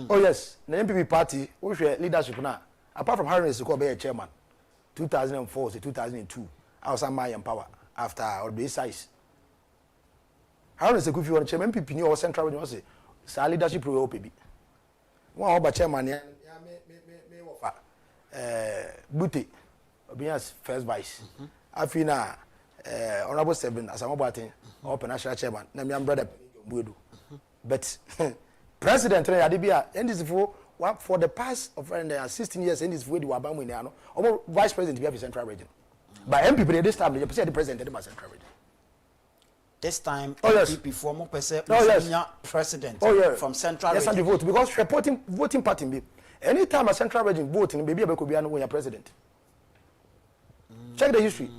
S13: Oh yes, the MPP party we share leadership now. Apart from Harris to be a chairman 2004 to 2002. I was on my power after or the size. Harris if you want chairman MPP new or central region say sa leadership pro OPB. One over chairman ya me offer Buti Obia's first vice. Afina honorable 7 as I'm about open national chairman. Na me brother Buedu. But president Adibia and this for the past of 16 years in this way the Wabamu Niano or vice president to be central region. By MPP this time the president of central region.
S8: This time, before more president from Central
S13: Region. Yes, and the vote because reporting voting party. Anytime a Central Region voting, maybe could be a president. Check the history.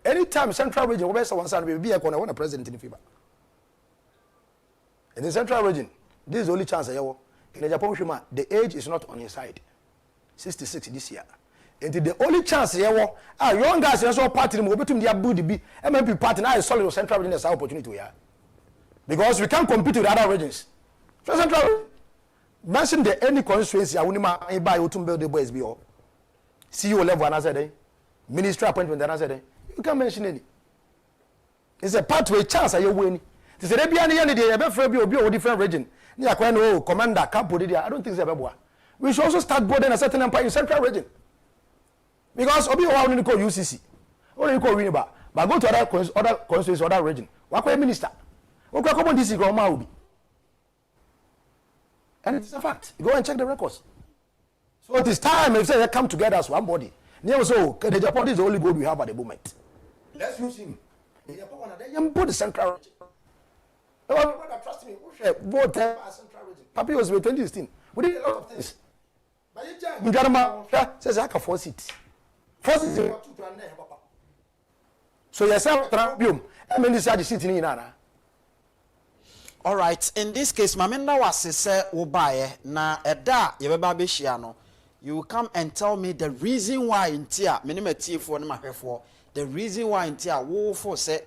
S13: Anytime Central Region, one side will be a president in FIBA. In the Central Region, this is the only chance I have. In Agyapong, the age is not on his side. 66 this year. And the only chance here, young guys also party will be to the Abu Dhabi MMP party now is solid central region as opportunity we are. Because we can't compete with other regions. For central mention the any constituency I will not buy to build the boys be all. CEO level another day, ministry appointment another day. You can't mention any. It's a pathway chance I win. This is the end day a different region. Near commander camp I don't think it's we should also start building a certain empire in central region. Because Obi only call UCC, only call Winneba, But go to other constituencies, other region. What minister? What common DC grandma will be? And it's a fact. Go and check the records. So it is time if they come together as one body. So the Japan is the only goal we have at the moment. Let's use him. You put the central region. Brother, trust me. Vote central region. Papi was with 2016. We did a lot of things. But says I can force it. Force it. So yes, I'm inside the city in Anna.
S8: All right. In this case, Mamenda was say Obaye na eda yebeba beshiano. You will come and tell me the reason why in tia minimeti for na mahwefo. The reason why in tia wo for say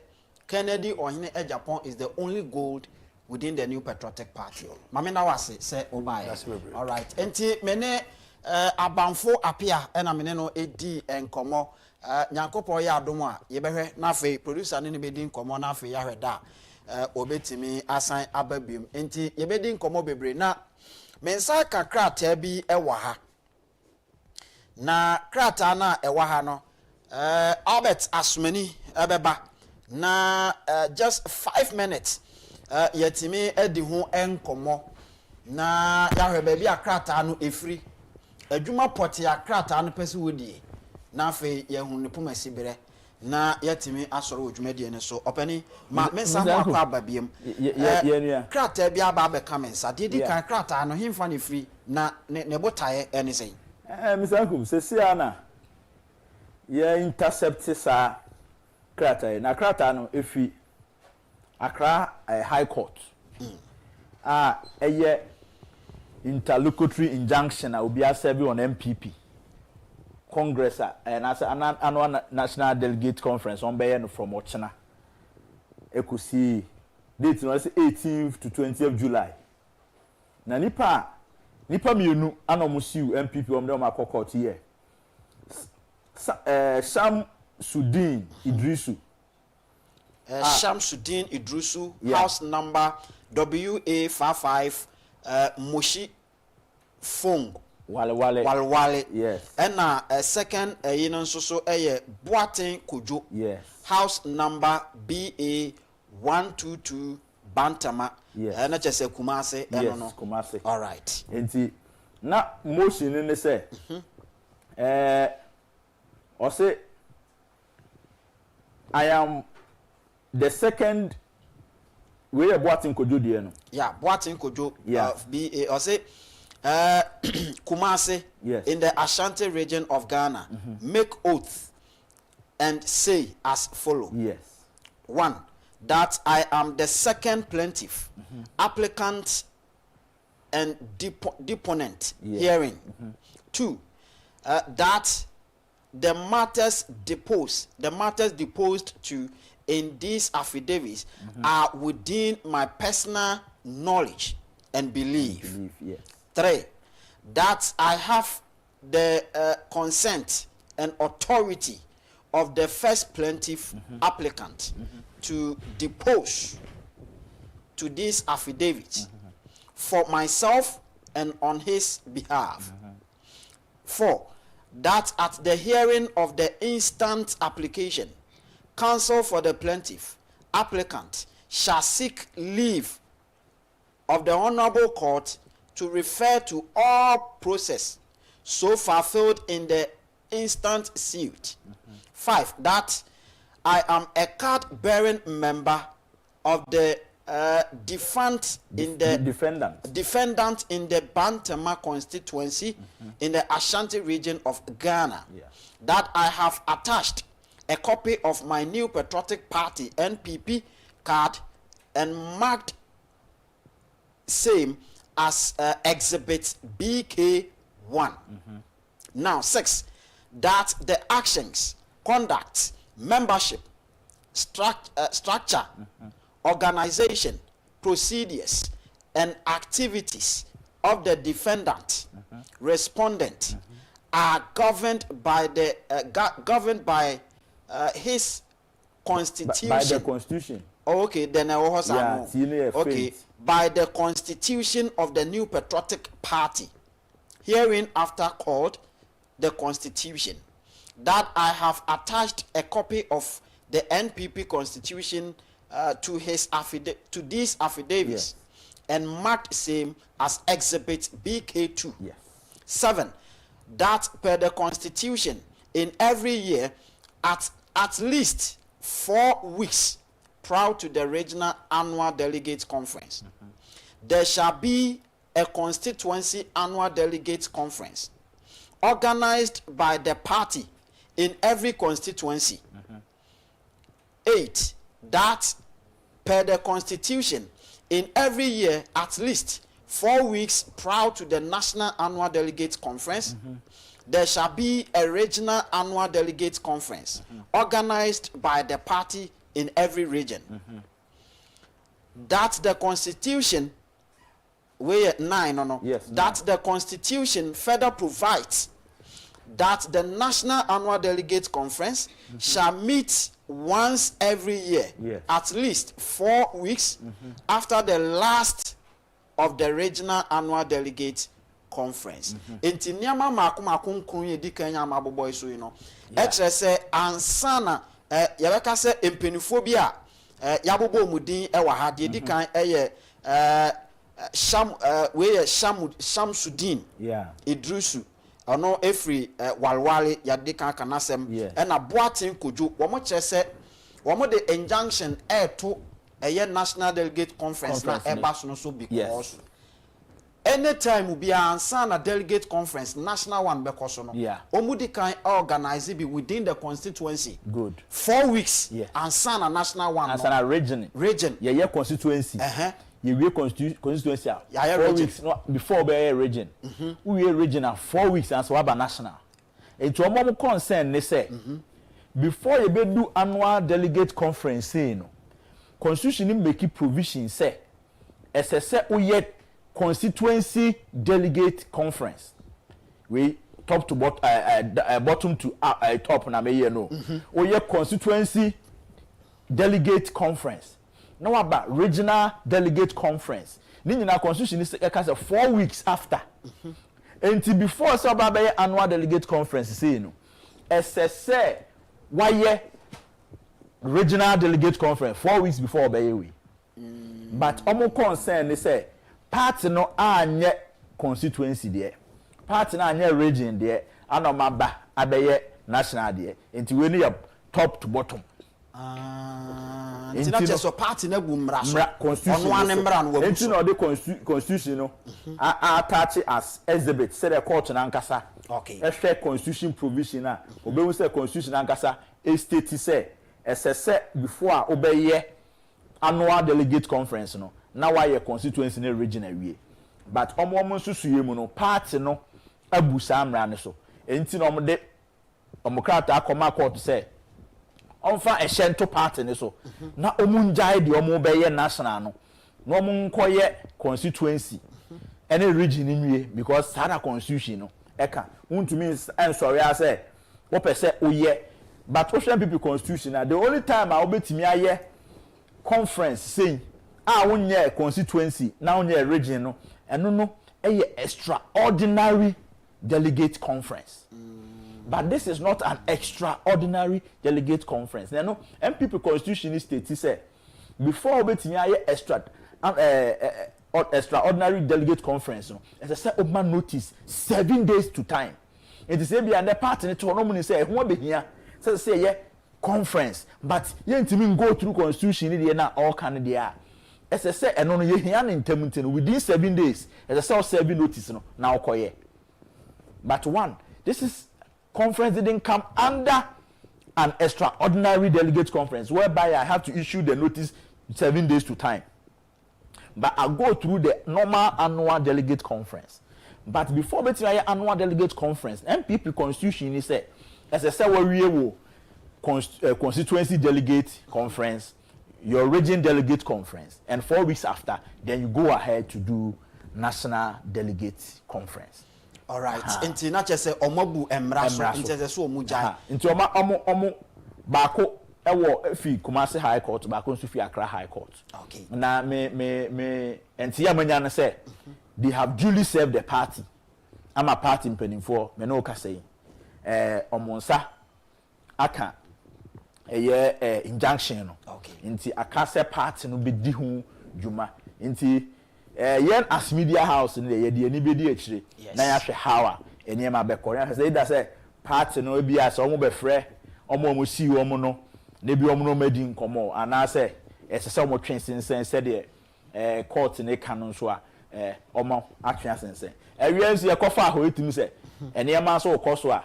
S8: Kennedy or Hine Agyapong is the only gold within the new patriotic party. Mamenda was say Obaye. All right. Enti mene abanfo apia ena mene no edi enkomo nyankopo ya adomo a yebehwe na fe producer ne bedi nkomo na fe ya hweda obetimi asan ababiem enti yebedi nkomo bebre na mensa kakra bi ewa ha na krata na ewa ha no Albert Asumani ebeba na just 5 minutes yetimi edi ho enkomo na ya hwe ba bi akrata no efri adwuma poti akrata no pese wodi na fe ye hu ne poma sibere na yatimi asoro odwumade ne so opani ma mensa ho akwa babiem krata bia ba be kamensa didi kan krata no himfa ne free na ne botaye ene sei
S6: misankum sesia na ye intercept sa krata na krata no efi Accra High Court eye interlocutory injunction will be serve on MPP Congress and as an national delegate conference on Bayan from Ochana. Ekusi date no 18th to 20th July. Na nipa mienu anomusiu MPP on dem akoko here. Sam Sudin Idrisu.
S8: Shamsuddin Idrisu, house number WA55 Moshi Fong Walwale.
S6: Yes.
S8: And second yinon so Boatin Kujo.
S6: Yes.
S8: House number BA122 Bantama.
S6: Yes.
S8: And just say Kumase.
S6: Yes, Kumase.
S8: All right.
S6: Enti na motion in say or say I am the second we are Boatin Kojo die no.
S8: Yeah, Boatin Kojo BA or say Kumase in the Ashanti region of Ghana make oath and say as follow.
S6: Yes.
S8: 1. That I am the second plaintiff, applicant and deponent hearing. 2. That the matters deposed to in these affidavits are within my personal knowledge and belief.
S6: Yes.
S8: 3. That I have the consent and authority of the first plaintiff applicant to depose to these affidavits for myself and on his behalf. 4. That at the hearing of the instant application, counsel for the plaintiff applicant shall seek leave of the Honorable Court to refer to all process so fulfilled in the instant suit. 5. That I am a card-bearing member of the defendant in the Bantama constituency in the Ashanti region of Ghana. That I have attached a copy of my new patriotic party NPP card and marked same as exhibit BK1. Now 6. That the actions, conduct, membership, structure, organization, procedures, and activities of the defendant, respondent, are governed by the his constitution.
S6: By the constitution.
S8: Oh, okay, then I was okay. By the constitution of the new patriotic party, herein after called the constitution. That I have attached a copy of the NPP constitution to these affidavits and marked same as exhibit BK2. 7, that per the constitution in every year at least 4 weeks prior to the regional annual delegates conference, there shall be a constituency annual delegates conference organized by the party in every constituency. 8, that per the constitution in every year at least 4 weeks prior to the national annual delegates conference, there shall be a regional annual delegates conference organized by the party in every region. That the constitution, that the constitution further provides that the national annual delegates conference shall meet once every year, at least 4 weeks after the last of the regional annual delegates conference. Enti niama makum kunye di Kenya maboboy so you know. Etre se ansana yabeka se empeniphobia yabobo mudin e wa ha de di kan eye Shamsuddin Idrisu ono efri walwale yade kan kanasem e na boatin kojo wo mo kire se wo mo de injunction to eye national delegate conference na eba so because anytime we be answer delegate conference national one because no omudi can organize it be within the constituency 4 weeks answer national one
S6: answer region yeah constituency we constituency 4 weeks before be region we region 4 weeks and so about national it one concern they say before you do annual delegate conference no constitution make provision say SSA we constituency delegate conference we top to bottom to top na me here no we constituency delegate conference now about regional delegate conference ni nyina constitution is 4 weeks after until before so about annual delegate conference say no SSA why regional delegate conference 4 weeks before obey we but omo concern they say party no anye constituency there party no anye region there anomaba abeye national there enti we ni top to bottom
S8: enti na cheso party na gumra so
S6: constitution
S8: ono anembra no wabu
S6: enti no the constitution no attach as exhibit say the court na nkasa e share constitution provision na obewu say constitution na nkasa e state say SSA before obeye annual delegate conference no na why constituency na regional wie but omo susuye mu no party no abusa amra ne so enti no omo de omo krata akoma court say onfa ehento party ne so na omo njai de omo beye national no no omo nkoye constituency any region nwie because sada constitution no eka untumi ensori ase wo pese oye but Ocean people constitution the only time I obetimi aye conference saying wonye constituency na wonye region no eno no extraordinary delegate conference but this is not an extraordinary delegate conference you know MPP constitution state say before obetimi aye extraordinary delegate conference no as I say open notice 7 days to time it is be and the party to no money say who be here say yeah conference but you ntimi go through constitution ni na all can there as I say eno no ye hia na ntamuntin within 7 days as I say serve notice no na okoye but one this is conference didn't come under an extraordinary delegate conference whereby I have to issue the notice 7 days to time but I go through the normal annual delegate conference but before betting annual delegate conference MPP constitution is say as I say we constituency delegate conference your region delegate conference and 4 weeks after then you go ahead to do national delegate conference
S8: all right enti na chese omobu emra so enti so omujai
S6: enti omo baako ewo fi Kumasi High Court baako nso fi Accra High Court
S8: okay
S6: na me enti ya manya na say they have duly served the party ama party mpanimfo me no ka say omonsa aka injunction no
S8: okay
S6: nti akase party no be di hu dwuma nti yen as media house no ye de ani be di akire na ya hwe hawa enema be korea say that say party no bi as omo be frɛ omo si omo no na bi omo no madi nkomo ana say esese omo twen sensen say de court ne canon so a omo atwen sensen ewiansu ye kofa ho etimi say enema so koso a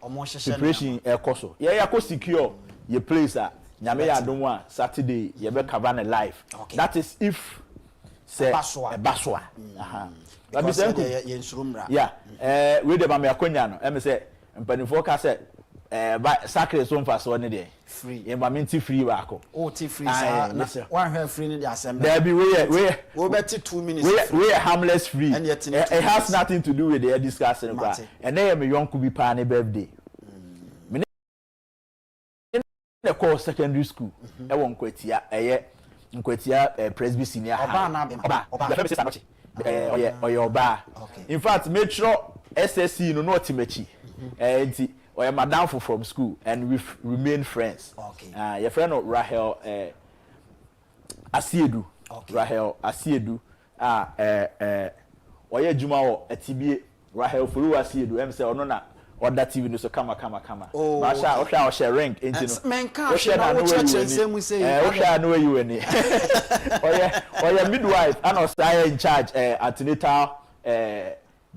S8: omo hyehyɛ
S6: preparation koso ye ya ko secure ye place a nyame ya adom a Saturday ye be cover na live that is if say baswa
S8: because ye nsurumra
S6: yeah we de ba me akonya no em say mpanifo ka say ba sacred so mfa so ne de
S8: free
S6: ye ba minti free ba ko
S8: ti free sa one hair free in the assembly
S6: there be we
S8: bet 2 minutes
S6: we harmless free
S8: and yet
S6: it has nothing to do with the discussion and then me yonku bi pa ne birthday me ne call secondary school e won kwatia Presby senior oba in fact make sure SSC no timechi nti oya madam from school and we've remained friends your friend Rahel Asiedu Rahel Asiedu oya juma wo atibie Rahel Furu Asiedu em say ono na other TV no so kama Masha o share ring enti no
S8: menka share na wo church nsem say
S6: o share no you any oya midwife and o in charge antenatal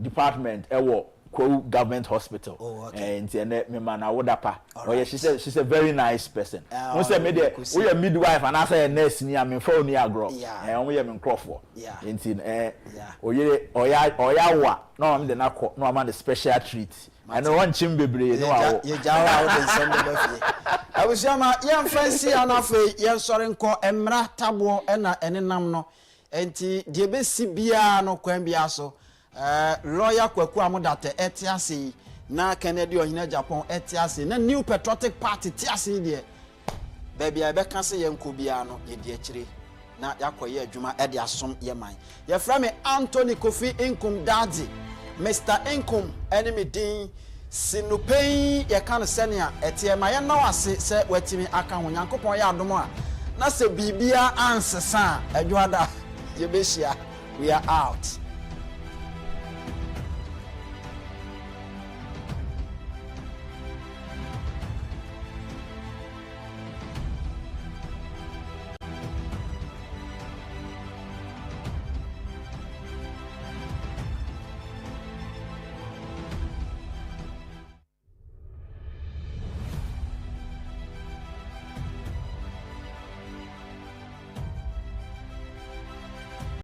S6: department ewo Kwo government hospital enti ene me man awodapa oya she's a very nice person won say me dey we are midwife and say nurse ni am phone ni agro won ye me nkrofo enti oya wa no am de na ko no am the special treat and one chim bebre no awo
S8: ye jawa wo de send be fie abusiama ye fancy anafe ye sori nko emra tabo na enenam no enti de be sibia no kwan bia so lawyer Kwaku Amodate etiase na Kennedy Ohina Agyapong etiase na New Patriotic Party tiase de baby I be kan se yenko bia no ye de akire na yakoye adwuma e de asom ye man ye fra me Anthony Kofi Inkum Daddy Mr Inkum enemy din Sinupei ye kan senia etie ma ye na wase se watimi aka ho Nyankopon ye adom a na se bibia ansesa adwada ye be hia we are out.